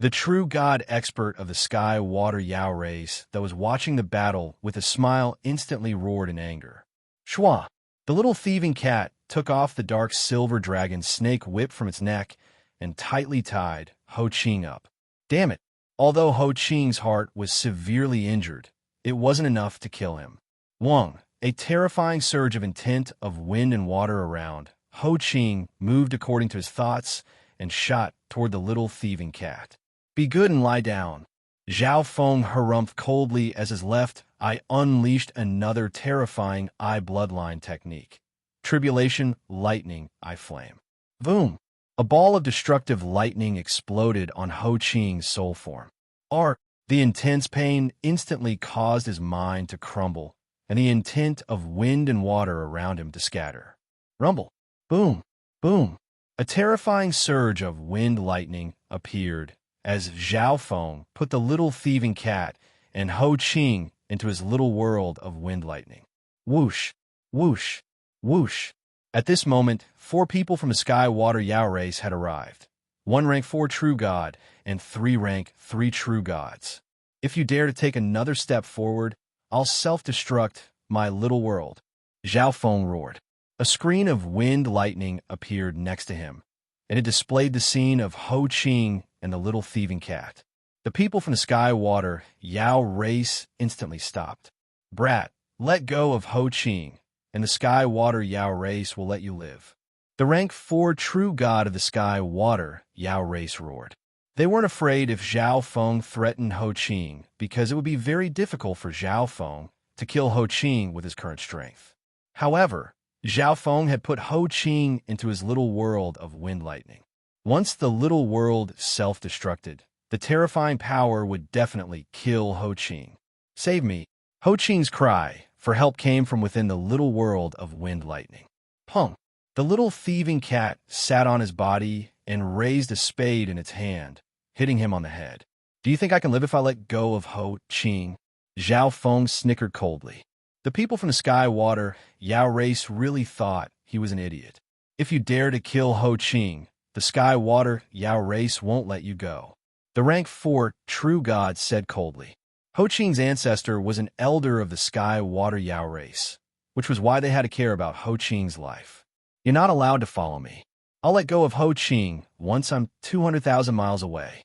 The true god expert of the Sky Water Yao race that was watching the battle with a smile instantly roared in anger. Shwa! The little thieving cat took off the dark silver dragon snake whip from its neck and tightly tied Ho Qing up. Damn it! Although Ho Qing's heart was severely injured, it wasn't enough to kill him. Wang, a terrifying surge of intent of wind and water around, Ho Qing moved according to his thoughts and shot toward the little thieving cat. Be good and lie down. Zhao Feng harumphed coldly as his left eye unleashed another terrifying eye bloodline technique. Tribulation lightning eye flame. Boom! A ball of destructive lightning exploded on Ho Qing's soul form. The intense pain instantly caused his mind to crumble, and the intent of wind and water around him to scatter. Rumble! Boom! Boom! A terrifying surge of wind lightning appeared as Zhao Feng put the little thieving cat and Ho Qing into his little world of wind lightning. Whoosh! Whoosh! Whoosh! At this moment, 4 people from the Sky Water Yao race had arrived. 1 rank 4 true god and 3 rank 3 true gods. If you dare to take another step forward, I'll self-destruct my little world. Zhao Feng roared. A screen of wind lightning appeared next to him, and it displayed the scene of Ho Qing and the little thieving cat. The people from the Sky Water Yao race instantly stopped. Brat, let go of Ho Qing, and the Sky Water Yao race will let you live. The rank 4 true god of the Sky Water Yao race roared. They weren't afraid if Zhao Feng threatened Ho Qing because it would be very difficult for Zhao Feng to kill Ho Qing with his current strength. However, Zhao Feng had put Ho Qing into his little world of wind lightning. Once the little world self-destructed, the terrifying power would definitely kill Ho Qing. Save me! Ho Qing's cry for help came from within the little world of wind lightning. Pong! The little thieving cat sat on his body and raised a spade in its hand, hitting him on the head. Do you think I can live if I let go of Ho Qing? Zhao Feng snickered coldly. The people from the Sky Water Yao race really thought he was an idiot. If you dare to kill Ho Qing, the Sky Water Yao race won't let you go. The rank 4 true god said coldly. Ho Qing's ancestor was an elder of the Sky Water Yao race, which was why they had to care about Ho Qing's life. You're not allowed to follow me. I'll let go of Ho Qing once I'm 200,000 miles away.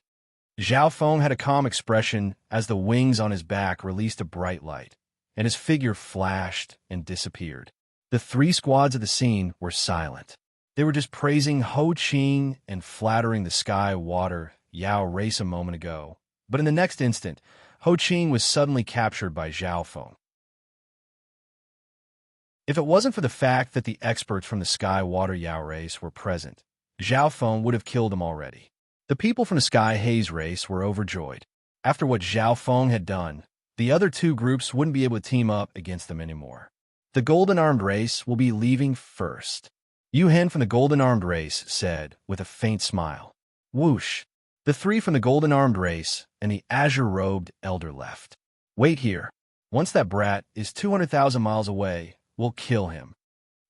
Zhao Feng had a calm expression as the wings on his back released a bright light, and his figure flashed and disappeared. The 3 squads of the scene were silent. They were just praising Ho Qing and flattering the Sky Water Yao race a moment ago. But in the next instant, Ho Qing was suddenly captured by Zhao Feng. If it wasn't for the fact that the experts from the Sky Water Yao race were present, Zhao Feng would have killed him already. The people from the Sky Haze race were overjoyed. After what Zhao Feng had done, the other 2 groups wouldn't be able to team up against them anymore. The Golden Armed race will be leaving first. Yu Hen from the Golden Armed race said with a faint smile. Whoosh! The 3 from the Golden Armed race and the azure-robed elder left. Wait here. Once that brat is 200,000 miles away, we'll kill him.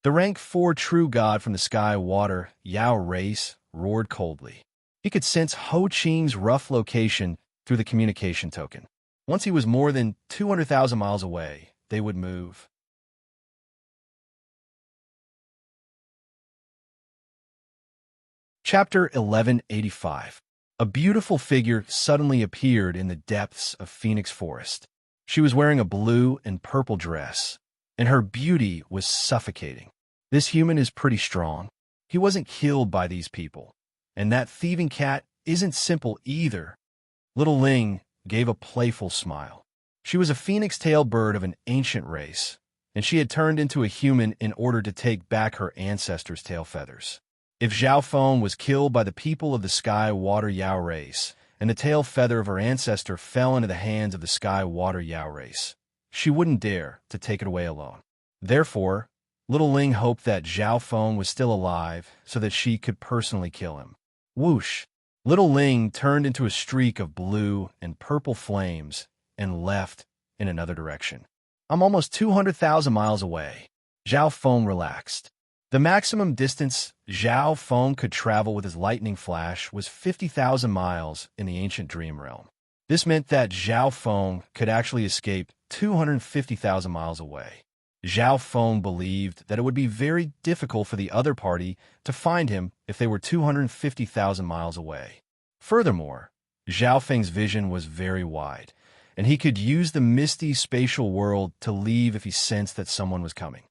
The rank 4 true god from the Sky Water Yao race roared coldly. He could sense Ho Qing's rough location through the communication token. Once he was more than 200,000 miles away, they would move. Chapter 1185. A beautiful figure suddenly appeared in the depths of Phoenix Forest. She was wearing a blue and purple dress, and her beauty was suffocating. This human is pretty strong. He wasn't killed by these people. And that thieving cat isn't simple either. Little Ling gave a playful smile. She was a phoenix-tailed bird of an ancient race, and she had turned into a human in order to take back her ancestors' tail feathers. If Zhao Feng was killed by the people of the Sky Water Yao race, and the tail feather of her ancestor fell into the hands of the Sky Water Yao race, she wouldn't dare to take it away alone. Therefore, Little Ling hoped that Zhao Feng was still alive so that she could personally kill him. Whoosh! Little Ling turned into a streak of blue and purple flames and left in another direction. I'm almost 200,000 miles away. Zhao Feng relaxed. The maximum distance Zhao Feng could travel with his lightning flash was 50,000 miles in the ancient dream realm. This meant that Zhao Feng could actually escape 250,000 miles away. Zhao Feng believed that it would be very difficult for the other party to find him if they were 250,000 miles away. Furthermore, Zhao Feng's vision was very wide, and he could use the misty spatial world to leave if he sensed that someone was coming.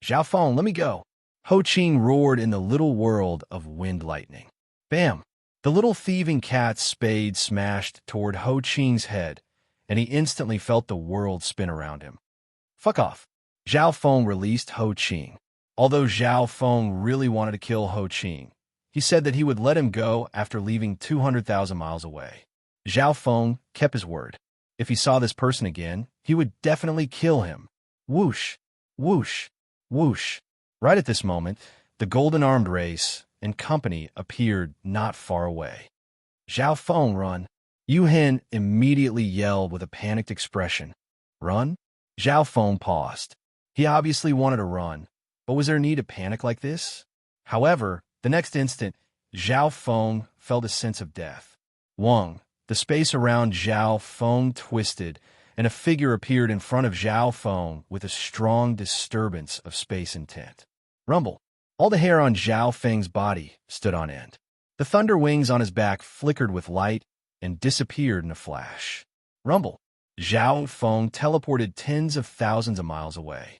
Zhao Feng, let me go! Ho Qing roared in the little world of wind lightning. Bam! The little thieving cat's spade smashed toward Ho Qing's head, and he instantly felt the world spin around him. Fuck off! Zhao Feng released Ho Qing. Although Zhao Feng really wanted to kill Ho Qing, he said that he would let him go after leaving 200,000 miles away. Zhao Feng kept his word. If he saw this person again, he would definitely kill him. Whoosh! Whoosh! Whoosh! Right at this moment, the Golden Armed race and company appeared not far away. Zhao Feng, run! Yu Hen immediately yelled with a panicked expression. Run? Zhao Feng paused. He obviously wanted to run, but was there need to panic like this? However, the next instant, Zhao Feng felt a sense of death. Wang, the space around Zhao Feng twisted, and a figure appeared in front of Zhao Feng with a strong disturbance of space intent. Rumble. All the hair on Zhao Feng's body stood on end. The thunder wings on his back flickered with light and disappeared in a flash. Rumble. Zhao Feng teleported tens of thousands of miles away.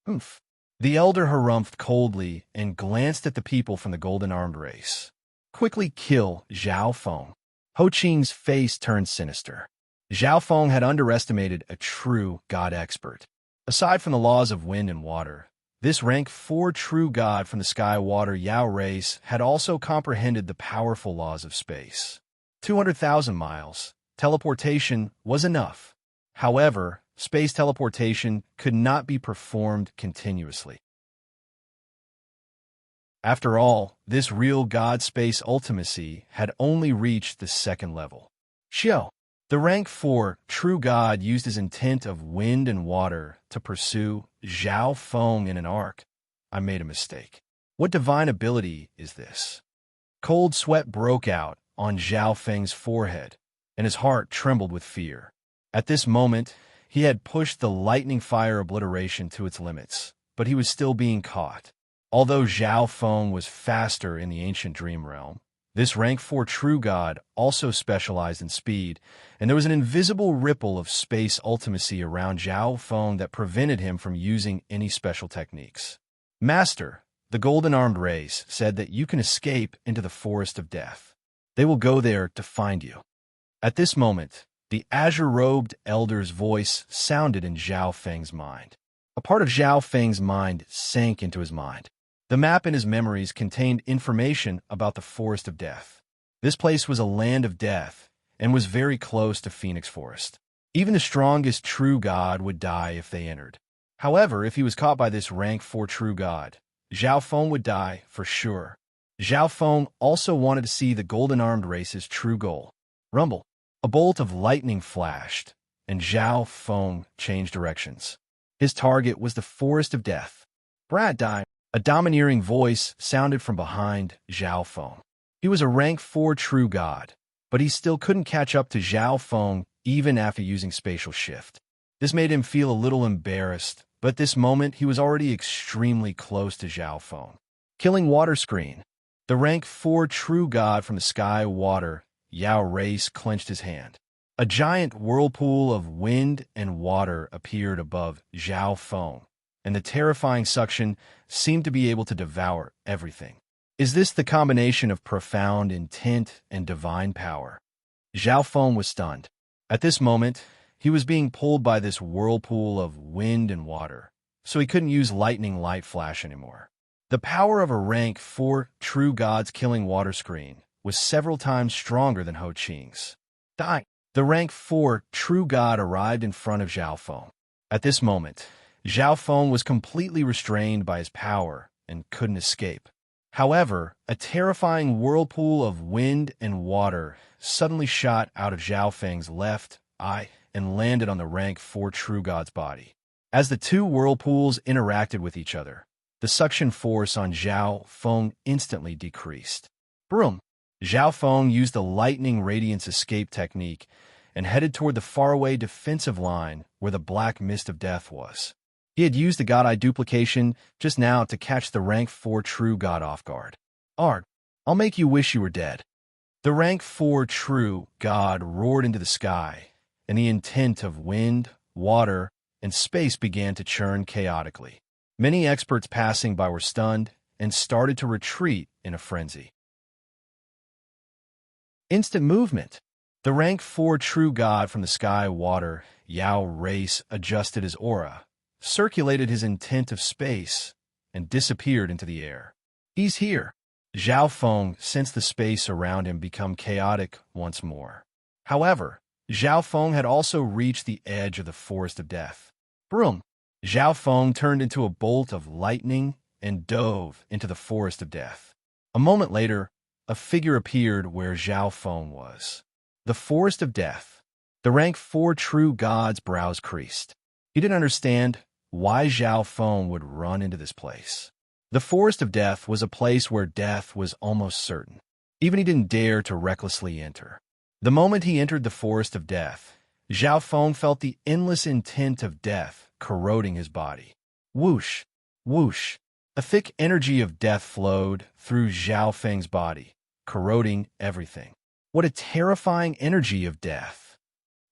Oomph. The elder harumphed coldly and glanced at the people from the Golden Armed race. Quickly kill Zhao Feng. Ho Qing's face turned sinister. Zhao Feng had underestimated a true god expert. Aside from the laws of wind and water, this rank 4 true god from the sky water Yao race had also comprehended the powerful laws of space. 200,000 miles, teleportation was enough. However, space teleportation could not be performed continuously. After all, this real god space ultimacy had only reached the second level. Xiao, the rank 4 true god, used his intent of wind and water to pursue Zhao Feng in an arc. I made a mistake. What divine ability is this? Cold sweat broke out on Zhao Feng's forehead, and his heart trembled with fear. At this moment, he had pushed the lightning fire obliteration to its limits, but he was still being caught. Although Zhao Feng was faster in the ancient dream realm, this rank 4 true god also specialized in speed, and there was an invisible ripple of space ultimacy around Zhao Feng that prevented him from using any special techniques. Master, the golden-armed race, said that you can escape into the forest of death. They will go there to find you. At this moment, the azure-robed elder's voice sounded in Zhao Feng's mind. A part of Zhao Feng's mind sank into his mind. The map in his memories contained information about the Forest of Death. This place was a land of death and was very close to Phoenix Forest. Even the strongest true god would die if they entered. However, if he was caught by this rank 4 true god, Zhao Feng would die for sure. Zhao Feng also wanted to see the golden-armed race's true goal. Rumble. A bolt of lightning flashed, and Zhao Feng changed directions. His target was the Forest of Death. Brad died. A domineering voice sounded from behind Zhao Feng. He was a rank 4 true god, but he still couldn't catch up to Zhao Feng even after using spatial shift. This made him feel a little embarrassed, but at this moment he was already extremely close to Zhao Feng. Killing water screen. The rank 4 true god from the sky water, Yao race, clenched his hand. A giant whirlpool of wind and water appeared above Zhao Feng, and the terrifying suction seemed to be able to devour everything. Is this the combination of profound intent and divine power? Zhao Feng was stunned. At this moment, he was being pulled by this whirlpool of wind and water, so he couldn't use lightning light flash anymore. The power of a rank 4 true god's killing water screen was several times stronger than Ho Qing's. Die. The rank 4 true god arrived in front of Zhao Feng. At this moment, Zhao Feng was completely restrained by his power and couldn't escape. However, a terrifying whirlpool of wind and water suddenly shot out of Zhao Feng's left eye and landed on the rank 4 true god's body. As the two whirlpools interacted with each other, the suction force on Zhao Feng instantly decreased. Broom! Zhao Feng used the lightning radiance escape technique and headed toward the faraway defensive line where the black mist of death was. He had used the God Eye duplication just now to catch the rank 4 true god off guard. Arg, I'll make you wish you were dead. The rank 4 true god roared into the sky, and the intent of wind, water, and space began to churn chaotically. Many experts passing by were stunned and started to retreat in a frenzy. Instant movement. The rank 4 true god from the sky water, Yao race, adjusted his aura, circulated his intent of space, and disappeared into the air. He's here. Zhao Feng sensed the space around him become chaotic once more. However, Zhao Feng had also reached the edge of the Forest of Death. Broom! Zhao Feng turned into a bolt of lightning and dove into the Forest of Death. A moment later, a figure appeared where Zhao Feng was. The Forest of Death. The rank 4 true god's brows creased. He didn't understand why Zhao Feng would run into this place. The Forest of Death was a place where death was almost certain. Even he didn't dare to recklessly enter. The moment he entered the Forest of Death, Zhao Feng felt the endless intent of death corroding his body. Whoosh, whoosh. A thick energy of death flowed through Zhao Feng's body, corroding everything. What a terrifying energy of death.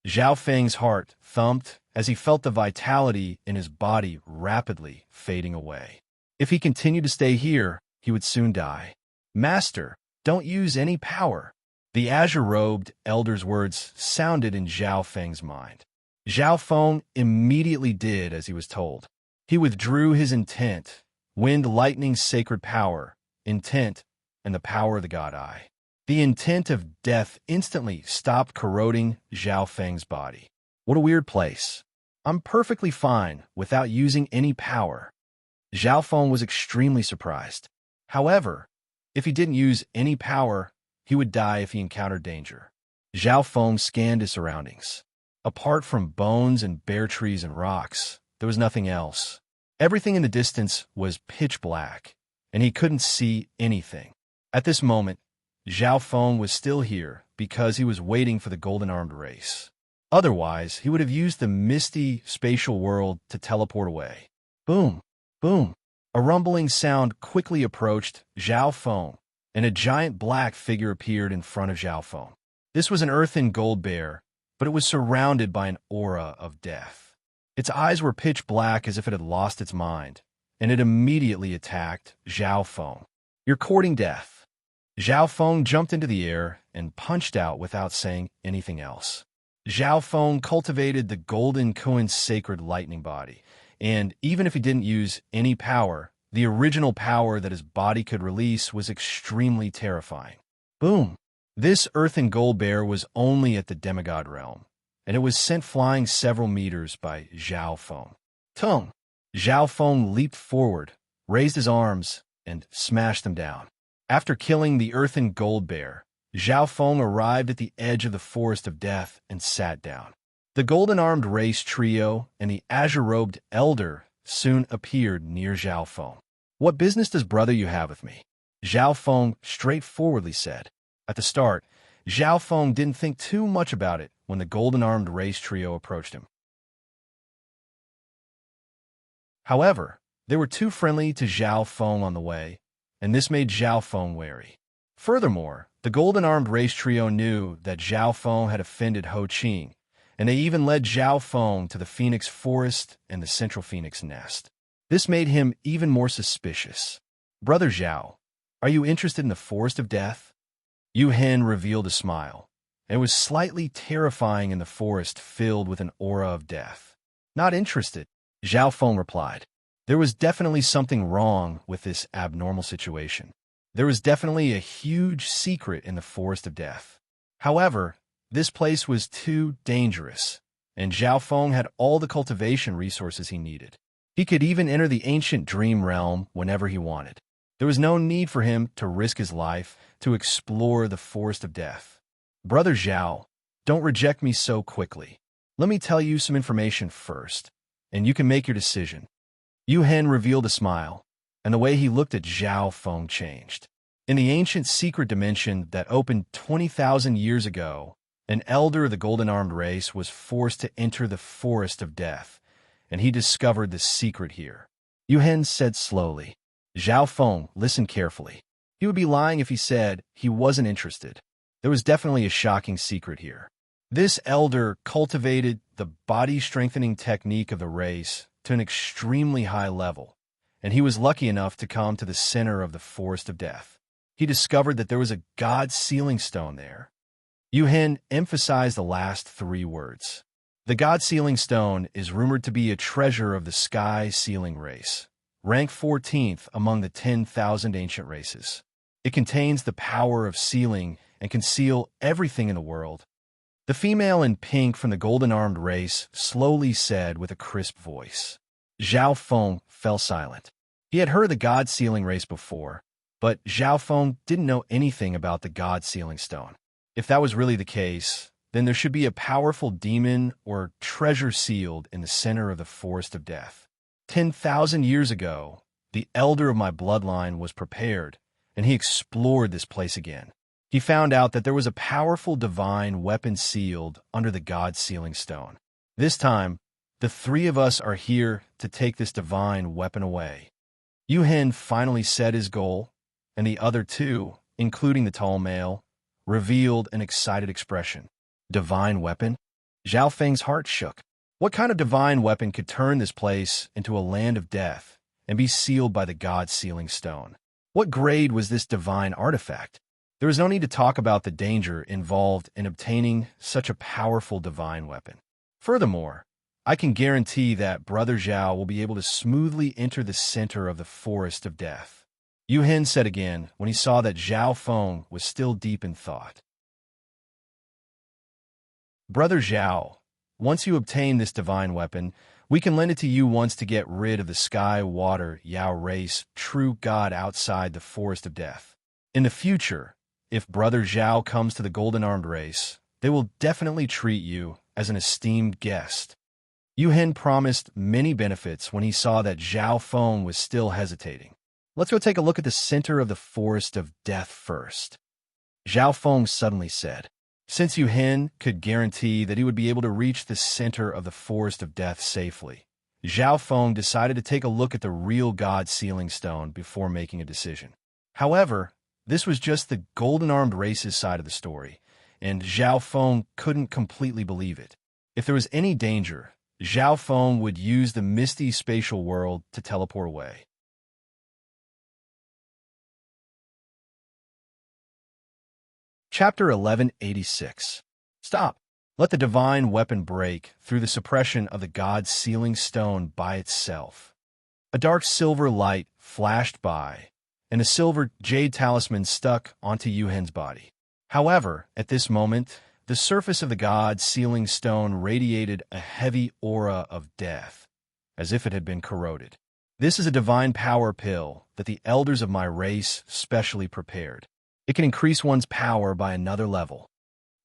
Zhao Feng's heart thumped as he felt the vitality in his body rapidly fading away. If he continued to stay here, he would soon die. Master, don't use any power. The azure-robed elder's words sounded in Zhao Feng's mind. Zhao Feng immediately did as he was told. He withdrew his intent, wind lightning's sacred power, intent, and the power of the god eye. The intent of death instantly stopped corroding Zhao Feng's body. What a weird place. I'm perfectly fine without using any power. Zhao Feng was extremely surprised. However, if he didn't use any power, he would die if he encountered danger. Zhao Feng scanned his surroundings. Apart from bones and bare trees and rocks, there was nothing else. Everything in the distance was pitch black, and he couldn't see anything. At this moment, Zhao Feng was still here because he was waiting for the golden-armed race. Otherwise, he would have used the misty spatial world to teleport away. Boom! Boom! A rumbling sound quickly approached Zhao Feng, and a giant black figure appeared in front of Zhao Feng. This was an earthen gold bear, but it was surrounded by an aura of death. Its eyes were pitch black as if it had lost its mind, and it immediately attacked Zhao Feng. You're courting death. Zhao Feng jumped into the air and punched out without saying anything else. Zhao Feng cultivated the golden Kuan's sacred lightning body, and even if he didn't use any power, the original power that his body could release was extremely terrifying. Boom! This earthen gold bear was only at the demigod realm, and it was sent flying several meters by Zhao Feng. Tung! Zhao Feng leaped forward, raised his arms, and smashed them down. After killing the earthen gold bear, Zhao Feng arrived at the edge of the forest of death and sat down. The golden-armed race trio and the azure-robed elder soon appeared near Zhao Feng. What business does brother you have with me? Zhao Feng straightforwardly said. At the start, Zhao Feng didn't think too much about it when the golden-armed race trio approached him. However, they were too friendly to Zhao Feng on the way, and this made Zhao Feng wary. Furthermore, the golden-armed race trio knew that Zhao Feng had offended Ho Qing, and they even led Zhao Feng to the Phoenix Forest and the Central Phoenix Nest. This made him even more suspicious. Brother Zhao, are you interested in the Forest of Death? Yu Hen revealed a smile. It was slightly terrifying in the forest filled with an aura of death. Not interested, Zhao Feng replied. There was definitely something wrong with this abnormal situation. There was definitely a huge secret in the Forest of Death. However, this place was too dangerous, and Zhao Feng had all the cultivation resources he needed. He could even enter the ancient dream realm whenever he wanted. There was no need for him to risk his life to explore the Forest of Death. Brother Zhao, don't reject me so quickly. Let me tell you some information first, and you can make your decision. Yu Hen revealed a smile, and the way he looked at Zhao Feng changed. In the ancient secret dimension that opened 20,000 years ago, an elder of the golden-armed race was forced to enter the Forest of Death, and he discovered the secret here. Yu Hen said slowly. Zhao Feng listened carefully. He would be lying if he said he wasn't interested. There was definitely a shocking secret here. This elder cultivated the body-strengthening technique of the race to an extremely high level, and he was lucky enough to come to the center of the Forest of Death. He discovered that there was a god sealing stone there. Yu Hen emphasized the last three words. The god sealing stone is rumored to be a treasure of the sky sealing race, ranked 14th among the 10,000 ancient races. It contains the power of sealing and can seal everything in the world. The female in pink from the golden-armed race slowly said with a crisp voice. Zhao Feng fell silent. He had heard the god-sealing race before, but Zhao Feng didn't know anything about the god-sealing stone. If that was really the case, then there should be a powerful demon or treasure sealed in the center of the Forest of Death. 10,000 years ago, the elder of my bloodline was prepared, and he explored this place again. He found out that there was a powerful divine weapon sealed under the god-sealing stone. This time, the three of us are here to take this divine weapon away. Yu Hen finally said his goal, and the other two, including the tall male, revealed an excited expression. Divine weapon? Zhao Feng's heart shook. What kind of divine weapon could turn this place into a land of death and be sealed by the god-sealing stone? What grade was this divine artifact? There is no need to talk about the danger involved in obtaining such a powerful divine weapon. Furthermore, I can guarantee that Brother Zhao will be able to smoothly enter the center of the forest of death. Yu Hen said again when he saw that Zhao Feng was still deep in thought. Brother Zhao, once you obtain this divine weapon, we can lend it to you once to get rid of the sky, water, Yao race, true God outside the forest of death. In the future, if Brother Zhao comes to the golden-armed race, they will definitely treat you as an esteemed guest. Yu Hen promised many benefits when he saw that Zhao Feng was still hesitating. Let's go take a look at the center of the forest of death first. Zhao Feng suddenly said. Since Yu Hen could guarantee that he would be able to reach the center of the forest of death safely, Zhao Feng decided to take a look at the real God sealing stone before making a decision. However, this was just the golden-armed race's side of the story, and Zhao Feng couldn't completely believe it. If there was any danger, Zhao Feng would use the misty spatial world to teleport away. Chapter 1186. Stop. Let the divine weapon break through the suppression of the God sealing stone by itself. A dark silver light flashed by, and a silver jade talisman stuck onto Yu Hen's body. However, at this moment, the surface of the God sealing stone radiated a heavy aura of death, as if it had been corroded. This is a divine power pill that the elders of my race specially prepared. It can increase one's power by another level.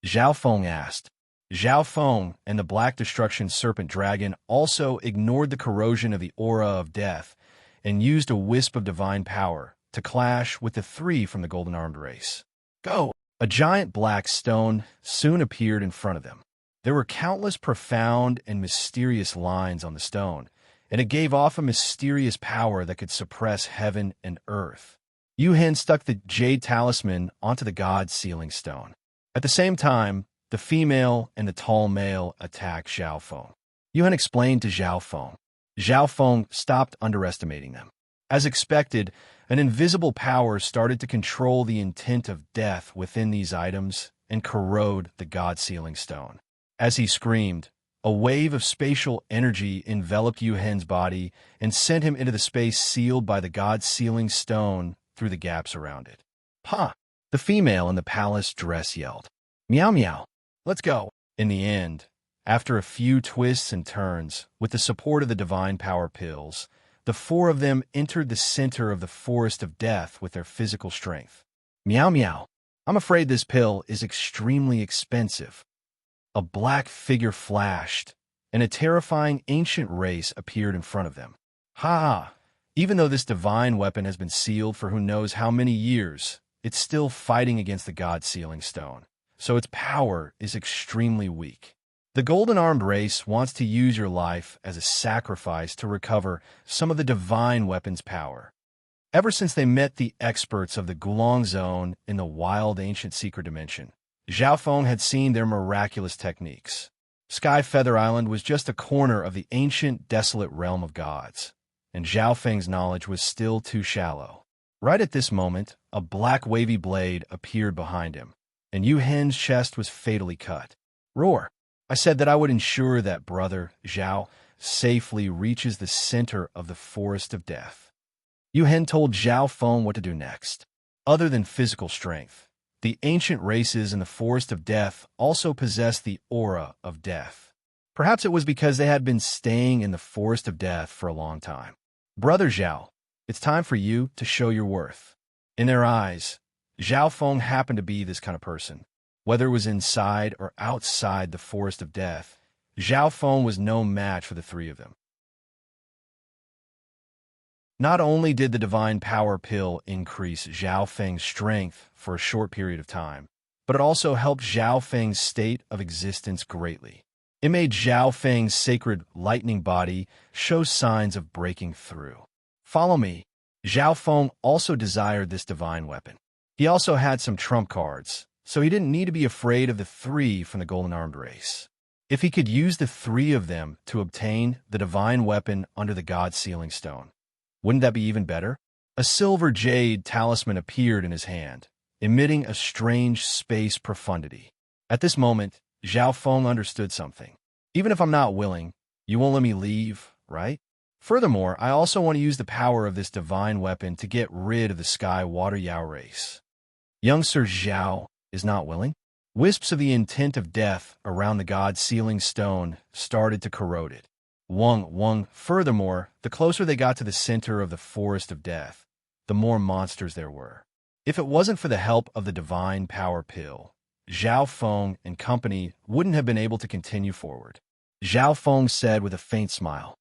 Zhao Feng asked. Zhao Feng and the Black Destruction Serpent Dragon also ignored the corrosion of the aura of death and used a wisp of divine power to clash with the three from the golden-armed race. Go! A giant black stone soon appeared in front of them. There were countless profound and mysterious lines on the stone, and it gave off a mysterious power that could suppress heaven and earth. Yu Hen stuck the jade talisman onto the God sealing stone. At the same time, the female and the tall male attacked Zhao Feng. Yu Hen explained to Zhao Feng. Zhao Feng stopped underestimating them. As expected, an invisible power started to control the intent of death within these items and corrode the God sealing stone. As he screamed, a wave of spatial energy enveloped Yu Hen's body and sent him into the space sealed by the God sealing stone through the gaps around it. Ha! The female in the palace dress yelled. Meow meow. Let's go. In the end, after a few twists and turns, with the support of the divine power pills, the four of them entered the center of the forest of death with their physical strength. Meow meow. I'm afraid this pill is extremely expensive. A black figure flashed, and a terrifying ancient race appeared in front of them. Ha ha! Even though this divine weapon has been sealed for who knows how many years, it's still fighting against the God sealing stone, so its power is extremely weak. The golden-armed race wants to use your life as a sacrifice to recover some of the divine weapon's power. Ever since they met the experts of the Gulong Zone in the wild ancient secret dimension, Zhao Feng had seen their miraculous techniques. Sky Feather Island was just a corner of the ancient desolate realm of gods, and Zhao Feng's knowledge was still too shallow. Right at this moment, a black wavy blade appeared behind him, and Yu Hen's chest was fatally cut. Roar! I said that I would ensure that Brother Zhao safely reaches the center of the forest of death. Yu Hen told Zhao Feng what to do next. Other than physical strength, the ancient races in the forest of death also possessed the aura of death. Perhaps it was because they had been staying in the forest of death for a long time. Brother Zhao, it's time for you to show your worth. In their eyes, Zhao Feng happened to be this kind of person. Whether it was inside or outside the forest of death, Zhao Feng was no match for the three of them. Not only did the divine power pill increase Zhao Feng's strength for a short period of time, but it also helped Zhao Feng's state of existence greatly. It made Zhao Feng's sacred lightning body show signs of breaking through. Follow me. Zhao Feng also desired this divine weapon. He also had some trump cards, so he didn't need to be afraid of the three from the golden-armed race. If he could use the three of them to obtain the divine weapon under the God sealing stone, wouldn't that be even better? A silver jade talisman appeared in his hand, emitting a strange space profundity. At this moment, Zhao Feng understood something. Even if I'm not willing, you won't let me leave, right? Furthermore, I also want to use the power of this divine weapon to get rid of the Sky Water Yao race. Young Sir Zhao is not willing? Wisps of the intent of death around the god's sealing stone started to corrode it. Wung. Furthermore, the closer they got to the center of the forest of death, the more monsters there were. If it wasn't for the help of the divine power pill, Zhao Feng and company wouldn't have been able to continue forward. Zhao Feng said with a faint smile,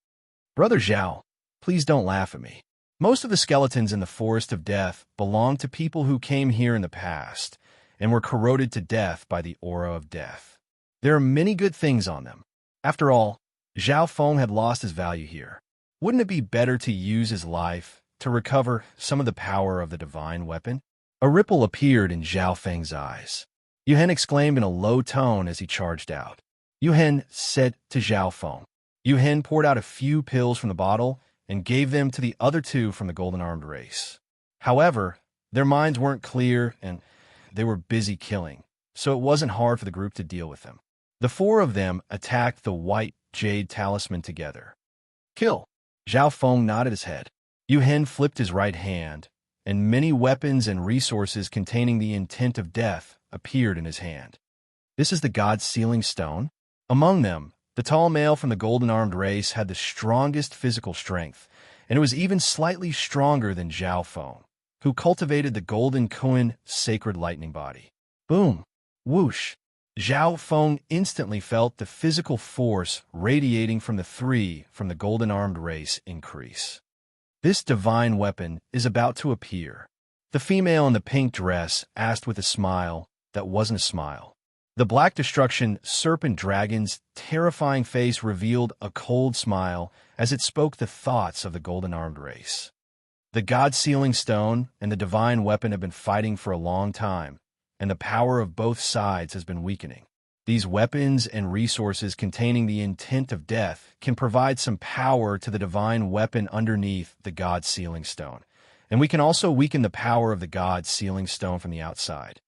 "Brother Zhao, please don't laugh at me. Most of the skeletons in the forest of death belong to people who came here in the past and were corroded to death by the aura of death. There are many good things on them. After all, Zhao Feng had lost his value here. Wouldn't it be better to use his life to recover some of the power of the divine weapon?" A ripple appeared in Zhao Feng's eyes. Yuhen exclaimed in a low tone as he charged out. Yuhen said to Zhao Feng. Yuhen poured out a few pills from the bottle and gave them to the other two from the golden-armed race. However, their minds weren't clear and they were busy killing, so it wasn't hard for the group to deal with them. The four of them attacked the white jade talisman together. Kill! Zhao Feng nodded his head. Yuhen flipped his right hand, and many weapons and resources containing the intent of death appeared in his hand. This is the god's sealing stone? Among them, the tall male from the golden-armed race had the strongest physical strength, and it was even slightly stronger than Zhao Feng, who cultivated the golden Kuan sacred lightning body. Boom! Whoosh! Zhao Feng instantly felt the physical force radiating from the three from the golden-armed race increase. This divine weapon is about to appear. The female in the pink dress asked with a smile that wasn't a smile. The Black Destruction Serpent Dragon's terrifying face revealed a cold smile as it spoke the thoughts of the golden-armed race. The God-sealing stone and the divine weapon have been fighting for a long time, and the power of both sides has been weakening. These weapons and resources containing the intent of death can provide some power to the divine weapon underneath the God-sealing stone, and we can also weaken the power of the God-sealing stone from the outside.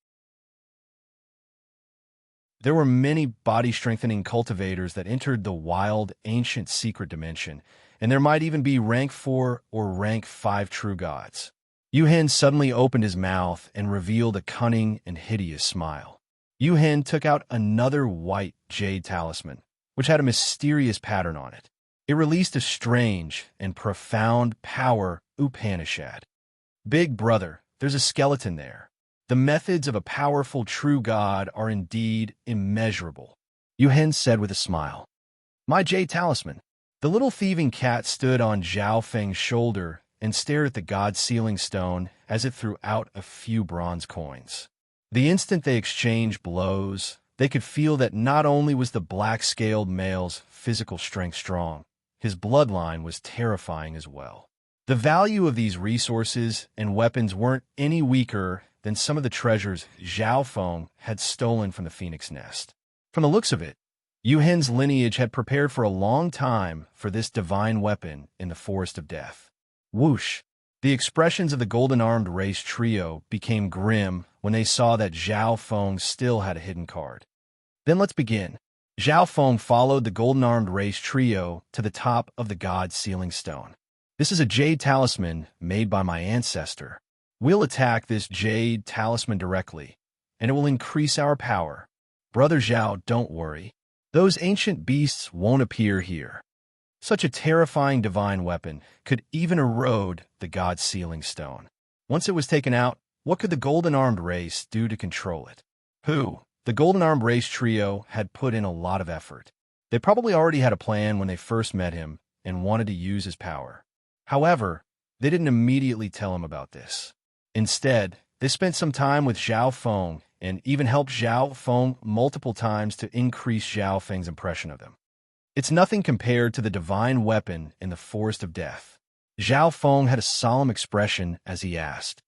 There were many body-strengthening cultivators that entered the wild, ancient secret dimension, and there might even be rank 4 or rank 5 true gods. Yuhen suddenly opened his mouth and revealed a cunning and hideous smile. Yuhen took out another white jade talisman, which had a mysterious pattern on it. It released a strange and profound power Upanishad. Big brother, there's a skeleton there. The methods of a powerful true god are indeed immeasurable, Yuhen said with a smile. My jade talisman. The little thieving cat stood on Zhao Feng's shoulder and stared at the god's sealing stone as it threw out a few bronze coins. The instant they exchanged blows, they could feel that not only was the black-scaled male's physical strength strong, his bloodline was terrifying as well. The value of these resources and weapons weren't any weaker than some of the treasures Zhao Feng had stolen from the Phoenix Nest. From the looks of it, Yuhen's lineage had prepared for a long time for this divine weapon in the Forest of Death. Whoosh! The expressions of the golden-armed race trio became grim when they saw that Zhao Feng still had a hidden card. Then let's begin. Zhao Feng followed the golden-armed race trio to the top of the god's sealing stone. This is a jade talisman made by my ancestor. We'll attack this jade talisman directly, and it will increase our power. Brother Zhao, don't worry. Those ancient beasts won't appear here. Such a terrifying divine weapon could even erode the god's sealing stone. Once it was taken out, what could the golden-armed race do to control it? The golden-armed race trio had put in a lot of effort. They probably already had a plan when they first met him and wanted to use his power. However, they didn't immediately tell him about this. Instead, they spent some time with Zhao Feng and even helped Zhao Feng multiple times to increase Zhao Feng's impression of them. It's nothing compared to the divine weapon in the Forest of Death. Zhao Feng had a solemn expression as he asked,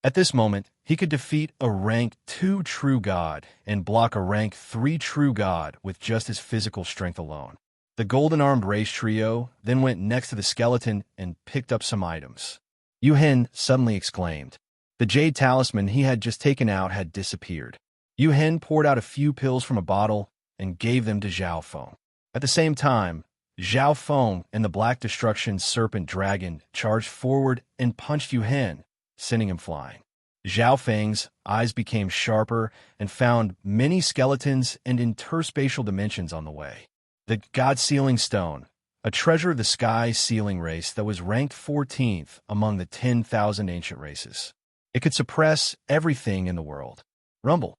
At this moment, he could defeat a rank 2 true god and block a rank 3 true god with just his physical strength alone. The golden-armed race trio then went next to the skeleton and picked up some items. Yuhen suddenly exclaimed, The jade talisman he had just taken out had disappeared. Yu Hen poured out a few pills from a bottle and gave them to Zhao Feng. At the same time, Zhao Feng and the Black Destruction Serpent Dragon charged forward and punched Yu Hen, sending him flying. Zhao Feng's eyes became sharper and found many skeletons and interspatial dimensions on the way. The God-Sealing Stone, a treasure of the Sky Sealing race that was ranked 14th among the 10,000 ancient races. It could suppress everything in the world. Rumble.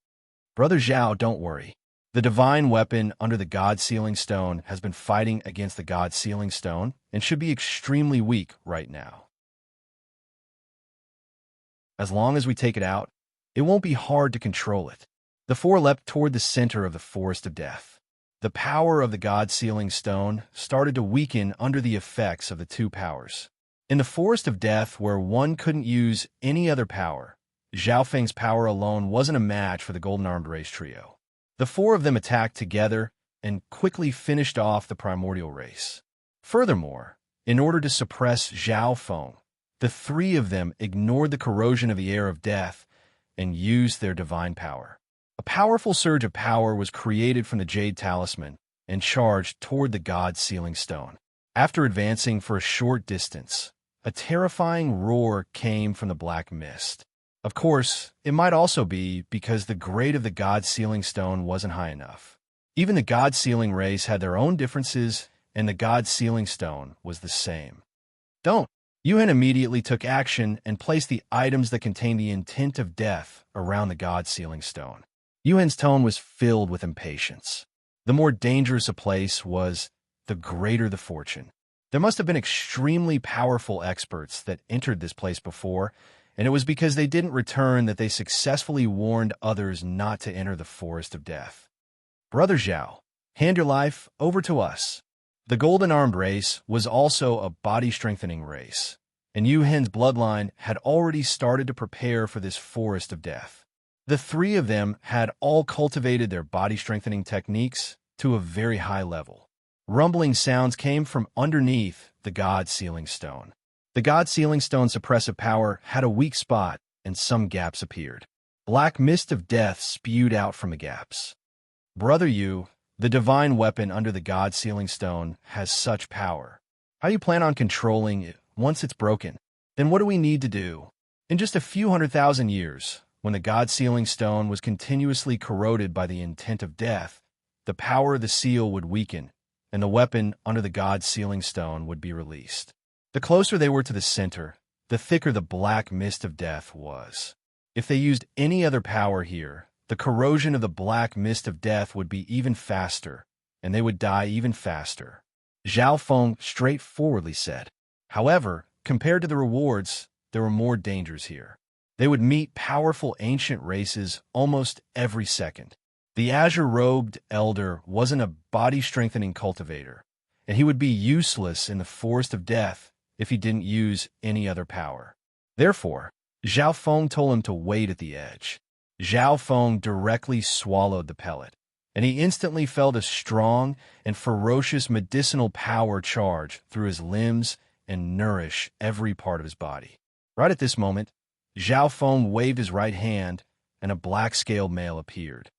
Brother Zhao, don't worry. The divine weapon under the God-Sealing Stone has been fighting against the God-Sealing Stone and should be extremely weak right now. As long as we take it out, it won't be hard to control it. The four leapt toward the center of the Forest of Death. The power of the God-Sealing Stone started to weaken under the effects of the two powers. In the Forest of Death, where one couldn't use any other power, Zhao Feng's power alone wasn't a match for the golden-armed race trio. The four of them attacked together and quickly finished off the primordial race. Furthermore, in order to suppress Zhao Feng, the three of them ignored the corrosion of the air of death and used their divine power. A powerful surge of power was created from the Jade Talisman and charged toward the God-Sealing Stone. After advancing for a short distance, a terrifying roar came from the black mist. Of course, it might also be because the grade of the God-Sealing Stone wasn't high enough. Even the God-Sealing race had their own differences, and the God-Sealing Stone was the same. Don't! Yu Hen immediately took action and placed the items that contained the intent of death around the God-Sealing Stone. Yu Hen's tone was filled with impatience. The more dangerous a place was, the greater the fortune. There must have been extremely powerful experts that entered this place before, and it was because they didn't return that they successfully warned others not to enter the Forest of Death. Brother Zhao, hand your life over to us. The golden-armed race was also a body-strengthening race, and Yu Hen's bloodline had already started to prepare for this Forest of Death. The three of them had all cultivated their body-strengthening techniques to a very high level. Rumbling sounds came from underneath the God-Sealing Stone. The God-Sealing Stone's suppressive power had a weak spot, and some gaps appeared. Black mist of death spewed out from the gaps. Brother Yu, the divine weapon under the God-Sealing Stone has such power. How do you plan on controlling it once it's broken? Then what do we need to do? In just a few 100,000 years, when the God-Sealing Stone was continuously corroded by the intent of death, the power of the seal would weaken, and the weapon under the God-Sealing Stone would be released. The closer they were to the center, the thicker the black mist of death was. If they used any other power here, the corrosion of the black mist of death would be even faster, and they would die even faster. Zhao Feng straightforwardly said. However, compared to the rewards, there were more dangers here. They would meet powerful ancient races almost every second. The azure-robed elder wasn't a body-strengthening cultivator, and he would be useless in the Forest of Death if he didn't use any other power. Therefore, Zhao Feng told him to wait at the edge. Zhao Feng directly swallowed the pellet, and he instantly felt a strong and ferocious medicinal power charge through his limbs and nourish every part of his body. Right at this moment, Zhao Feng waved his right hand, and a black-scaled male appeared.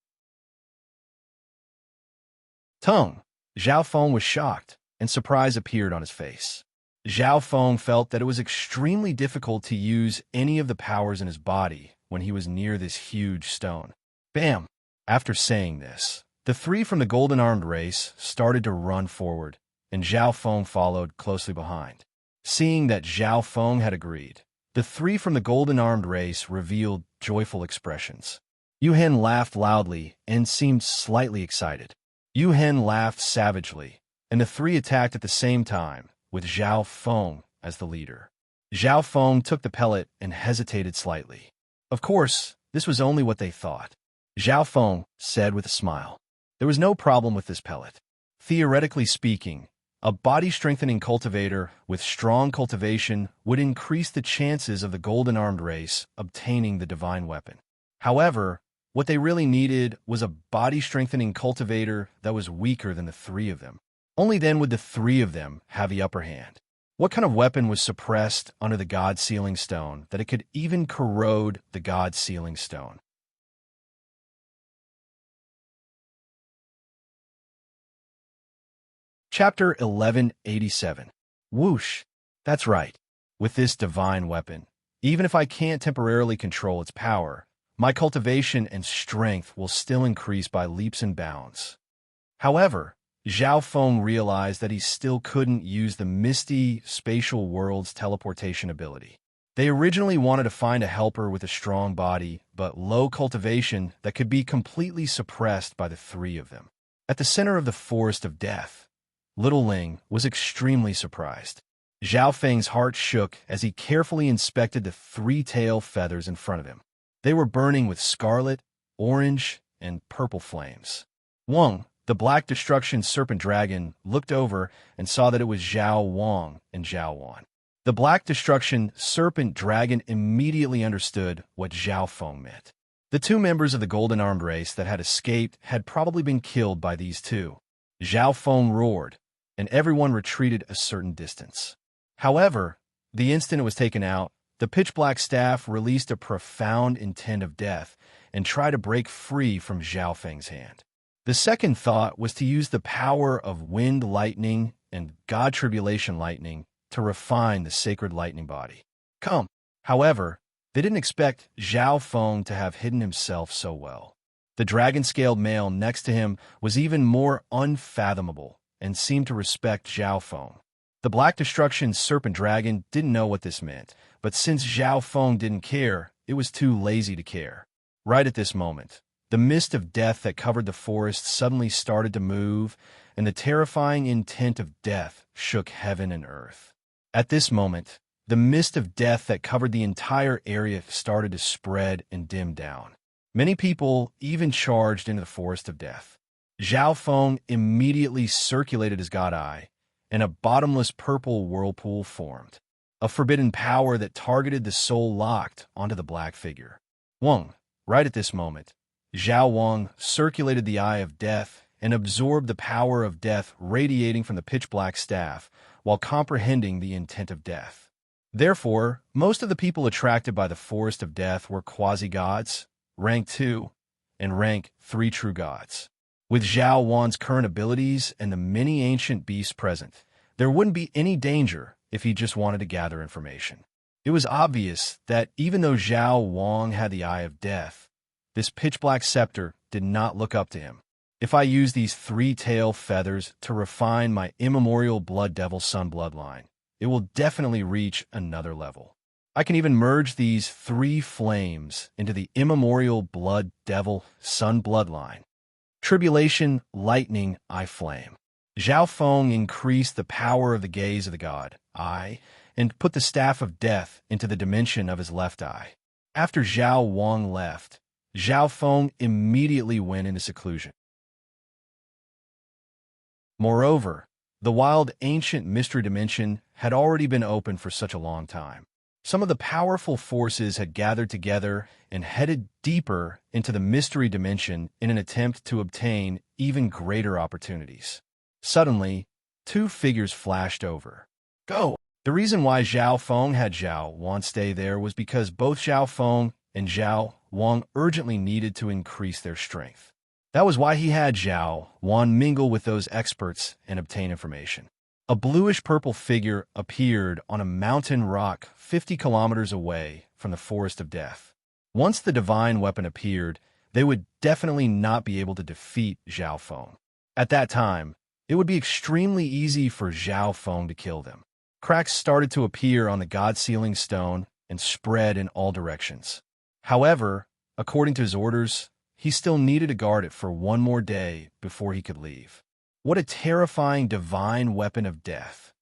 Tongue! Zhao Feng was shocked, and surprise appeared on his face. Zhao Feng felt that it was extremely difficult to use any of the powers in his body when he was near this huge stone. Bam! After saying this, the three from the golden-armed race started to run forward, and Zhao Feng followed closely behind. Seeing that Zhao Feng had agreed, the three from the golden-armed race revealed joyful expressions. Yu Hen laughed loudly and seemed slightly excited. Yu Hen laughed savagely, and the three attacked at the same time, with Zhao Feng as the leader. Zhao Feng took the pellet and hesitated slightly. Of course, this was only what they thought. Zhao Feng said with a smile. There was no problem with this pellet. Theoretically speaking, a body-strengthening cultivator with strong cultivation would increase the chances of the golden-armed race obtaining the divine weapon. However, what they really needed was a body-strengthening cultivator that was weaker than the three of them. Only then would the three of them have the upper hand. What kind of weapon was suppressed under the god sealing stone that it could even corrode the god sealing stone? Chapter 1187. Whoosh. That's right. With this divine weapon, even if I can't temporarily control its power, my cultivation and strength will still increase by leaps and bounds. However, Zhao Feng realized that he still couldn't use the misty spatial world's teleportation ability. They originally wanted to find a helper with a strong body, but low cultivation that could be completely suppressed by the three of them. At the center of the forest of death, Little Ling was extremely surprised. Zhao Feng's heart shook as he carefully inspected the three-tail feathers in front of him. They were burning with scarlet, orange, and purple flames. Wang, the Black Destruction Serpent Dragon, looked over and saw that it was Zhao Wang and Zhao Wan. The Black Destruction Serpent Dragon immediately understood what Zhao Feng meant. The two members of the Golden Armed race that had escaped had probably been killed by these two. Zhao Feng roared, and everyone retreated a certain distance. However, the instant it was taken out, the pitch-black staff released a profound intent of death and tried to break free from Zhao Feng's hand. The second thought was to use the power of wind lightning and God Tribulation lightning to refine the sacred lightning body. Come. However, they didn't expect Zhao Feng to have hidden himself so well. The dragon-scaled male next to him was even more unfathomable and seemed to respect Zhao Feng. The Black Destruction Serpent Dragon didn't know what this meant, but since Zhao Feng didn't care, it was too lazy to care. Right at this moment, the mist of death that covered the forest suddenly started to move, and the terrifying intent of death shook heaven and earth. At this moment, the mist of death that covered the entire area started to spread and dim down. Many people even charged into the forest of death. Zhao Feng immediately circulated his god eye, and a bottomless purple whirlpool formed. A forbidden power that targeted the soul locked onto the black figure. Wang, right at this moment, Zhao Wang circulated the eye of death and absorbed the power of death radiating from the pitch-black staff while comprehending the intent of death. Therefore, most of the people attracted by the forest of death were quasi-gods, rank 2, and rank 3 true gods. With Zhao Wan's current abilities and the many ancient beasts present, there wouldn't be any danger if he just wanted to gather information. It was obvious that even though Zhao Wang had the eye of death, this pitch-black scepter did not look up to him. If I use these three-tail feathers to refine my immemorial Blood Devil Sun bloodline, it will definitely reach another level. I can even merge these three flames into the immemorial Blood Devil Sun bloodline. Tribulation, lightning, eye flame. Zhao Feng increased the power of the gaze of the god, eye, and put the staff of death into the dimension of his left eye. After Zhao Wang left, Zhao Feng immediately went into seclusion. Moreover, the wild ancient mystery dimension had already been open for such a long time. Some of the powerful forces had gathered together and headed deeper into the mystery dimension in an attempt to obtain even greater opportunities. Suddenly, two figures flashed over. Go! The reason why Zhao Feng had Zhao Wan stay there was because both Zhao Feng and Zhao Wang urgently needed to increase their strength. That was why he had Zhao Wan mingle with those experts and obtain information. A bluish-purple figure appeared on a mountain rock 50 kilometers away from the Forest of Death. Once the divine weapon appeared, they would definitely not be able to defeat Zhao Feng. At that time, it would be extremely easy for Zhao Feng to kill them. Cracks started to appear on the god-sealing stone and spread in all directions. However, according to his orders, he still needed to guard it for one more day before he could leave. What a terrifying divine weapon of death.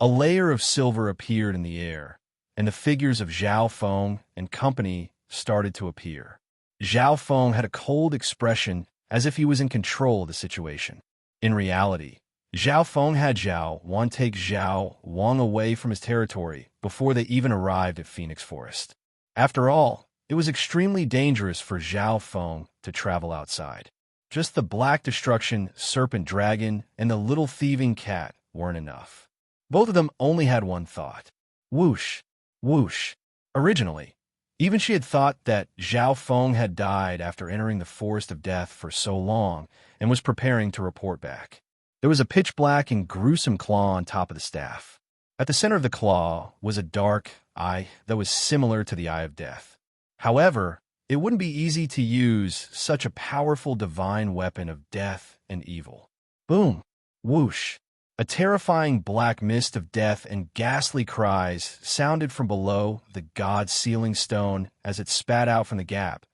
A layer of silver appeared in the air, and the figures of Zhao Feng and company started to appear. Zhao Feng had a cold expression as if he was in control of the situation. In reality, Zhao Feng had Zhao Wan take Zhao Wang away from his territory before they even arrived at Phoenix Forest. After all, it was extremely dangerous for Zhao Feng to travel outside. Just the Black Destruction Serpent Dragon and the little thieving cat weren't enough. Both of them only had one thought. Whoosh, whoosh. Originally, even she had thought that Zhao Feng had died after entering the forest of death for so long and was preparing to report back. There was a pitch-black and gruesome claw on top of the staff. At the center of the claw was a dark eye that was similar to the Eye of Death. However, it wouldn't be easy to use such a powerful divine weapon of death and evil. Boom! Whoosh! A terrifying black mist of death and ghastly cries sounded from below the god's sealing stone as it spat out from the gap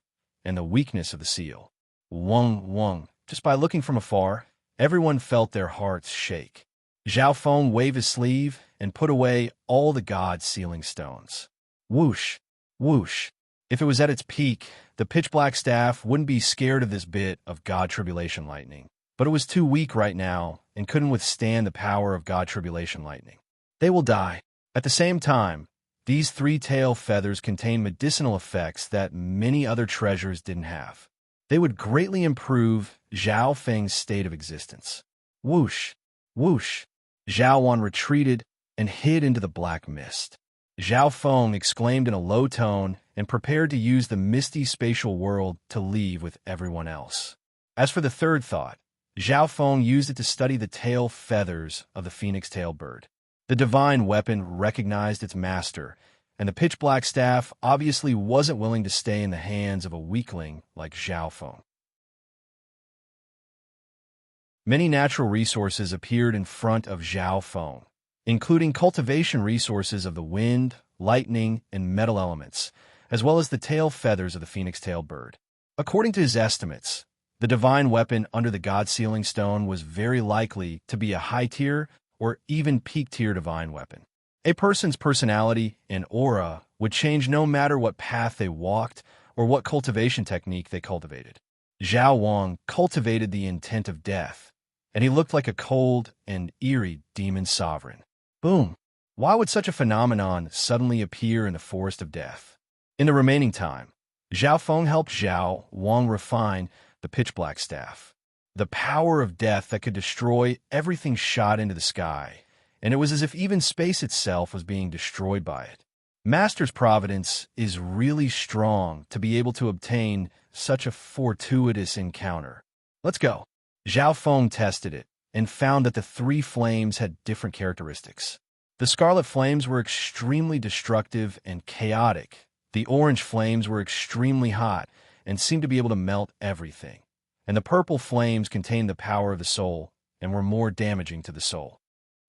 and the weakness of the seal. Wung, wung. Just by looking from afar, everyone felt their hearts shake. Zhao Feng waved his sleeve and put away all the god's sealing stones. Whoosh! Whoosh! If it was at its peak, the pitch-black staff wouldn't be scared of this bit of God Tribulation lightning. But it was too weak right now and couldn't withstand the power of God Tribulation lightning. They will die. At the same time, these three-tail feathers contain medicinal effects that many other treasures didn't have. They would greatly improve Zhao Feng's state of existence. Whoosh! Whoosh! Zhao Wan retreated and hid into the black mist. Zhao Feng exclaimed in a low tone and prepared to use the misty spatial world to leave with everyone else. As for the third thought, Zhao Feng used it to study the tail feathers of the phoenix-tailed bird. The divine weapon recognized its master, and the pitch-black staff obviously wasn't willing to stay in the hands of a weakling like Zhao Feng. Many natural resources appeared in front of Zhao Feng, including cultivation resources of the wind, lightning, and metal elements, as well as the tail feathers of the phoenix-tailed bird. According to his estimates, the divine weapon under the God Sealing Stone was very likely to be a high-tier or even peak-tier divine weapon. A person's personality and aura would change no matter what path they walked or what cultivation technique they cultivated. Zhao Wang cultivated the intent of death, and he looked like a cold and eerie demon sovereign. Boom! Why would such a phenomenon suddenly appear in the forest of death? In the remaining time, Zhao Feng helped Zhao Wang refine the pitch-black staff, the power of death that could destroy everything shot into the sky, and it was as if even space itself was being destroyed by it. Master's providence is really strong to be able to obtain such a fortuitous encounter. Let's go. Zhao Feng tested it and found that the three flames had different characteristics. The scarlet flames were extremely destructive and chaotic. The orange flames were extremely hot and seemed to be able to melt everything. And the purple flames contained the power of the soul and were more damaging to the soul.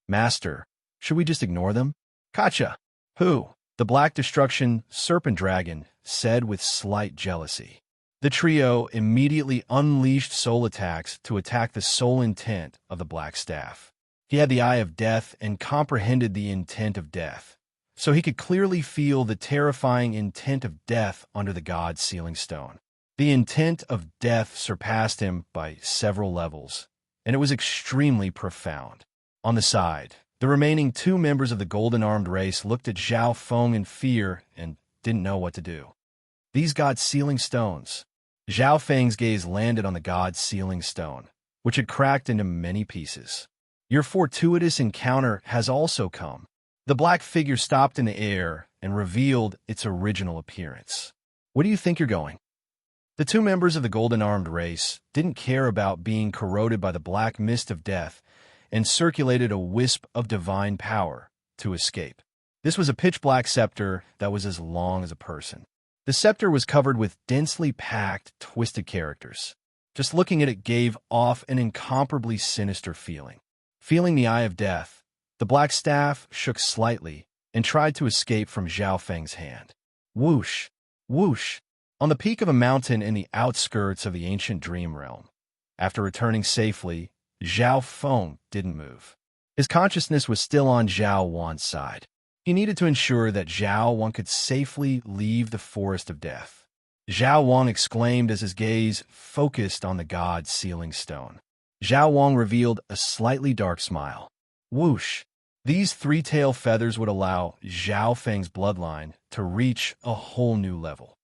Master, should we just ignore them? Kacha! Who? The Black Destruction Serpent Dragon said with slight jealousy. The trio immediately unleashed soul attacks to attack the soul intent of the Black Staff. He had the Eye of Death and comprehended the intent of death, so he could clearly feel the terrifying intent of death under the God's Sealing Stone. The intent of death surpassed him by several levels, and it was extremely profound. On the side, the remaining two members of the golden-armed race looked at Zhao Feng in fear and didn't know what to do. These God's Sealing Stones. Zhao Feng's gaze landed on the God's Sealing Stone, which had cracked into many pieces. Your fortuitous encounter has also come. The black figure stopped in the air and revealed its original appearance. Where do you think you're going? The two members of the golden-armed race didn't care about being corroded by the black mist of death and circulated a wisp of divine power to escape. This was a pitch-black scepter that was as long as a person. The scepter was covered with densely packed, twisted characters. Just looking at it gave off an incomparably sinister feeling. Feeling the Eye of Death, the black staff shook slightly and tried to escape from Zhao Feng's hand. Whoosh! Whoosh! On the peak of a mountain in the outskirts of the ancient dream realm. After returning safely, Zhao Feng didn't move. His consciousness was still on Zhao Wan's side. He needed to ensure that Zhao Wan could safely leave the forest of death. Zhao Wan exclaimed as his gaze focused on the God's Sealing Stone. Zhao Wang revealed a slightly dark smile. Whoosh! These three-tail feathers would allow Zhao Feng's bloodline to reach a whole new level.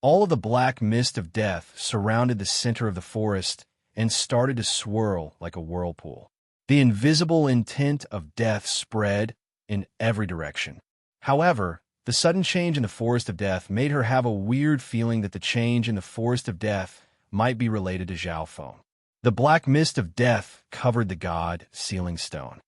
All of the black mist of death surrounded the center of the forest and started to swirl like a whirlpool. The invisible intent of death spread in every direction. However, the sudden change in the forest of death made her have a weird feeling that the change in the forest of death might be related to Zhao Feng. The black mist of death covered the god sealing stone.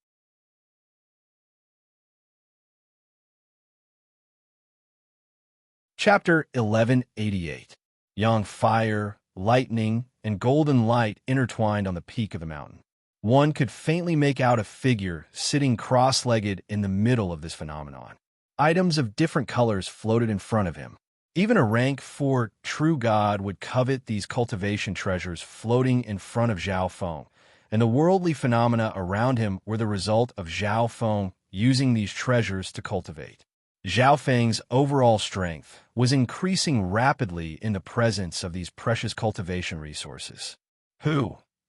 Chapter 1188. Young fire, lightning, and golden light intertwined on the peak of the mountain. One could faintly make out a figure sitting cross-legged in the middle of this phenomenon. Items of different colors floated in front of him. Even a rank 4 true god would covet these cultivation treasures floating in front of Zhao Feng, and the worldly phenomena around him were the result of Zhao Feng using these treasures to cultivate. Zhao Feng's overall strength was increasing rapidly in the presence of these precious cultivation resources.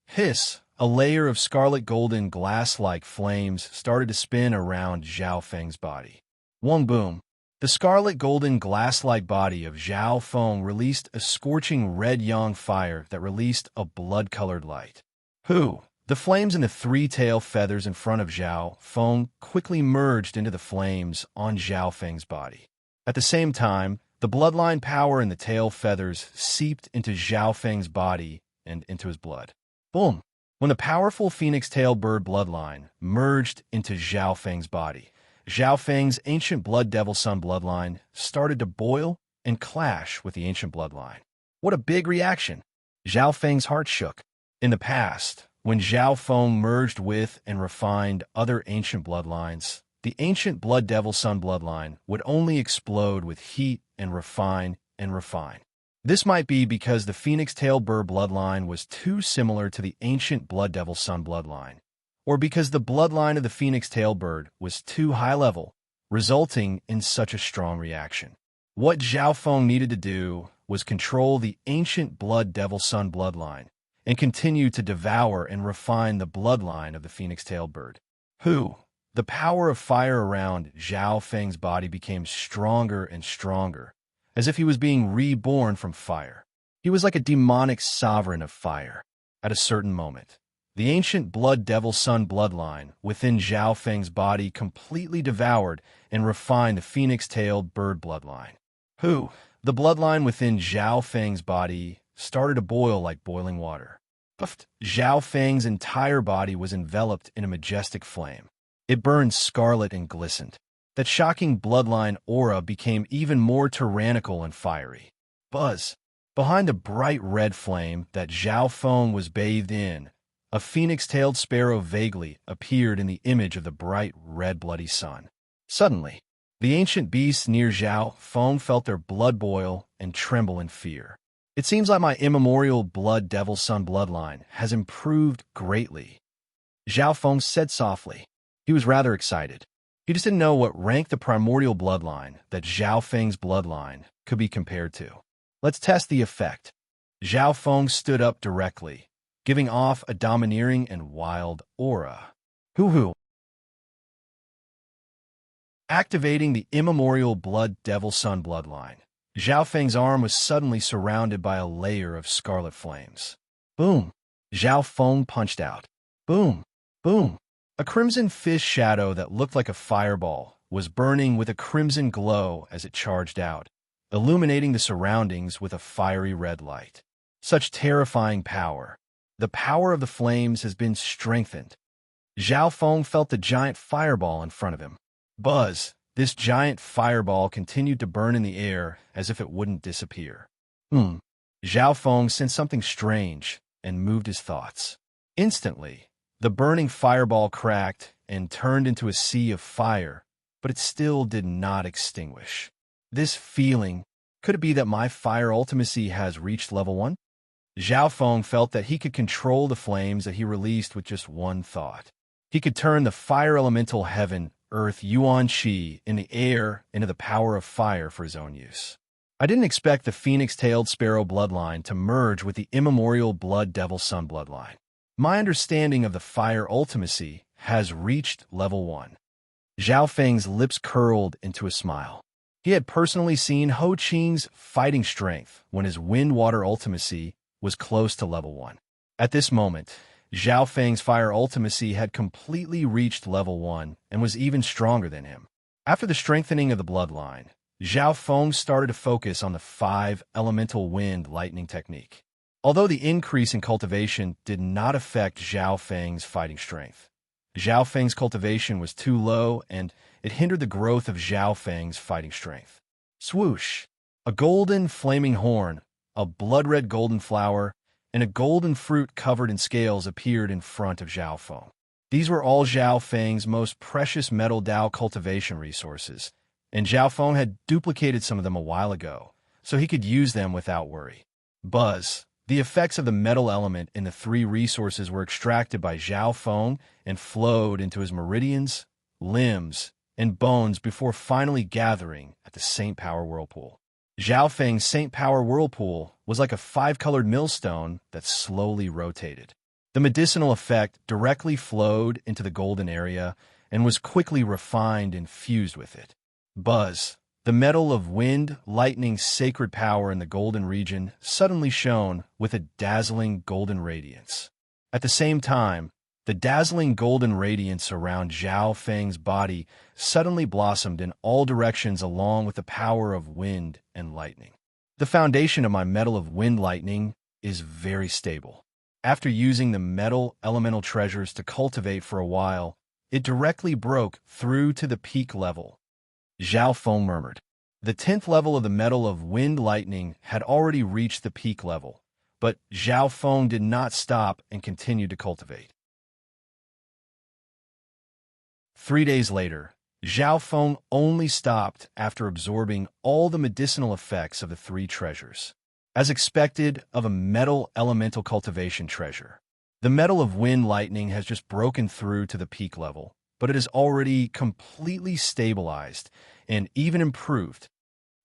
Hiss! A layer of scarlet golden glass-like flames started to spin around Zhao Feng's body. One boom! The scarlet golden glass-like body of Zhao Feng released a scorching red yang fire that released a blood-colored light. The flames and the three-tail feathers in front of Zhao Feng quickly merged into the flames on Zhao Feng's body. At the same time, the bloodline power in the tail feathers seeped into Zhao Feng's body and into his blood. Boom! When the powerful phoenix tail bird bloodline merged into Zhao Feng's body, Zhao Feng's ancient blood devil sun bloodline started to boil and clash with the ancient bloodline. What a big reaction! Zhao Feng's heart shook. In the past, when Zhao Feng merged with and refined other ancient bloodlines, the ancient blood devil sun bloodline would only explode with heat and refine and refine. This might be because the phoenix tail bird bloodline was too similar to the ancient blood devil sun bloodline, or because the bloodline of the phoenix tail bird was too high level, resulting in such a strong reaction. What Zhao Feng needed to do was control the ancient blood devil sun bloodline and continue to devour and refine the bloodline of the phoenix-tailed bird. The power of fire around Zhao Feng's body became stronger and stronger, as if he was being reborn from fire. He was like a demonic sovereign of fire. At a certain moment, the ancient blood devil sun bloodline within Zhao Feng's body completely devoured and refined the phoenix-tailed bird bloodline. The bloodline within Zhao Feng's body started to boil like boiling water. Zhao Feng's entire body was enveloped in a majestic flame. It burned scarlet and glistened. That shocking bloodline aura became even more tyrannical and fiery. Buzz! Behind the bright red flame that Zhao Feng was bathed in, a phoenix-tailed sparrow vaguely appeared in the image of the bright red bloody sun. Suddenly, the ancient beasts near Zhao Feng felt their blood boil and tremble in fear. It seems like my immemorial blood devil sun bloodline has improved greatly, Zhao Feng said softly. He was rather excited. He just didn't know what rank the primordial bloodline that Zhao Feng's bloodline could be compared to. Let's test the effect. Zhao Feng stood up directly, giving off a domineering and wild aura. Activating the immemorial blood devil sun bloodline, Zhao Feng's arm was suddenly surrounded by a layer of scarlet flames. Boom! Zhao Feng punched out. Boom! Boom! A crimson fish shadow that looked like a fireball was burning with a crimson glow as it charged out, illuminating the surroundings with a fiery red light. Such terrifying power. The power of the flames has been strengthened. Zhao Feng felt the giant fireball in front of him. Buzz! This giant fireball continued to burn in the air as if it wouldn't disappear. Zhao Feng sensed something strange and moved his thoughts. Instantly, the burning fireball cracked and turned into a sea of fire, but it still did not extinguish. This feeling, could it be that my fire ultimacy has reached level 1? Zhao Feng felt that he could control the flames that he released with just one thought. He could turn the fire elemental heaven, earth, yuan qi, in the air into the power of fire for his own use. I didn't expect the phoenix-tailed sparrow bloodline to merge with the immemorial blood devil sun bloodline. My understanding of the fire ultimacy has reached level 1. Zhao Feng's lips curled into a smile. He had personally seen Ho Qing's fighting strength when his wind-water ultimacy was close to level 1. At this moment, Zhao Feng's fire ultimacy had completely reached level 1 and was even stronger than him. After the strengthening of the bloodline, Zhao Feng started to focus on the 5 elemental wind lightning technique. Although the increase in cultivation did not affect Zhao Feng's fighting strength, Zhao Feng's cultivation was too low and it hindered the growth of Zhao Feng's fighting strength. Swoosh! A golden flaming horn, a blood-red golden flower, and a golden fruit covered in scales appeared in front of Zhao Feng. These were all Zhao Feng's most precious metal Dao cultivation resources, and Zhao Feng had duplicated some of them a while ago, so he could use them without worry. Buzz! The effects of the metal element in the 3 resources were extracted by Zhao Feng and flowed into his meridians, limbs, and bones before finally gathering at the Saint Power Whirlpool. Zhao Feng's Saint Power Whirlpool was like a 5-colored millstone that slowly rotated. The medicinal effect directly flowed into the golden area and was quickly refined and fused with it. Buzz! The metal of wind, lightning's sacred power in the golden region suddenly shone with a dazzling golden radiance. At the same time, the dazzling golden radiance around Zhao Feng's body suddenly blossomed in all directions along with the power of wind and lightning. The foundation of my metal of wind lightning is very stable. After using the metal elemental treasures to cultivate for a while, it directly broke through to the peak level. Zhao Feng murmured. The 10th level of the metal of wind lightning had already reached the peak level, but Zhao Feng did not stop and continued to cultivate. 3 days later, Zhao Feng only stopped after absorbing all the medicinal effects of the 3 treasures. As expected of a metal elemental cultivation treasure, the metal of wind lightning has just broken through to the peak level, but it is already completely stabilized and even improved.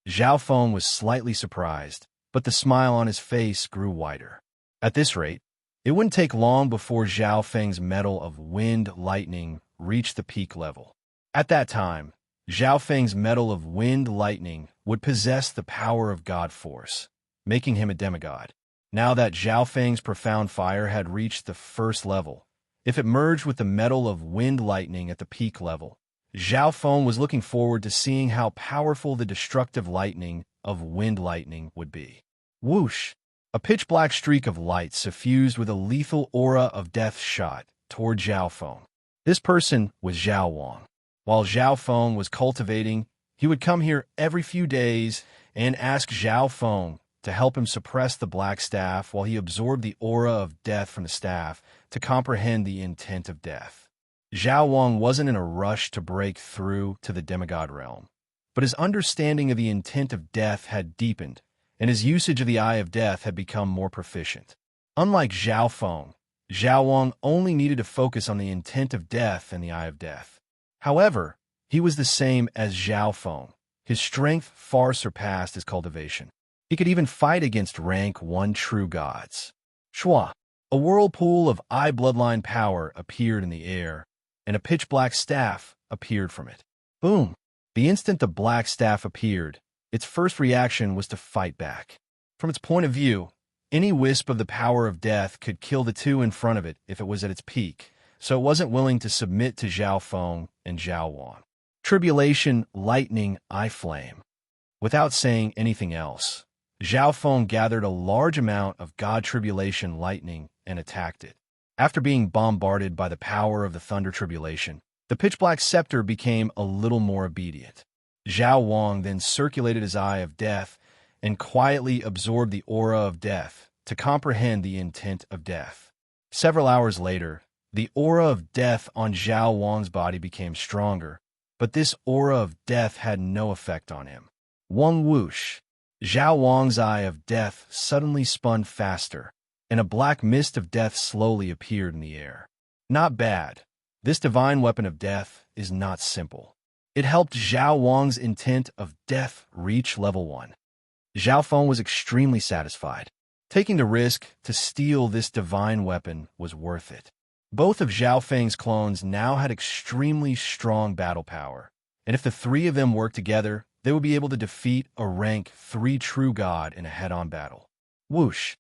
Zhao Feng was slightly surprised, but the smile on his face grew wider. At this rate, it wouldn't take long before Zhao Feng's metal of wind lightning reached the peak level. At that time, Zhao Feng's metal of wind lightning would possess the power of God Force, making him a demigod. Now that Zhao Feng's profound fire had reached the 1st level, if it merged with the metal of wind lightning at the peak level, Zhao Feng was looking forward to seeing how powerful the destructive lightning of wind lightning would be. Whoosh! A pitch-black streak of light suffused with a lethal aura of death shot toward Zhao Feng. This person was Zhao Wang. While Zhao Feng was cultivating, he would come here every few days and ask Zhao Feng to help him suppress the black staff while he absorbed the aura of death from the staff to comprehend the intent of death. Zhao Wang wasn't in a rush to break through to the demigod realm, but his understanding of the intent of death had deepened, and his usage of the Eye of Death had become more proficient. Unlike Zhao Feng, Zhao Wang only needed to focus on the intent of death and the Eye of Death. However, he was the same as Zhao Feng. His strength far surpassed his cultivation. He could even fight against rank 1 true gods. Shua! A whirlpool of eye bloodline power appeared in the air, and a pitch-black staff appeared from it. Boom! The instant the black staff appeared, its first reaction was to fight back. From its point of view, any wisp of the power of death could kill the 2 in front of it if it was at its peak, so it wasn't willing to submit to Zhao Feng and Zhao Wang. Tribulation, lightning, eye flame. Without saying anything else, Zhao Feng gathered a large amount of God Tribulation lightning and attacked it. After being bombarded by the power of the Thunder Tribulation, the pitch-black scepter became a little more obedient. Zhao Wang then circulated his Eye of Death and quietly absorbed the aura of death to comprehend the intent of death. Several hours later, the aura of death on Zhao Wang's body became stronger, but this aura of death had no effect on him. One whoosh! Zhao Wang's Eye of Death suddenly spun faster, and a black mist of death slowly appeared in the air. Not bad. This divine weapon of death is not simple. It helped Zhao Wang's intent of death reach level 1. Zhao Feng was extremely satisfied. Taking the risk to steal this divine weapon was worth it. Both of Zhao Feng's clones now had extremely strong battle power, and if the 3 of them worked together, they would be able to defeat a rank 3 true god in a head-on battle. Whoosh!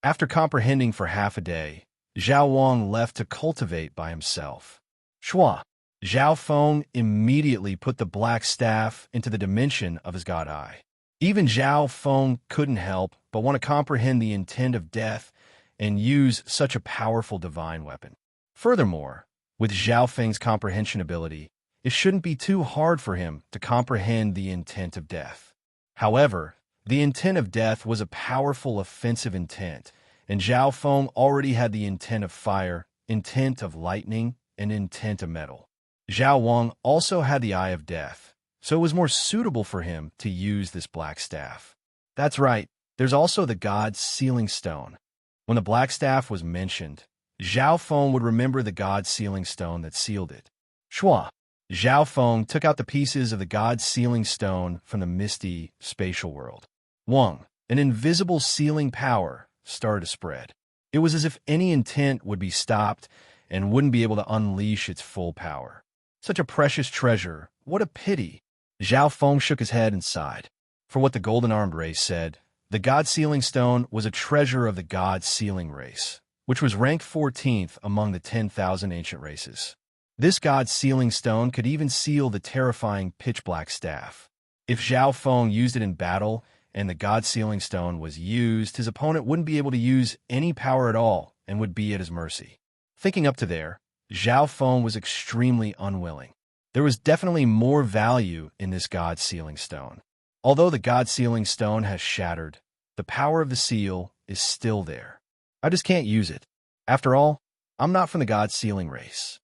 After comprehending for half a day, Zhao Wang left to cultivate by himself. Shua. Zhao Feng immediately put the black staff into the dimension of his god eye. Even Zhao Feng couldn't help but want to comprehend the intent of death and use such a powerful divine weapon. Furthermore, with Zhao Feng's comprehension ability, it shouldn't be too hard for him to comprehend the intent of death. However, the intent of death was a powerful offensive intent, and Zhao Feng already had the intent of fire, intent of lightning, and intent of metal. Zhao Wang also had the Eye of Death, so it was more suitable for him to use this black staff. That's right, there's also the god's sealing stone. When the black staff was mentioned, Zhao Feng would remember the god's sealing stone that sealed it. Shua. Zhao Feng took out the pieces of the god's sealing stone from the misty spatial world. Wang, an invisible sealing power, started to spread. It was as if any intent would be stopped and wouldn't be able to unleash its full power. Such a precious treasure, what a pity. Zhao Feng shook his head and sighed. For what the golden-armed race said, the god sealing stone was a treasure of the god sealing race, which was ranked 14th among the 10,000 ancient races. This god sealing stone could even seal the terrifying pitch-black staff. If Zhao Feng used it in battle and the god sealing stone was used, his opponent wouldn't be able to use any power at all and would be at his mercy. Thinking up to there, Zhao Feng was extremely unwilling. There was definitely more value in this god sealing stone. Although the god sealing stone has shattered, the power of the seal is still there. I just can't use it. After all, I'm not from the god sealing race.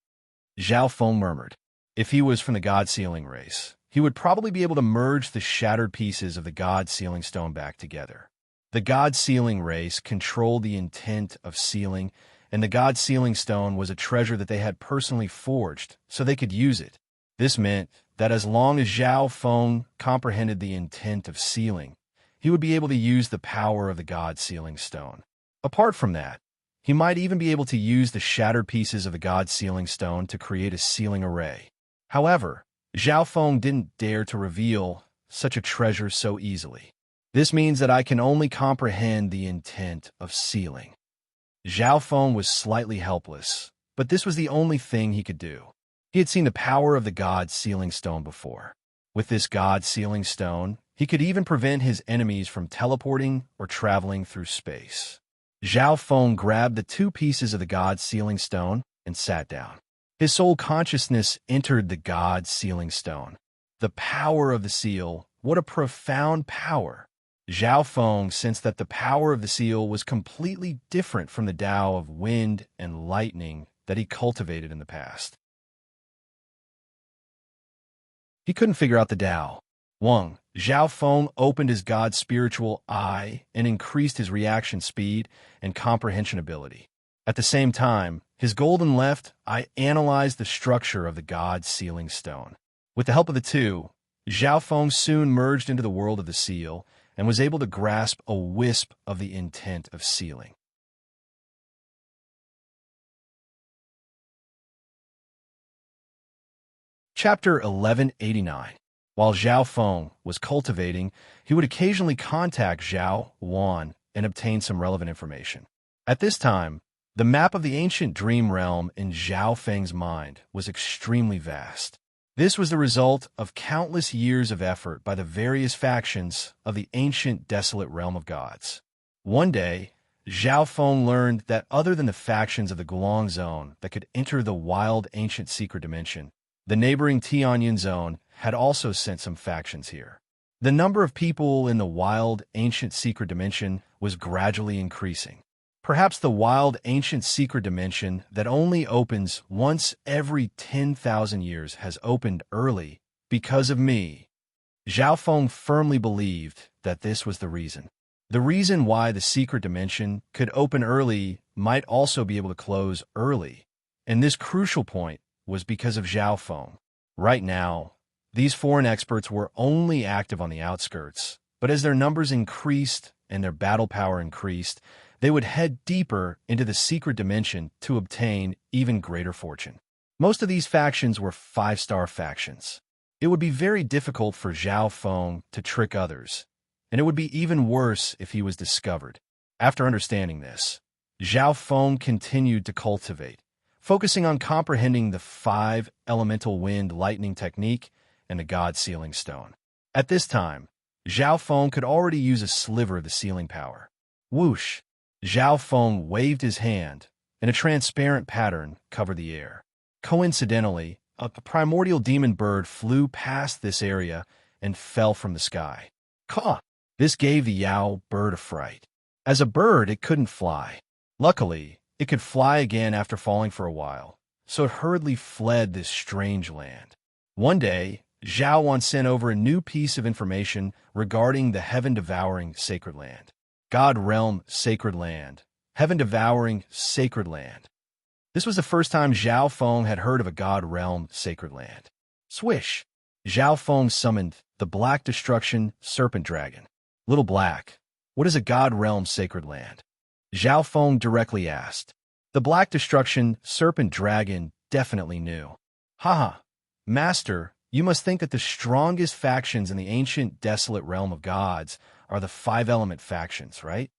Zhao Feng murmured. If he was from the god sealing race, he would probably be able to merge the shattered pieces of the god sealing stone back together. The god sealing race controlled the intent of sealing, and the god sealing stone was a treasure that they had personally forged, so they could use it. This meant that as long as Zhao Feng comprehended the intent of sealing, he would be able to use the power of the god sealing stone. Apart from that, he might even be able to use the shattered pieces of the god sealing stone to create a sealing array. However, Zhao Feng didn't dare to reveal such a treasure so easily. This means that I can only comprehend the intent of sealing. Zhao Feng was slightly helpless, but this was the only thing he could do. He had seen the power of the god sealing stone before. With this god sealing stone, he could even prevent his enemies from teleporting or traveling through space. Zhao Feng grabbed the two pieces of the god sealing stone and sat down. His soul consciousness entered the god sealing stone. The power of the seal, what a profound power! Zhao Feng sensed that the power of the seal was completely different from the Tao of wind and lightning that he cultivated in the past. He couldn't figure out the Tao. Zhao Feng opened his god's spiritual eye and increased his reaction speed and comprehension ability. At the same time, his golden left eye analyzed the structure of the god's sealing stone. With the help of the two, Zhao Feng soon merged into the world of the seal and was able to grasp a wisp of the intent of sealing. Chapter 1189. While Zhao Feng was cultivating, he would occasionally contact Zhao Wan and obtain some relevant information. At this time, the map of the ancient dream realm in Zhao Feng's mind was extremely vast. This was the result of countless years of effort by the various factions of the ancient desolate realm of gods. One day, Zhao Feng learned that other than the factions of the Gulong Zone that could enter the wild ancient secret dimension, the neighboring Tianyan Zone had also sent some factions here. The number of people in the wild ancient secret dimension was gradually increasing. Perhaps the wild ancient secret dimension that only opens once every 10,000 years has opened early because of me. Zhao Feng firmly believed that this was the reason. The reason why the secret dimension could open early might also be able to close early, and this crucial point was because of Zhao Feng. Right now, these foreign experts were only active on the outskirts, but as their numbers increased and their battle power increased, they would head deeper into the secret dimension to obtain even greater fortune. Most of these factions were 5-star factions. It would be very difficult for Zhao Feng to trick others, and it would be even worse if he was discovered. After understanding this, Zhao Feng continued to cultivate, focusing on comprehending the 5 elemental wind lightning technique and the god sealing stone. At this time, Zhao Feng could already use a sliver of the sealing power. Whoosh! Zhao Feng waved his hand, and a transparent pattern covered the air. Coincidentally, a primordial demon bird flew past this area and fell from the sky. Caw! This gave the Yao bird a fright. As a bird, it couldn't fly. Luckily, it could fly again after falling for a while, so it hurriedly fled this strange land. One day, Zhao Wan sent over a new piece of information regarding the heaven-devouring sacred land. God realm sacred land. Heaven-devouring sacred land. This was the first time Zhao Feng had heard of a god realm sacred land. Swish! Zhao Feng summoned the Black Destruction Serpent Dragon. Little Black, what is a god realm sacred land? Zhao Feng directly asked. The Black Destruction Serpent Dragon definitely knew. Haha, Master, you must think that the strongest factions in the ancient desolate realm of gods are the 5-element factions, right?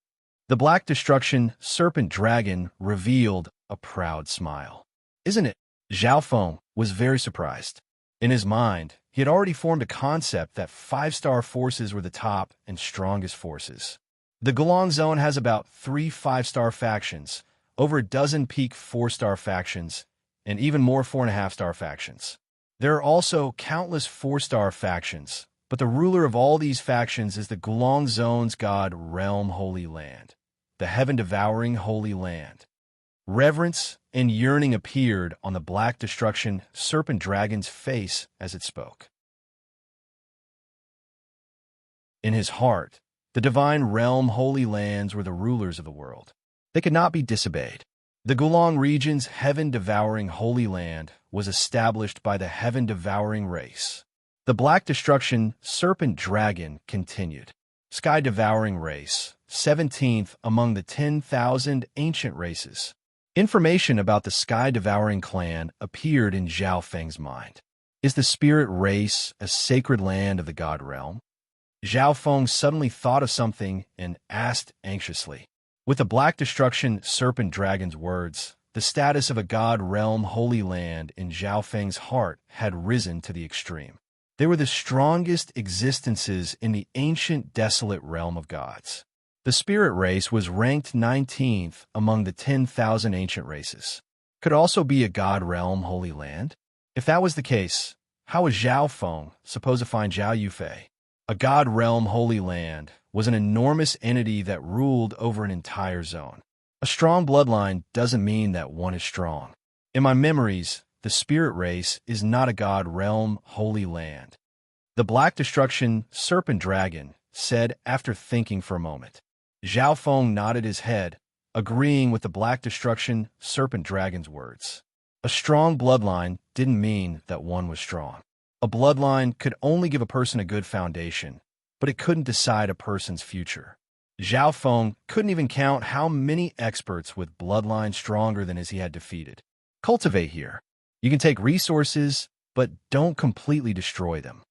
The Black Destruction Serpent Dragon revealed a proud smile. Isn't it? Zhao Feng was very surprised. In his mind, he had already formed a concept that 5-star forces were the top and strongest forces. The Gulong Zone has about 3 5-star factions, over a dozen peak 4-star factions, and even more 4.5-star factions. There are also countless 4-star factions, but the ruler of all these factions is the Gulong Zone's god realm Holy Land, the heaven-devouring Holy Land. Reverence and yearning appeared on the Black Destruction Serpent Dragon's face as it spoke. In his heart, the divine realm Holy Lands were the rulers of the world. They could not be disobeyed. The Gulong region's heaven-devouring Holy Land was established by the heaven-devouring race. The Black Destruction Serpent Dragon continued. Sky-devouring race, 17th among the 10,000 ancient races. Information about the Sky-devouring clan appeared in Zhao Feng's mind. Is the spirit race a sacred land of the god realm? Zhao Feng suddenly thought of something and asked anxiously. With the Black Destruction Serpent Dragon's words, the status of a god realm Holy Land in Zhao Feng's heart had risen to the extreme. They were the strongest existences in the ancient desolate realm of gods. The spirit race was ranked 19th among the 10,000 ancient races. Could also be a god realm Holy Land? If that was the case, how was Zhao Feng supposed to find Zhao Yufei? A god realm Holy Land was an enormous entity that ruled over an entire zone. A strong bloodline doesn't mean that one is strong. In my memories, the spirit race is not a god realm Holy Land. The Black Destruction Serpent Dragon said after thinking for a moment. Zhao Feng nodded his head, agreeing with the Black Destruction Serpent Dragon's words. A strong bloodline didn't mean that one was strong. A bloodline could only give a person a good foundation, but it couldn't decide a person's future. Zhao Feng couldn't even count how many experts with bloodlines stronger than his he had defeated. Cultivate here. You can take resources, but don't completely destroy them.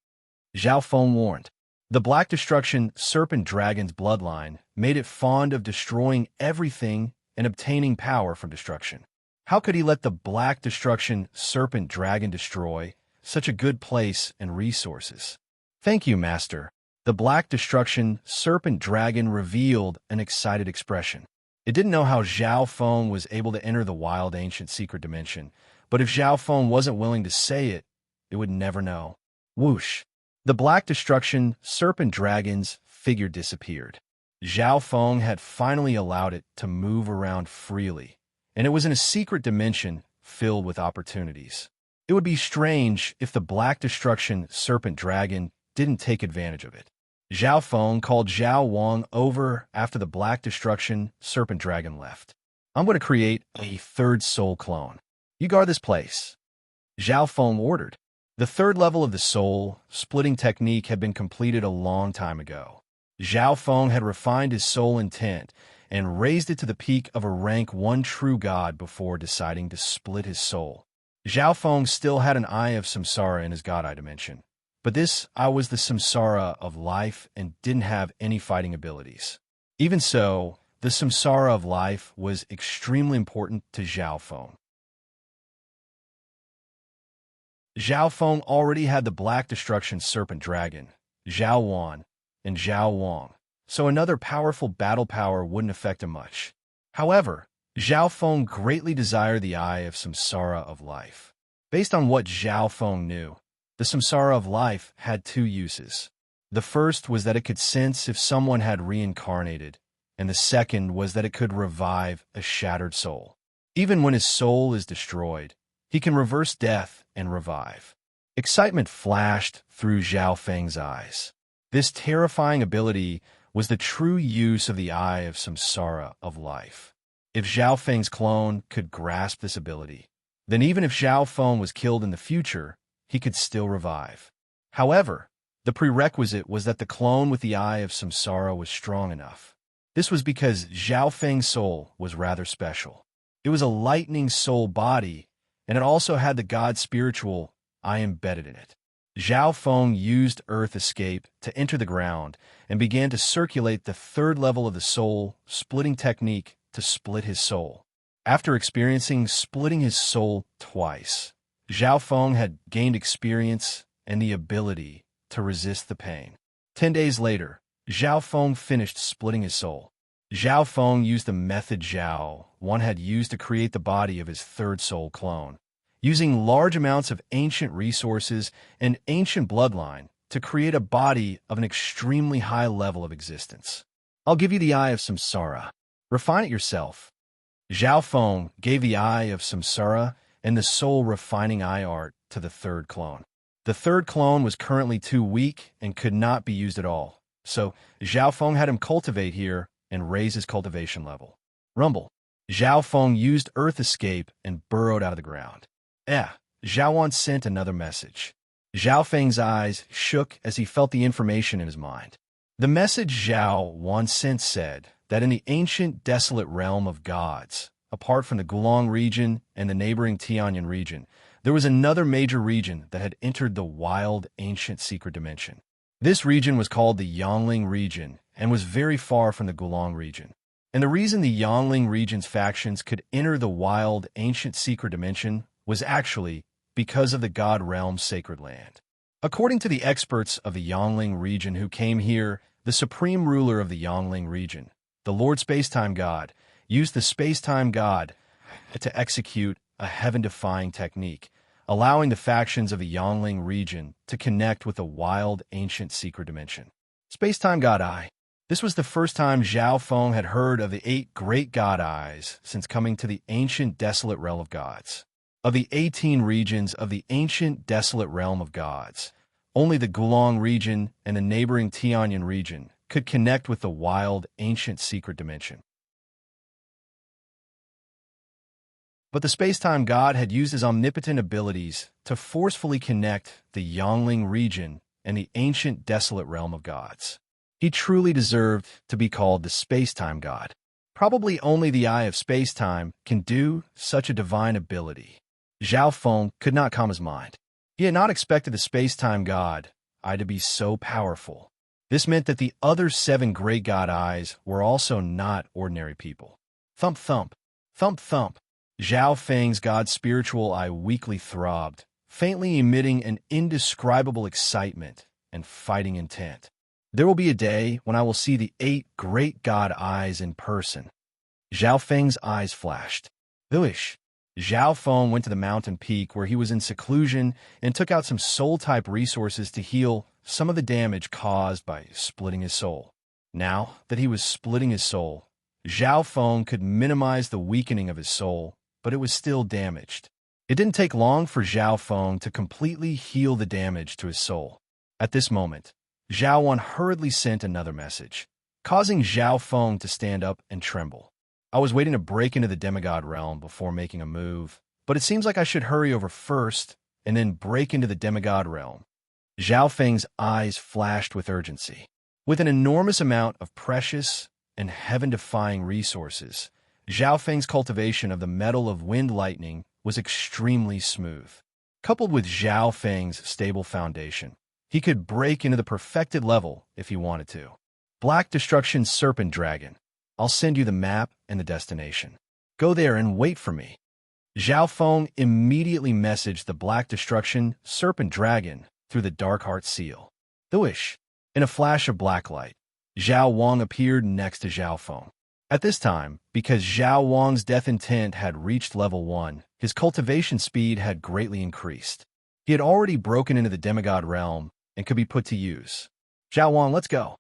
Zhao Feng warned. The Black Destruction Serpent Dragon's bloodline made it fond of destroying everything and obtaining power from destruction. How could he let the Black Destruction Serpent Dragon destroy such a good place and resources? Thank you, Master. The Black Destruction Serpent Dragon revealed an excited expression. It didn't know how Zhao Feng was able to enter the wild ancient secret dimension, but if Zhao Feng wasn't willing to say it, it would never know. Whoosh! The Black Destruction Serpent Dragon's figure disappeared. Zhao Feng had finally allowed it to move around freely, and it was in a secret dimension filled with opportunities. It would be strange if the Black Destruction Serpent Dragon didn't take advantage of it. Zhao Feng called Zhao Wang over after the Black Destruction Serpent Dragon left. I'm going to create a 3rd soul clone. You guard this place. Zhao Feng ordered. The 3rd level of the soul splitting technique had been completed a long time ago. Zhao Feng had refined his soul intent and raised it to the peak of a rank 1 true god before deciding to split his soul. Zhao Feng still had an eye of samsara in his god eye dimension, but this eye was the samsara of life and didn't have any fighting abilities. Even so, the samsara of life was extremely important to Zhao Feng. Zhao Feng already had the Black Destruction Serpent Dragon, Zhao Wan, and Zhao Wang, so another powerful battle power wouldn't affect him much. However, Zhao Feng greatly desired the Eye of Samsara of Life. Based on what Zhao Feng knew, the Samsara of Life had two uses. The first was that it could sense if someone had reincarnated, and the second was that it could revive a shattered soul. Even when his soul is destroyed, he can reverse death and revive. Excitement flashed through Zhao Feng's eyes. This terrifying ability was the true use of the Eye of Samsara of Life. If Zhao Feng's clone could grasp this ability, then even if Zhao Feng was killed in the future, he could still revive. However, the prerequisite was that the clone with the Eye of Samsara was strong enough. This was because Zhao Feng's soul was rather special. It was a lightning soul body, and it also had the god spiritual Eye embedded in it. Zhao Feng used Earth Escape to enter the ground and began to circulate the third level of the soul splitting technique to split his soul. After experiencing splitting his soul twice, Zhao Feng had gained experience and the ability to resist the pain. 10 days later, Zhao Feng finished splitting his soul. Zhao Feng used the method Zhao Wan had used to create the body of his third soul clone, using large amounts of ancient resources and ancient bloodline to create a body of an extremely high level of existence. I'll give you the Eye of Samsara. Refine it yourself. Zhao Feng gave the Eye of Samsara and the soul refining eye art to the third clone. The third clone was currently too weak and could not be used at all, so Zhao Feng had him cultivate here and raise his cultivation level. Rumble. Zhao Feng used Earth Escape and burrowed out of the ground. Zhao Wan sent another message. Zhao Feng's eyes shook as he felt the information in his mind. The message Zhao Wan sent said that in the ancient desolate realm of gods, apart from the Gulong region and the neighboring Tianyan region, there was another major region that had entered the wild ancient secret dimension. This region was called the Yangling region and was very far from the Gulong region. And the reason the Yangling region's factions could enter the wild ancient secret dimension was actually because of the God Realm's sacred land. According to the experts of the Yangling region who came here, the supreme ruler of the Yangling region, the Lord Spacetime God, used the Spacetime God to execute a heaven-defying technique, allowing the factions of the Yangling region to connect with the wild ancient secret dimension. Spacetime God Eye. This was the first time Zhao Feng had heard of the 8 great God Eyes since coming to the ancient desolate realm of gods. Of the 18 regions of the ancient desolate realm of gods, only the Gulong region and the neighboring Tianyan region could connect with the wild ancient secret dimension. But the Spacetime God had used his omnipotent abilities to forcefully connect the Yangling region and the ancient desolate realm of gods. He truly deserved to be called the Spacetime God. Probably only the Eye of Spacetime can do such a divine ability. Zhao Feng could not calm his mind. He had not expected the Spacetime God Eye to be so powerful. This meant that the other 7 great God Eyes were also not ordinary people. Thump thump, thump thump. Zhao Feng's God spiritual eye weakly throbbed, faintly emitting an indescribable excitement and fighting intent. There will be a day when I will see the 8 great God Eyes in person. Zhao Feng's eyes flashed. Vilish. Zhao Feng went to the mountain peak where he was in seclusion and took out some soul-type resources to heal some of the damage caused by splitting his soul. Now that he was splitting his soul, Zhao Feng could minimize the weakening of his soul, but it was still damaged. It didn't take long for Zhao Feng to completely heal the damage to his soul. At this moment, Zhao Wan hurriedly sent another message, causing Zhao Feng to stand up and tremble. I was waiting to break into the demigod realm before making a move, but it seems like I should hurry over first and then break into the demigod realm. Zhao Feng's eyes flashed with urgency. With an enormous amount of precious and heaven-defying resources, Zhao Feng's cultivation of the metal of wind lightning was extremely smooth. Coupled with Zhao Feng's stable foundation, he could break into the perfected level if he wanted to. Black Destruction Serpent Dragon. I'll send you the map and the destination. Go there and wait for me." Zhao Feng immediately messaged the Black Destruction Serpent Dragon through the Dark Heart Seal. The wish. In a flash of black light, Zhao Wang appeared next to Zhao Feng. At this time, because Zhao Wang's death intent had reached level 1, his cultivation speed had greatly increased. He had already broken into the demigod realm and could be put to use. "Zhao Wang, let's go."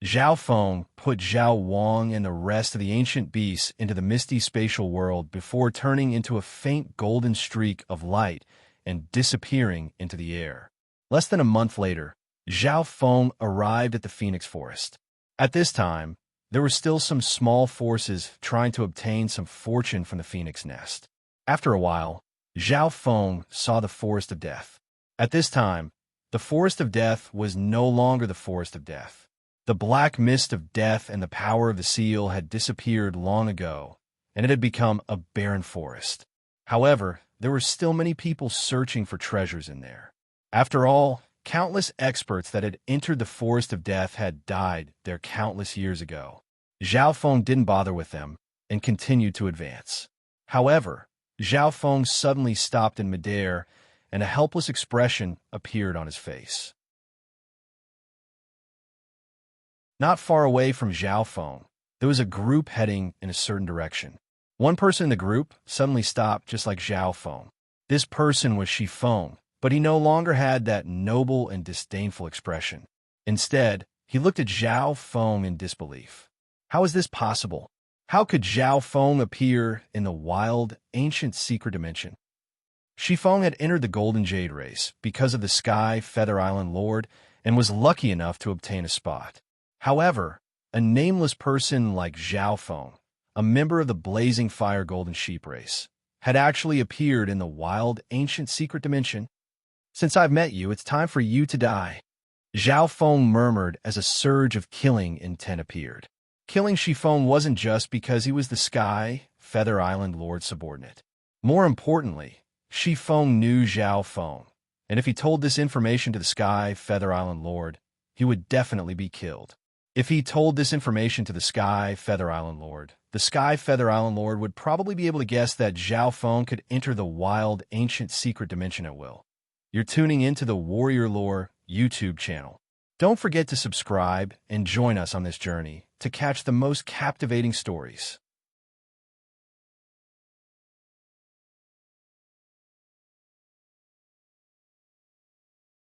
Zhao Feng put Zhao Wang and the rest of the ancient beasts into the misty spatial world before turning into a faint golden streak of light and disappearing into the air. Less than a month later, Zhao Feng arrived at the Phoenix Forest. At this time, there were still some small forces trying to obtain some fortune from the Phoenix Nest. After a while, Zhao Feng saw the Forest of Death. At this time, the Forest of Death was no longer the Forest of Death. The black mist of death and the power of the seal had disappeared long ago, and it had become a barren forest. However, there were still many people searching for treasures in there. After all, countless experts that had entered the Forest of Death had died there countless years ago. Zhao Feng didn't bother with them and continued to advance. However, Zhao Feng suddenly stopped in midair, and a helpless expression appeared on his face. Not far away from Zhao Feng, there was a group heading in a certain direction. One person in the group suddenly stopped just like Zhao Feng. This person was Shi Feng, but he no longer had that noble and disdainful expression. Instead, he looked at Zhao Feng in disbelief. How is this possible? How could Zhao Feng appear in the wild, ancient secret dimension? Shi Feng had entered the Golden Jade race because of the Sky Feather Island Lord and was lucky enough to obtain a spot. However, a nameless person like Zhao Feng, a member of the Blazing Fire Golden Sheep race, had actually appeared in the wild, ancient secret dimension. "Since I've met you, it's time for you to die," Zhao Feng murmured as a surge of killing intent appeared. Killing Shi Feng wasn't just because he was the Sky Feather Island Lord's subordinate. More importantly, Shi Feng knew Zhao Feng, and if he told this information to the Sky Feather Island Lord, he would definitely be killed. If he told this information to the Sky Feather Island Lord, the Sky Feather Island Lord would probably be able to guess that Zhao Feng could enter the wild, ancient secret dimension at will. You're tuning into the Warrior Lore YouTube channel. Don't forget to subscribe and join us on this journey to catch the most captivating stories.